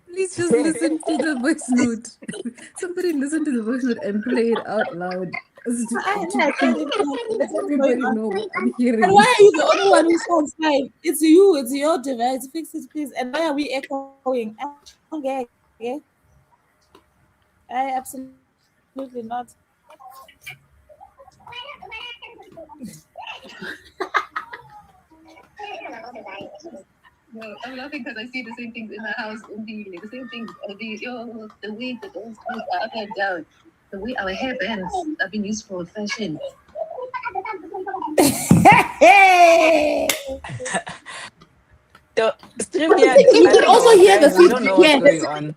Please just listen to the voice note. Somebody listen to the voice note and play it out loud What's let going everybody on? know what I'm And why hearing. are you the only one who sounds fine? It's you. It's your device. Fix it, please. And why are we echoing? Okay, okay. I absolutely not. No, I'm laughing because I see the same things in my house, the same things, the way the dolls' clothes are up and down, the way our hair bands are being used for fashion. Hey! So, StreamYard, We I can don't also know, hear the guys. We don't feedback. know what's Yeah, going on.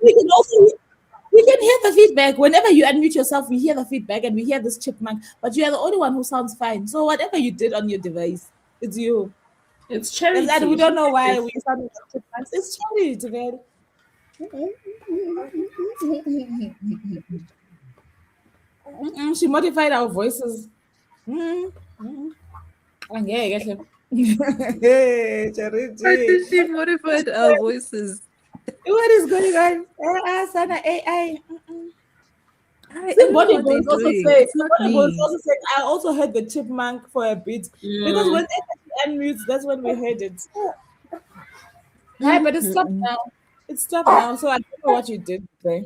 we can hear the feedback. Whenever you unmute yourself, we hear the feedback and we hear this chipmunk. But you are the only one who sounds fine. So whatever you did on your device, it's you. It's And Charity. we don't know why She we sound like chipmunks. It's charity, man. She modified our voices. Okay, I get him. Hey, Why Charity. did she modified our voices? What is going on? Sana AI. I See, don't know Body what they're Bones also doing. say. It's not Body Bones me. also said. I also heard the chipmunk for a bit because Mm. when she unmutes, that's when we heard it. Hi, but it's stopped now. It's stopped now, so I don't know what you did there.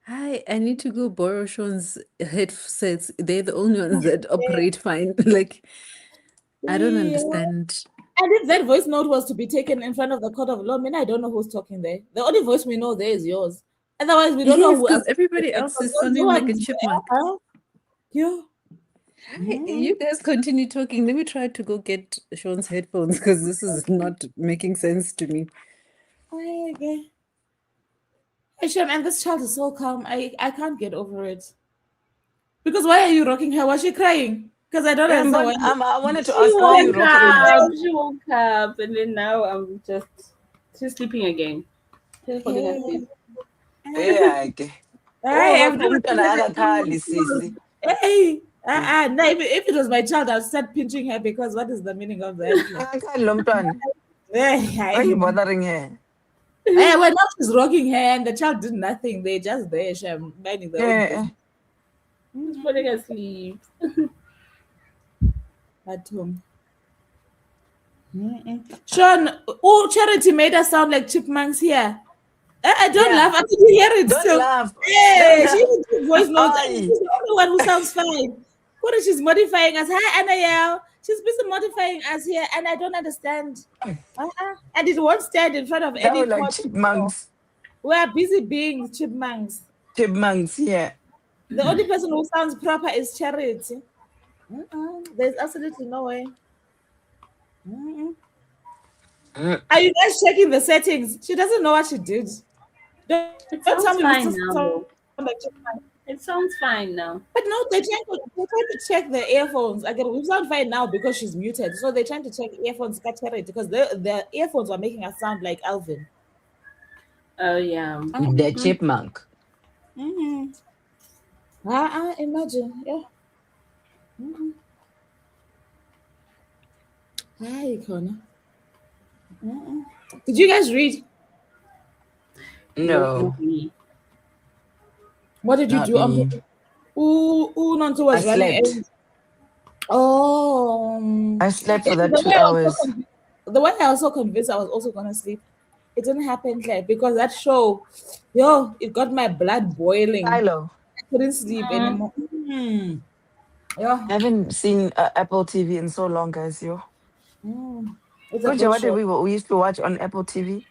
Hi, I need to go borrow Sean's headsets. They're the only ones that operate fine. Like, I don't Yeah. understand. And if that voice note was to be taken in front of the court of law, I mean, I don't know who's talking there. The only voice we know there is yours. Otherwise, we don't know Yes, who because else. everybody else is Those sounding like a ones, chipmunk. yeah. Hi, you guys continue talking. Let me try to go get Sean's headphones because this is not making sense to me. Okay. Hey, Shem, and this child is so calm. I can't get over it. Because why are you rocking her? Was she crying? Because I don't understand why. I wanted to She ask, why are you woke rocking her? up. She woke up, and then now I'm just. She's sleeping again. She's falling asleep. Yeah, okay. Hey, I've Rocco never seen umntwana her akakhali close. sisi. Hey, no, if it was my child, I'd start pinching her because what is the meaning of that? Akakhali lo mntwana. Why are you Hey, bothering her? when now she's rocking her and the child did nothing, they just there, Shem, minding their own Yeah. business She's falling asleep. at home. Sean, oh, Charity made us sound like chipmunks here. I don't Yeah. laugh. I can hear it Don't still. laugh. Don't Hey, she laugh. even took voice notes, and Aye. she's the only one who sounds fine. What is she's modifying us? Hi, Anayel. She's busy modifying us here, and I don't understand. And it won't stand in front of any Sound like court. chipmunks. We are busy being chipmunks. Chipmunks, yeah. The only person who sounds proper is Charity. There's absolutely no way. Mm-mm. Mm. Are you guys checking the settings? She doesn't know what she did. It Don't tell sounds me we fine still now, sound though. like chipmunks. It sounds fine now. But no, they're trying to check the earphones. Again, we sound fine now because she's muted. So they're trying to check earphones because the earphones were making us sound like Alvin. Oh yeah. The chipmunk. Mm-hmm. Imagine. Yeah. Mm-hmm. Hi, Connor. Mm-mm. Did you guys read? No, No, not me. What did you not do? me. Nonto I was running slept. errands. Oh, I slept for yeah, that 2 hours. the way I was so convinced I was also gonna sleep. It didn't happen, Claire, because that show, yo, it got my blood boiling. Silo. I couldn't sleep Mm. anymore. Yeah, I haven't seen Apple TV in so long, guys. Yo. it's a Kunja, good what did show. we used to watch on Apple TV?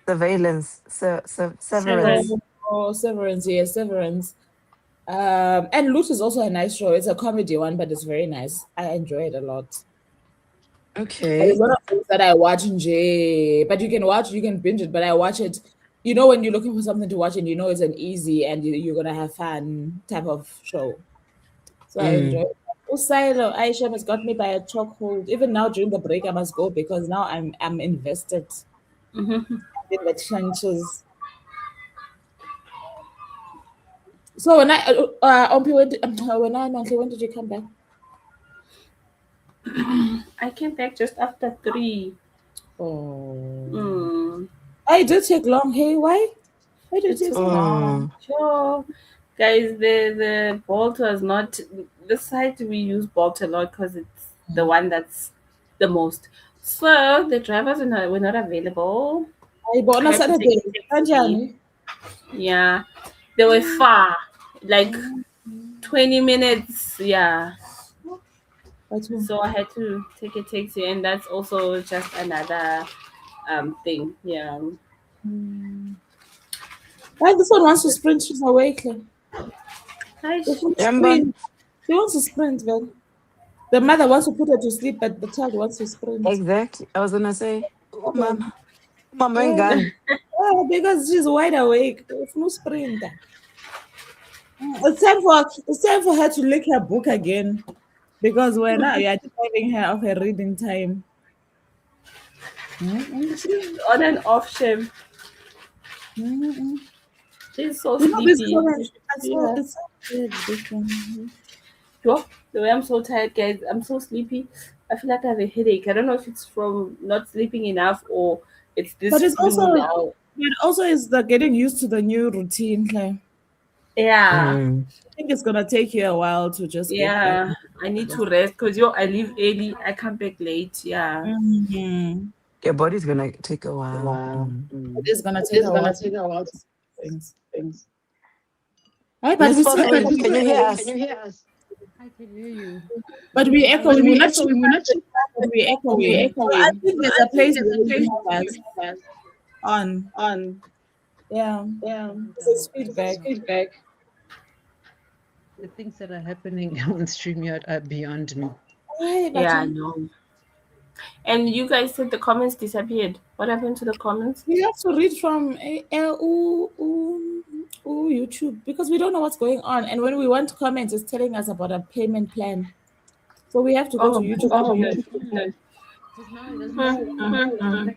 Surveillance. Severance. Seven. Oh, Severance, yes, Severance. And Loot is also a nice show. It's a comedy one, but it's very nice. I enjoy it a lot. But it's Okay. one of those that I watch in J. But you can binge it. But I watch it. You know, when you're looking for something to watch and you know it's an easy and you're gonna have fun type of show. So I enjoy Mm. it. Usailo, Aisha has got me by a chokehold. Even now during the break, I must go because now I'm invested Mm-hmm. in the trenches. So when Ompi, when did you come back? I came back just after 3. Oh, Mm. I did take long. Hey, why? Why did it It take took so long? long. Oh. Sure. Guys, the Bolt was not the site we use Bolt a lot because it's the one that's the most. So the drivers were not available. I bought on I a had to take Saturday. a taxi. Kanjani? Yeah. They were far. Like 20 minutes. Yeah. But So I had to take a taxi, and that's also just another thing. Yeah. why this one wants to sprint? She's awake. Hi. She wants to Remember? sprint. She wants to sprint, man. The mother wants to put her to sleep, but the child wants to sprint. Exactly. I was gonna say, oh Okay. mama. Mama Yeah, gun. because she's wide awake. It's no sprint. It's time for her to lick her book again. Because we're now you are depriving her of her reading time. She's on and off shift. Mm-mm. She's so You know this sleepy. You comment. should see her. It's so weird, this one. Yo, the way I'm so tired, guys. I'm so sleepy. I feel like I have a headache. I don't know if it's from not sleeping enough or It's this But it's flu also now. it also is the getting used to the new routine, Claire. Yeah. I think it's gonna take you a while to just get back. Yeah. I need to rest because I leave early. I come back late. Yeah. Mhm. Your body's gonna take a while. It is gonna It take is a gonna while to take a while to things. things. Right, but Miss we still Foster, can you hear Can us? you hear us? I can hear you. but we But echoing. We're we not too echoing. We're not too but we're we echoing. So I echoing. think So there's I a think place there's where a you place have where us you have us on. on. Yeah. Yeah. This is feedback. Feedback. The things that are happening on StreamYard are beyond me. Hi, Yeah, I Batum. know. And you guys said the comments disappeared. What happened to the comments? We have to read from YouTube because we don't know what's going on. And when we want to comment, it's telling us about a payment plan. So we have to go to Oh my YouTube. goodness. Because now it doesn't say, when I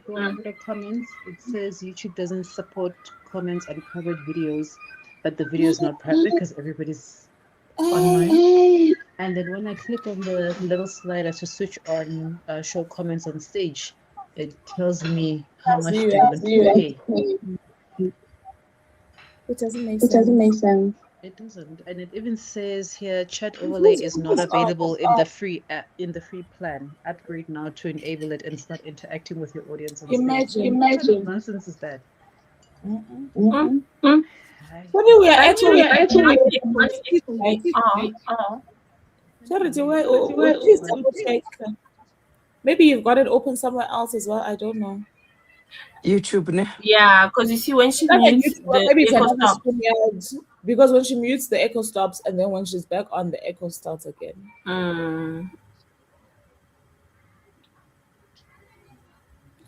go Mm. under comments, it says YouTube doesn't support comments on private videos, but the video is not private because everybody's online. Hey. And then when I click on the little slider to switch on show comments on stage, it tells me how much You do you have want to to pay. pay. It doesn't make It doesn't sense. make sense. It doesn't, and it even says here chat overlay is not available in the free app, in the free plan. Upgrade now to enable it and start interacting with your audience on stage. Imagine. What kind of Imagine. nonsense is that? Mm. Sorry, we are I think we echoing. are actually Sorry, where please double check. Maybe you've got it open somewhere else as well. I don't know. YouTube, ne? yeah, because you see when she Not on mutes YouTube, or the maybe it's echo another stop. StreamYard. Because when she mutes, the echo stops, and then when she's back on, the echo starts again. Mm.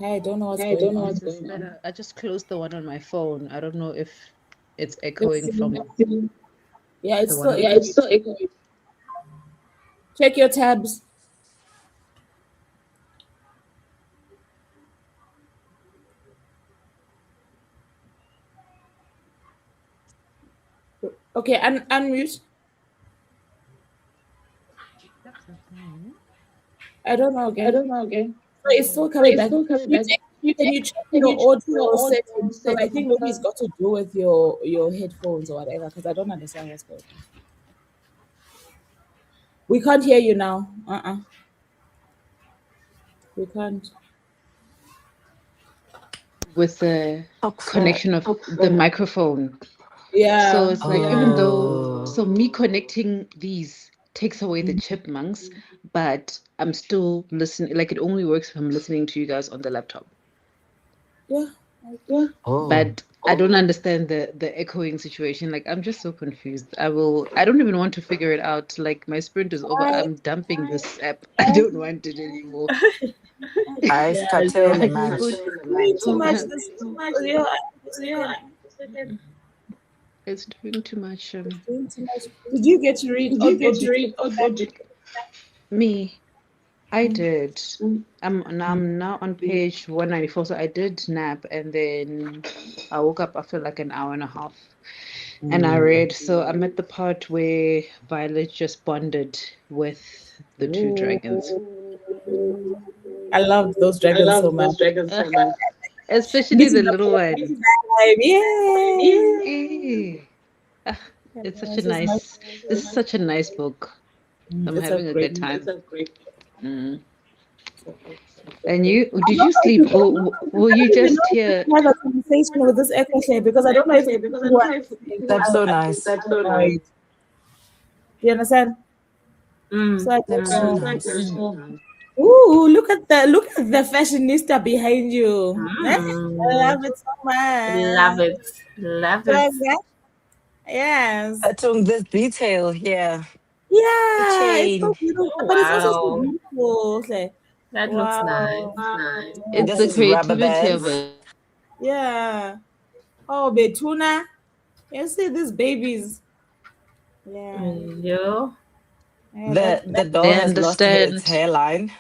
I don't know what's I going don't know on. what's going on. I just closed the one on my phone. I don't know if it's Let's echoing see. from Yeah, it's the still one. Yeah, echoing. it's still echoing. Check your tabs. Okay, unmute. I don't know I again. don't know again. So it's still coming It's back. still coming back. Can you check Can you your check your audio audio settings? Because I think settings? maybe it's got to do with your headphones or whatever. Because I don't understand what's going on. We can't hear you now. We can't. With the connection of the microphone. Yeah. So it's like even though Oh. so me connecting these takes away the chipmunks, but I'm still listening. Like it only works if I'm listening to you guys on the laptop. Yeah. Yeah. Oh. But I don't understand the echoing situation. Like I'm just so confused. I don't even want to figure it out. Like my sprint is over. I'm dumping this app. I don't want it anymore. I Yeah. scatter the Like we match. go Doing too to much. This. Yeah. it's doing too much. Doing too much. Did you get to read? Did Or you get did to you? read? Oh, did you? Me, I did. Mm. I'm now on page 194. So I did nap and then I woke up after like an hour and a half and I read. So I'm at the part where Violet just bonded with the two dragons. I loved those I dragons so love much. those dragons so much. Especially the Meeting the little one. time. Yay! Eh. Ah, it's such a This is my. nice this is such a nice book. I'm It's a having a great. good time. That's great. Mm. And you, did you sleep or will you I don't even just know if hear? we can have a conversation with this echo share because I don't know if the people who are listening That's so are nice. That's so annoyed. nice. Do you understand? So I That's don't so know. nice. Ooh, look at the fashionista behind you. Eh? I love it so Love much. it. Love it. Strong, yes. This detail here. The Yeah, it's so chain. beautiful, but it's also so Wow. beautiful. It's like, That looks nice. wow. Nice. And It's this the is rubber creativity of bands. it. Yeah. Oh, Betuna. You see these babies. Yeah. You. Yeah, The doll They has lost its understand. hairline.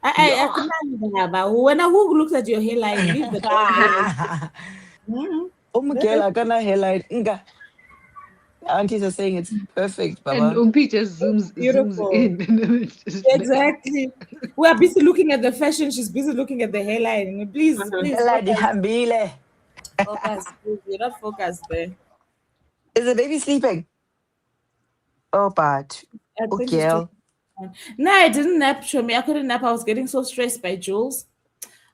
I couldn't understand, but when who looks at your hairline, leave the dog alone. Mhm. Oh, Miguel, I got a hairline. Nga. Aunties are saying it's perfect, And Baba. Umpi just zooms Beautiful. in. And it's just like, Exactly. We are busy looking at the fashion. She's busy looking at the hairline. Please, please Ella focus. dihambile. Focus. Please. You're not focused there. Is the baby sleeping? Oh, but I oh, think she's girl. talking. No, I didn't nap. Show me. I couldn't nap. I was getting so stressed by Jules.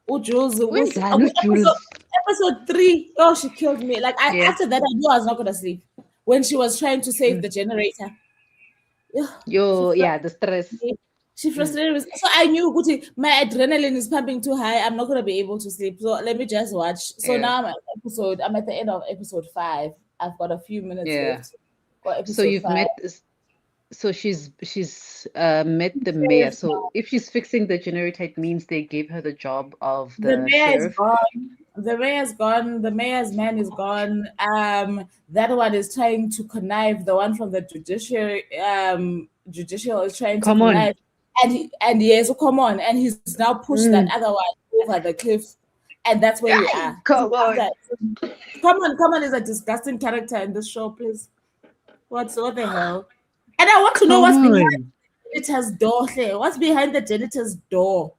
Oh, Jules. It when was done with Jules? episode 3. Oh, she killed me. Like Yeah. after that, I knew I was not gonna sleep. When she was trying to save the generator. Yeah, The stress. she frustrated me. So I knew Guti, my adrenaline is pumping too high. I'm not gonna be able to sleep. So let me just watch. So Yeah. now I'm at the end of episode 5. I've got a few minutes Yeah. left for episode So you've 5. met so she's met the mayor. So if she's fixing the generator, it means they gave her the job of The the mayor is sheriff. gone. The mayor is gone. The mayor's man is gone. That one is trying to connive. The one from the judicial is trying to Come on. connive. And yes, come on. And he's now pushed that other one over the cliff. And that's where we are. Come on. Come on is a disgusting character in this show, please. What the hell? And I want to know what's behind the janitor's door there. What's behind the janitor's door?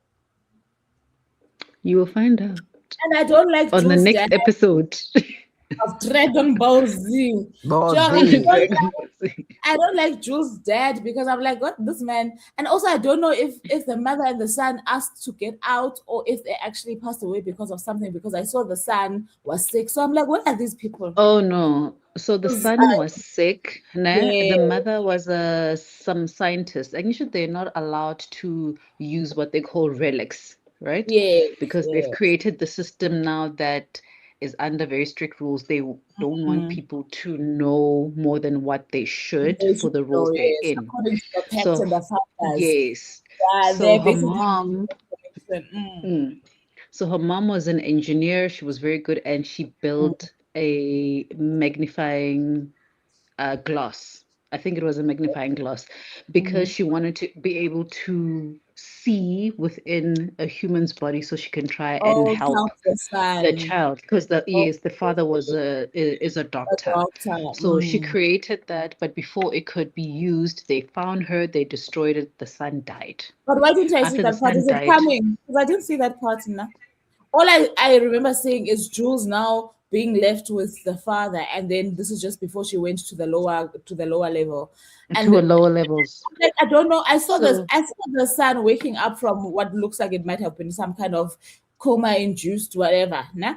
You will find out And I don't like on the Jules' next dad episode. of Dragon Ball Z. Ball Sure, Z. I don't like Jules' dad because I'm like, what this man? And also, I don't know if the mother and the son asked to get out or if they actually passed away because of something. Because I saw the son was sick, so I'm like, what are these people? Oh no! So the son was sick. The Yeah. mother was some scientist. And usually they're not allowed to use what they call relics, right? Yeah, Because they've created the system now that is under very strict rules. They don't want people to know more than what they should for the roles they're in. According to the pets So and the fathers. yes. Yeah, So they're her basically mom. So her mom was an engineer. She was very good, and she built a magnifying glass. I think it was a magnifying glass because she wanted to be able to see within a human's body, so she can try and help count the son. the child. Because the father is a doctor. So she created that, but before it could be used, they found her, they destroyed it, the son died. But why didn't I After see the that part? son Is it died- coming? Because I didn't see that part now. All I remember seeing is Jules now being left with the father, and then this is just before she went to the lower level. And to a lower levels. like, I don't know. I saw So- the son waking up from what looks like it might have been some kind of coma induced whatever. Nah?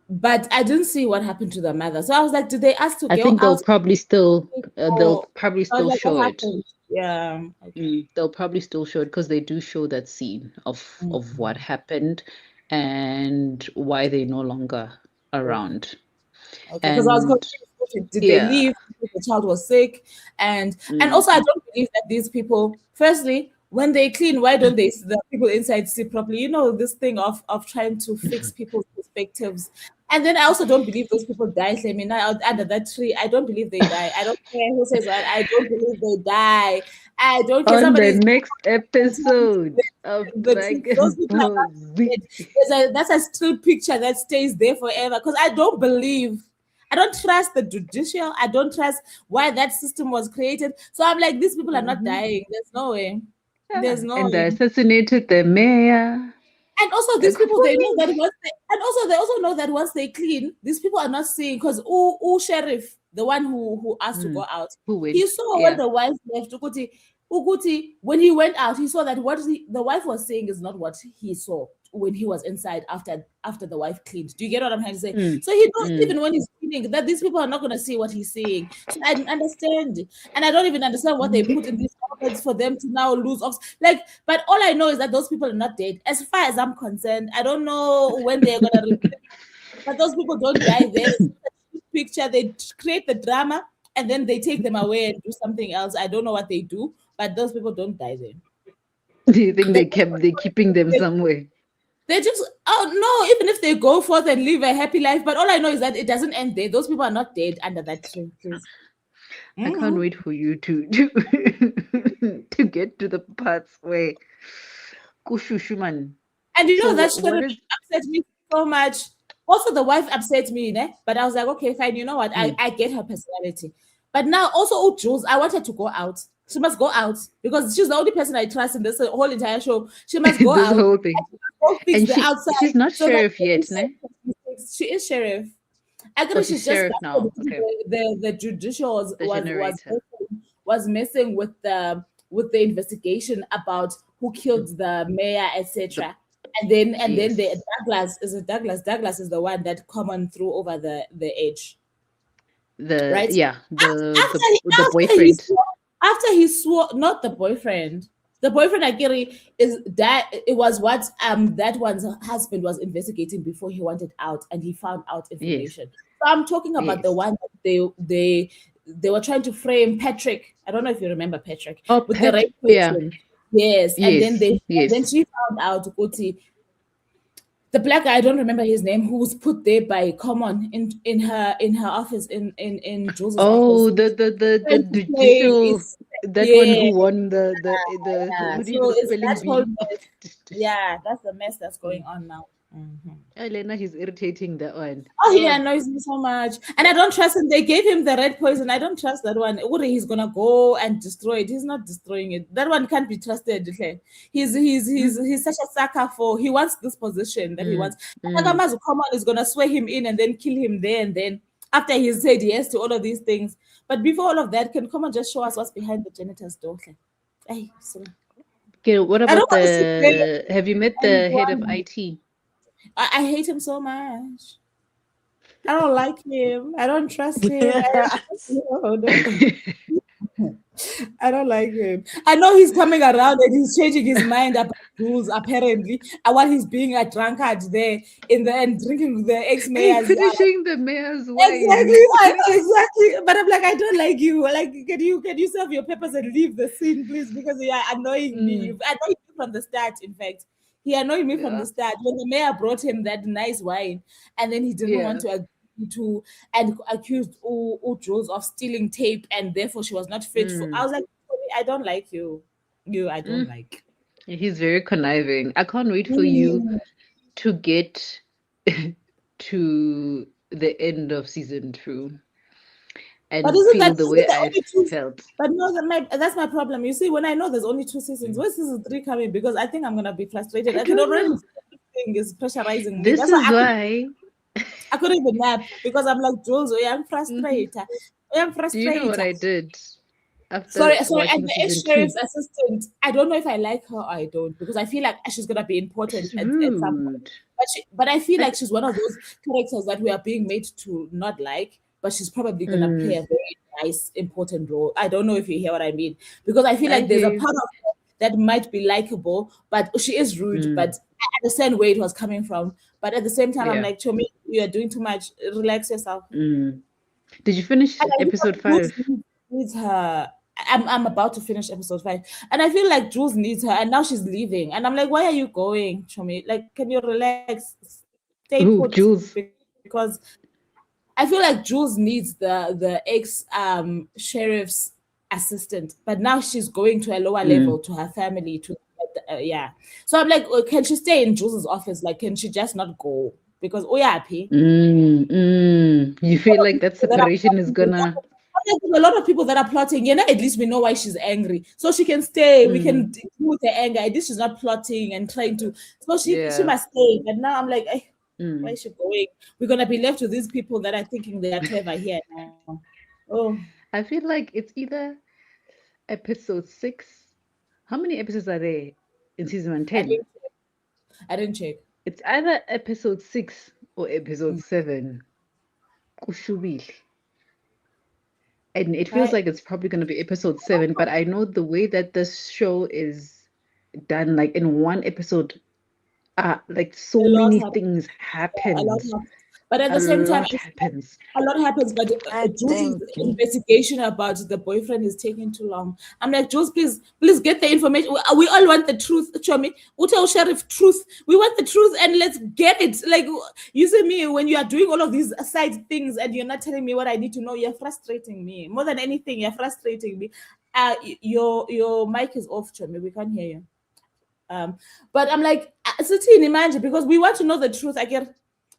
But I didn't see what happened to the mother. So I was like, did they ask to I go think they'll out? probably still Or- like, show what it. happened? Yeah. They'll probably still show it because they do show that scene of what happened and why they're no longer around. Okay, because I was confused. Did they leave because the child was sick? And also, I don't believe that these people, firstly, when they clean, why don't the people inside see properly? You know, this thing of trying to fix people's perspectives. And then I also don't believe those people die. I mean, under that tree, I don't believe they die. I don't care who says what. I don't believe they die. I don't care. On the Somebody's next episode of Dragon Ball Z. That's a still picture that stays there forever because I don't trust the judicial. I don't trust why that system was created. So I'm like, these people are not dying. There's no way. There's no And way. they assassinated the mayor. And also, these people, they know that they also know that once they clean, these people are not seeing because sheriff, the one who asked to go out, he saw when the wife left. Uguti, when he went out, he saw that what the wife was saying is not what he saw when he was inside after the wife cleaned. Do you get what I'm trying to say? So he knows even when he's cleaning that these people are not going to see what he's saying. So I understand, and I don't even understand what they put in these comments for them to now lose off. But all I know is that those people are not dead. As far as I'm concerned, I don't know when they're going to. But those people don't die there. Picture, they create the drama and then they take them away and do something else. I don't know what they do, but those people don't die there. Do you think they're keeping them somewhere? They just no, even if they go forth and live a happy life, but all I know is that it doesn't end there. Those people are not dead under that tree, please. I can't wait for you to to get to the parts where Kushushuman. And you know that should upset me so much. Also, the wife upset me, ne? But I was like, okay, fine. You know what? I get her personality. But now, also, Jules, I want her to go out. She must go out because she's the only person I trust in this whole entire show. She must go This out. whole thing. Go fix And the she's outside not so that sheriff yet, ne? she is sheriff. I Oh, agree. she's She's just sheriff now. Okay. the judicial The generator. was messing with the investigation about who killed the mayor, The etc. And then the yes. Douglas is it Douglas. Douglas is the one that Common threw over the edge, The right? yeah, the After he boyfriend. swore, after he swore, not the boyfriend. The boyfriend Akiri is that it was what that one's husband was investigating before he wanted out and he found out Yes. information. So I'm talking about the Yes. one that they were trying to frame Patrick. I don't know if you remember Patrick Oh, with the Pet. rape Yeah. poison. Yes, and then Yes. Yes. she found out Uti, the black guy, I don't remember his name, who was put there by Common in her office in Jules's office. Oh, the Trying to say judicial, it's that one yeah, who won the yeah. what do you So the it's spelling that whole bee? mess. Yeah, that's the mess that's going Mm. on now. Mhm. Elena, he's irritating that one. Oh, he Oh, annoys me so much. And I don't trust him. They gave him the red poison. I don't trust that one. Uri, he's gonna go and destroy it. He's not destroying it. That one can't be trusted. Okay? He's such a sucker for he wants this position that he mm, wants. mm. Nakamazu Common is gonna swear him in and then kill him there and then after he's said yes to all of these things. But before all of that, can Common just show us what's behind the janitor's door? Okay? Ay, sorry. Okay, what I don't about want to sit there have you met and the head of wonder. IT? I hate him so much. I don't like him. I don't trust him. No, no. I don't like him. I know he's coming around and he's changing his mind about rules apparently. And while he's being a drunkard there in the end, drinking with the Hey, ex-mayor's finishing the mayor's exactly. wine. I know exactly. But I'm like, I don't like you. Like, can you serve your peppers and leave the scene, please? Because you are annoying me. Mm, You've annoyed me from the start, in fact. He annoyed me from yeah, the start. When the mayor brought him that nice wine and then he didn't want yeah. to agree to and accused Jules of stealing tape and therefore she was not fit for I Mm, was like, I don't like you. I don't mm. like. He's very conniving. I can't wait for you Mm. to get to the end of season 2 But and isn't feel that the isn't way there I only two? felt. But no, that's my problem. You see, when I know there's only 2 seasons, Mm. where's season 3 coming? Because I think I'm gonna be frustrated. I I can don't already know. see everything is pressurizing me. This That's why is why. I couldn't even nap because I'm like Jules, I'm Mhm. frustrated. I'm Do you know what frustrated. I did after Sorry, and watching the season 2? ex-sheriff's assistant, I don't know if I like her or I don't, because I feel like she's gonna be important She's at some point. rude. But I feel I, like she's one of those characters that we are being made to not like, but she's probably gonna play mm, a very nice, important role. I don't know if you hear what I mean. Because I feel I like there's a hear you. part of her that might be likable, but she is rude, but Mm, I understand where it was coming from. But at the same time, I'm yeah. like, Chomi, you are doing too much. Relax yourself. Mm. Did you finish And I feel episode like Jules 5? needs her. I'm about to finish episode 5, and I feel like Jules needs her, and now she's leaving, and I'm like, why are you going, Chomi? Like, can you relax, stay Ooh, put? Jules. Because I feel like Jules needs the ex sheriff's assistant, but now she's going to a lower Mm, level to her family. To yeah, so I'm like, can she stay in Jules's office? Like, can she just not go? Because oh yeah, P. You feel like that That are separation is plotting. gonna. A lot of people that are plotting, at least we know why she's angry. So she can stay. We can Mm, deal with the anger. At least she's not plotting and trying to. So she yeah. must stay. But now I'm like, where Mm. is she going? We're gonna be left with these people that are thinking they are clever here now. Oh, I feel like it's either episode 6. How many episodes are there in season 1? I 10. didn't I didn't check. It's either episode 6 or episode Mm. 7. Kushubile. And it feels I like it's probably going to be episode 7, but I know the way that this show is done, like in one episode, like so a lot many happens. things A lot happens. happens. But at A the same time, lot happens. a lot happens, but I Jules's think investigation about the boyfriend is taking too long. I'm like, Jules, please get the information. We all want the truth, Chomi. Tell Sheriff truth. We want the truth and let's get it. Like, you see me, when you are doing all of these side things and you're not telling me what I need to know, you're frustrating me. More than anything, you're frustrating me. Your mic is off, Chomi. We can't hear you. But I'm like, Sitini Manje, because we want to know the truth. I get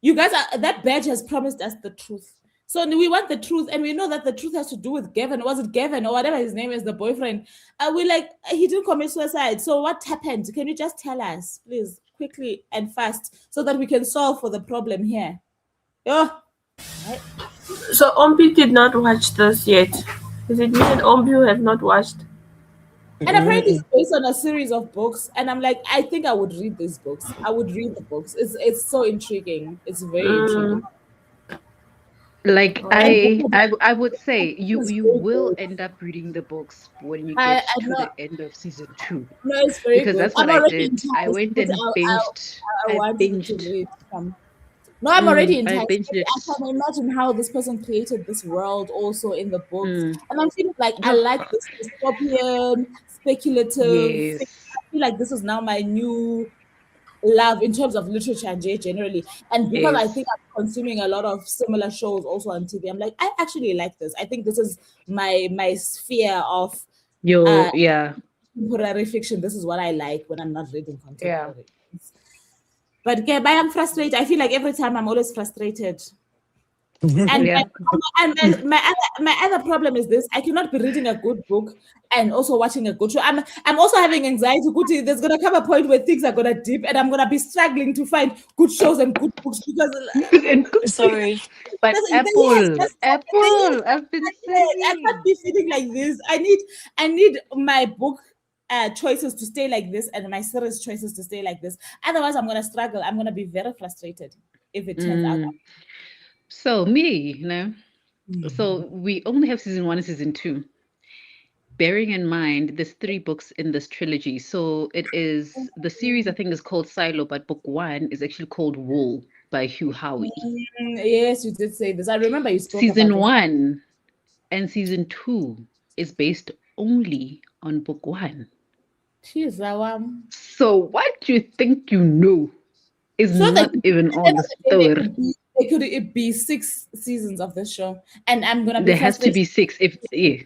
You guys are, that badge has promised us the truth. So we want the truth, and we know that the truth has to do with Gavin. Was it Gavin or whatever his name is, the boyfriend? We like, he didn't commit suicide. So what happened? Can you just tell us, please, quickly and fast, so that we can solve for the problem here? Oh, So Ompi did not watch this yet. Is it me and Ompi who have not watched? and apparently it's based on a series of books. And I'm like, I think I would read these books. I would read the books. It's so intriguing. It's very intriguing. Like And I would say you it's you very will good. end up reading the books when you I get to know. the end of season 2, No, it's very because good. that's I'm what I already did. I enticed, went but and binged. I I wanted to binged. read some. No, I'm already I enticed. binged Maybe it. I can imagine how this person created this world also in the books. Mm. And I'm feeling like I No. like this dystopian, speculative thing. Yes. I feel like this is now my new love in terms of literature and generally. And because I Yes. think I'm consuming a lot of similar shows also on TV, I'm like, I actually like this. I think this is my sphere of Yeah. contemporary fiction. This is what I like when I'm not reading Yeah. contemporary. But yeah, but I'm frustrated. I feel like every time I'm always frustrated. And Yeah. my other problem is this: I cannot be reading a good book and also watching a good show. I'm also having anxiety. Good, there's gonna come a point where things are gonna dip, and I'm gonna be struggling to find good shows and good books because And Sorry. but yes, Apple, I've been I can't saying. be feeling like this. I need my book choices to stay like this and my series choices to stay like this. Otherwise, I'm gonna struggle. I'm gonna be very frustrated if it turns out. So so we only have season 1 and season 2. Bearing in mind there's 3 books in this trilogy. So it is the series I think is called Silo, but book 1 is actually called Wool by Hugh Howey. Yes, you did say this. I remember you spoke Season about 1 and season 2 is based only on book 1. this. So what you think you know is So that not even at the on end the of the day, story. there could it be 6 seasons of this show, and I'm gonna be There has to frustrated. be 6 if yeah.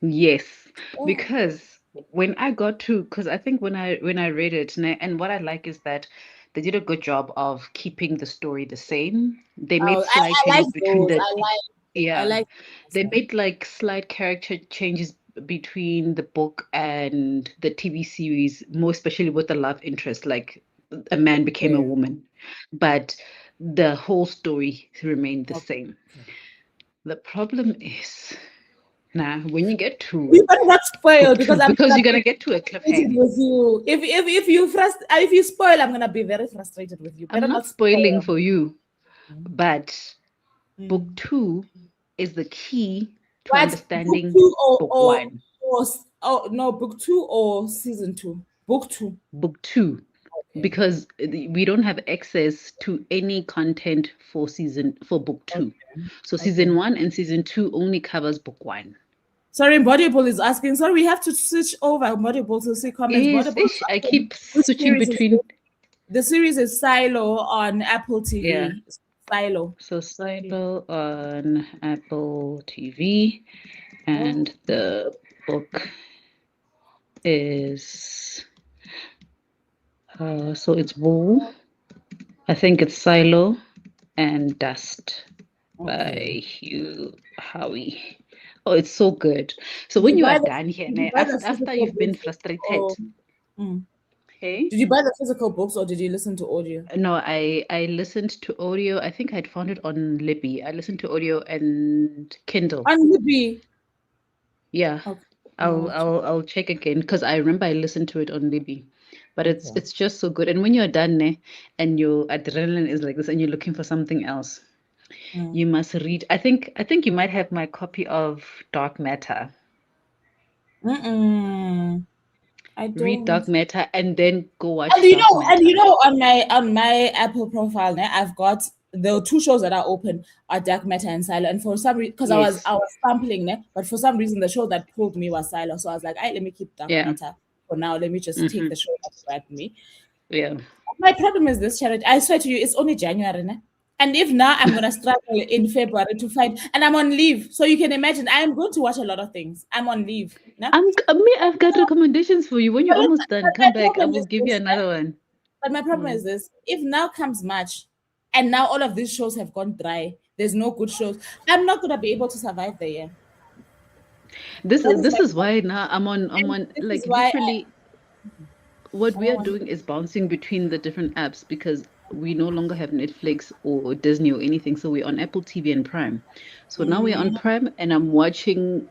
Yes, Oh. because when I got to, because I think when I read it, and what I like is that they did a good job of keeping the story the same. They made slight I like changes between those. the I yeah, like. they made like slight character changes between the book and the TV series, more especially with the love interest, like a man became a woman, but the whole story remained the same. The problem is now when you get to You better not spoil book 2, because I'm because gonna you're gonna be get to a frustrated cliffhanger. with you. If you spoil, I'm gonna be very frustrated with you. I'm Better not not spoiling spoil. for you, but book 2 is the key to What book understanding 2 book 1. no, book 2 or season 2? Book 2. Book 2, Okay. because we don't have access to any content for book 2. So season 1 and season 2 only covers book 1. Sorry, Bodybull is asking. Sorry, we have to switch over Bodybull to see comments. Is Bodybull is I asking keep which switching series is between. this? The series is Silo on Apple TV. Yeah. Silo. So Silo on Apple TV, and the book is so it's Wool. I think it's Silo and Dust by Hugh Howey. Oh, it's so good. So when you are done here, Did you buy the after physical you've been books frustrated, or hey? did you buy the physical books or did you listen to audio? No, I listened to audio. I think I'd found it on Libby. I listened to audio and Kindle. On Libby. Yeah. Okay. I'll check again because I remember I listened to it on Libby. But it's just so good. And when you're done and your adrenaline is like this and you're looking for something else, you must read. I think you might have my copy of Dark Matter. I don't Read Dark Matter and then go watch and you Dark know, Matter. on my Apple profile now, I've got the 2 shows that are open are Dark Matter and Silo. And for some reason, because Yes. I was sampling ne, but for some reason the show that pulled me was Silo. So I was like, let me keep Dark Matter for now. Let me just take the show that grabbed me. Yeah. My problem is this, Charity. I swear to you, it's only January, ne? And if now I'm gonna struggle in February to find, and I'm on leave, so you can imagine I am going to watch a lot of things. I'm on leave. No? I've got recommendations for you. When you're almost done, come back. I will give you this, another one. But my problem is this: if now comes March, And now all of these shows have gone dry. There's no good shows. I'm not gonna be able to survive the year. This That is is this my is why now I'm on this is like why literally what I we don't are want doing is bouncing between the different apps because we no longer have Netflix or Disney or anything. So we're on Apple TV and Prime. So now we're on Prime and I'm watching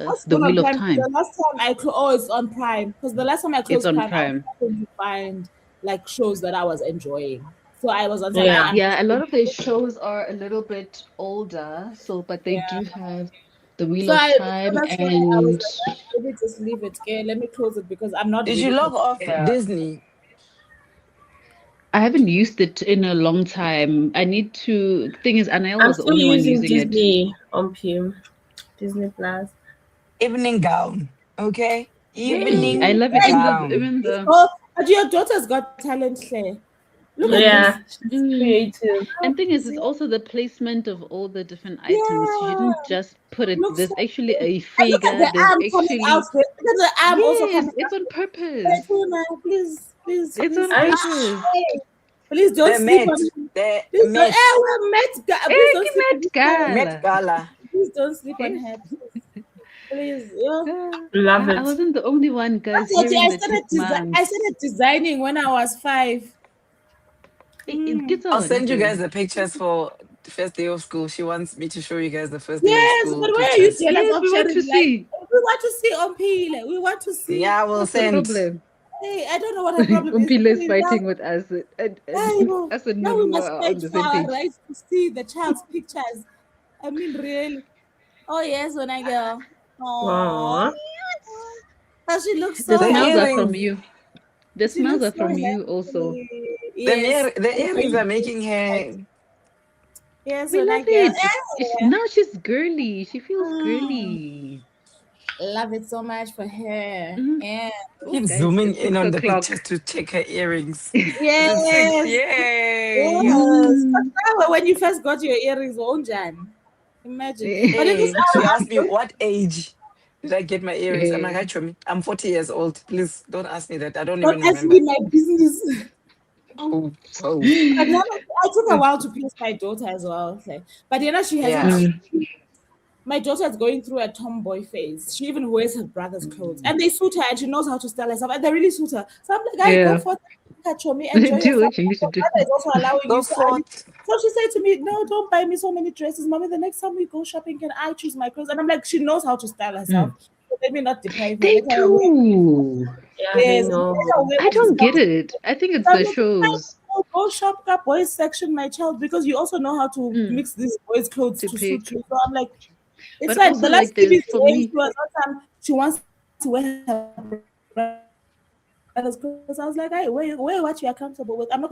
What's The good on Wheel of Prime? Time. The last time it's on Prime. Because the last time I It's closed on Prime, I was Prime. trying to find like shows that I was enjoying. So I was on some. Yeah. Yeah, a lot of these shows are a little bit older, so but they Yeah. do have The Wheel So of so Time that's why I was and like, let me just leave it. Okay, let me close it because I'm not Did you really. log off yeah. Disney? I haven't used it in a long time. I need to. Thing is, Anael I'm was the still only one using using it. Disney on PM. Disney Plus. Evening gown. Okay? Yay! I Evening love it. gown. Oh, but your daughter's got talent, Claire. Look at this. Yeah, she's creative. And thing is, See? it's also the placement of all the different items. She Yeah, didn't just put it. looks There's so actually good. a And look at figure. the There's arm coming out actually there. Look at the arm also yes. coming It's out. on Hey, purpose. Tuna, please, please, It's please. on I purpose. Hey, please don't The sleep on Met. me. The Please don't. Met. Eh, well, please don't sleep on Met this child. Met Gala. Gala. Please don't sleep on Yes. her. Please. Yeah. love I it. wasn't the only one, I guys, told you hearing I the I chipmunks. started designing when I was 5. It gets I'll on, send you girl. guys the pictures for the first day of school. She wants me to show you guys the first day of Yes, school but why are you pictures. jealous Yes, of we want to sharing? Like, see. we want to see on Pile. We want to see. Yeah, I will What's the send. problem? Hey, I don't know what her problem is. Umpile is Hey, fighting with us, and now, us and now we Nolu must are on fight the for same our page. rights to see the child's pictures. I mean, really. Oh, yes, when I go. Oh, Aww. she looks The so The smells happy. are from earrings. you. The She smells looks are so from you also. happy. Yes. The earrings are making her. Yes, We when I love go. it. Now she's girly. She feels Mm, girly. love it so much for her. Mhm. Yeah. Oh, Keep guys, zooming it's in six on the o'clock. pictures to check her earrings. Is it six? Yes. Yay! Yes. But Mm. now when you first got your earrings, Onjan. Imagine. But in this Hey, she hour, asked me what age did I get my earrings. I'm like, Eh, actually, I'm 40 years old. Please don't ask me that. I don't don't even ask me remember. my business. Oh, oh, But now I took a while to please my daughter as well. Like, but she hasn't. yeah. mm, My daughter is going through a tomboy phase. She even wears her brother's clothes, and they suit her, and she knows how to style herself, and they really suit her. So I'm like, I go yeah. for catch me, enjoy Do yourself. what you need to Your do. brother is also allowing Go you. forth. So she said to me, "No, don't buy me so many dresses, mommy. The next time we go shopping, can I choose my clothes?" And I'm like, she knows how to style herself. Mm. So let me not deprive her. They Let her wear. do. Yeah, they Yes, let her know. wear I what she's don't get comfortable. it. I think it's So I'm the like, shows. go shop that boys section, my child, because you also know how to Mm, mix these boys' clothes to to suit pick. you. So I'm like, it's But fine. also The last like TV there's for saying me. she wants to wear her brother's clothes. I was like, hey, wear what you are comfortable with. I'm not gonna force you into a dress. I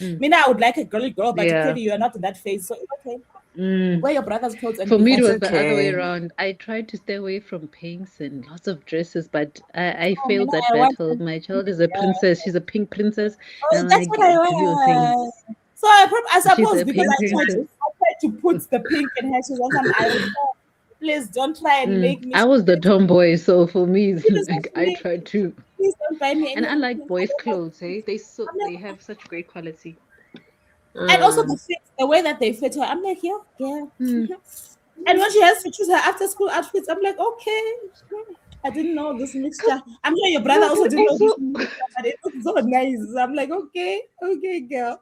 Mm, mean, I would like a girly girl, but yeah. clearly you are not in that phase. So it's okay. Mm. Wear your brother's clothes and For be me, it It's happy. was the other way okay. around. I tried to stay away from pinks and lots of dresses, but I Oh, I mean, failed that I want battle. My child is a princess. She's a pink princess. And oh, I'm that's like, what I do your thing. wear. So I She's suppose a because pink princess. I tried to put the pink in her shoes or something. I would say, please don't try and Mm. make me I was the tomboy, so for me, do the like, same I thing. tried to. Please don't buy me And I anything. like boys' clothes, hey? I'm They like, have such great quality. and also Mm. the fit, the way that they fit her. I'm like, yeah, yeah. Mm. And when she has to choose her after school outfits, I'm like, okay. I didn't know this mixture. I'm sure your brother No, also and didn't know this also mixture, but it looks so nice. I'm like, okay, okay, girl.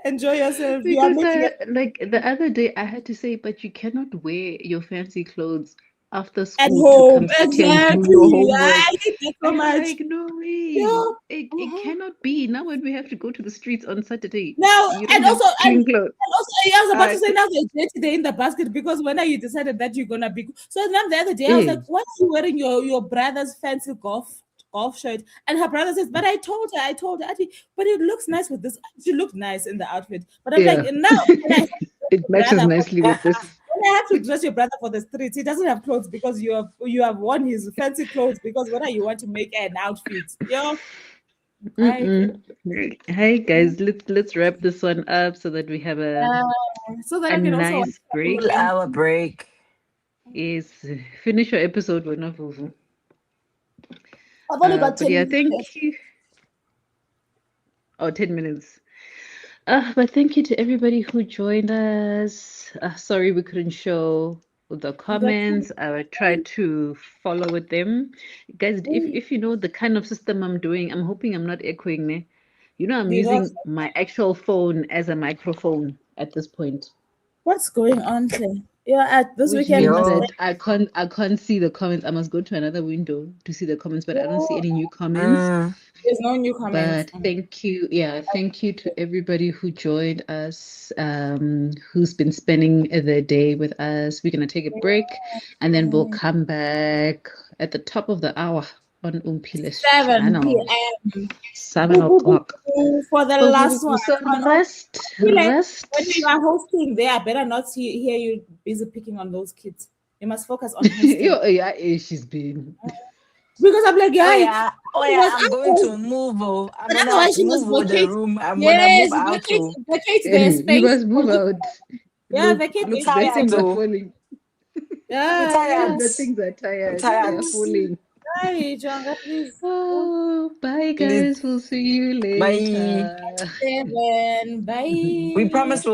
Enjoy yourself. You are because making it like the other day I had to say, but you cannot wear your fancy clothes after at school to home. come sit here and do your Exactly. homework. I hate that so And I'm much. like, no Yeah. way. It Mhm. cannot be. Now when we have to go to the streets on Saturday, Now you and don't have also clean clothes. I was about Uh, to say now there's dirty in the basket because when you decided that you're gonna be so then the other day I was like, eh, why are you wearing your brother's fancy golf shirt? And her brother says, but I told her, Auntie, but it looks nice with this. She looked nice in the outfit. But I'm like, yeah. now when I have to dress It your matches brother nicely with this. when I have to dress your brother for the streets, he doesn't have clothes because you have worn his fancy clothes because whether you want to make an outfit. I Mm-mm. Hey guys, let's wrap this one up so that we have so that a I can also watch nice something Full break. again. hour break. Is finish your episode when Vuvu. I've only got But 10 yeah, minutes thank left. you. Oh, 10 minutes. But thank you to everybody who joined us. Sorry we couldn't show the comments. I tried to follow with them. Guys, if you know the kind of system I'm doing, I'm hoping I'm not echoing. Ne? You know, I'm using my actual phone as a microphone at this point. What's going on here? Yeah, at this Which weekend. means that I can't see the comments. I must go to another window to see the comments, but I don't see any new comments. There's no new comments. But thank you. Yeah, thank you to everybody who joined us, who's been spending the day with us. We're gonna take a break and then we'll come back at the top of the hour on Umpile's 7 channel. p.m. 7 o'clock. For the last one. So rest. When you are hosting there, I better not hear you busy picking on those kids. You must focus on hosting. Yeah, she's been. Because I'm like, I'm going to move. I'm going to move the room. I'm going to move out. Vacate their space. You must move out. Yeah, look, vacate look, their the things space. are falling. Yeah, The things are tired. Tired. They're falling. Sorry, Jonga, please. Oh, bye, guys. We'll see you later. Bye. 7. Bye. We promise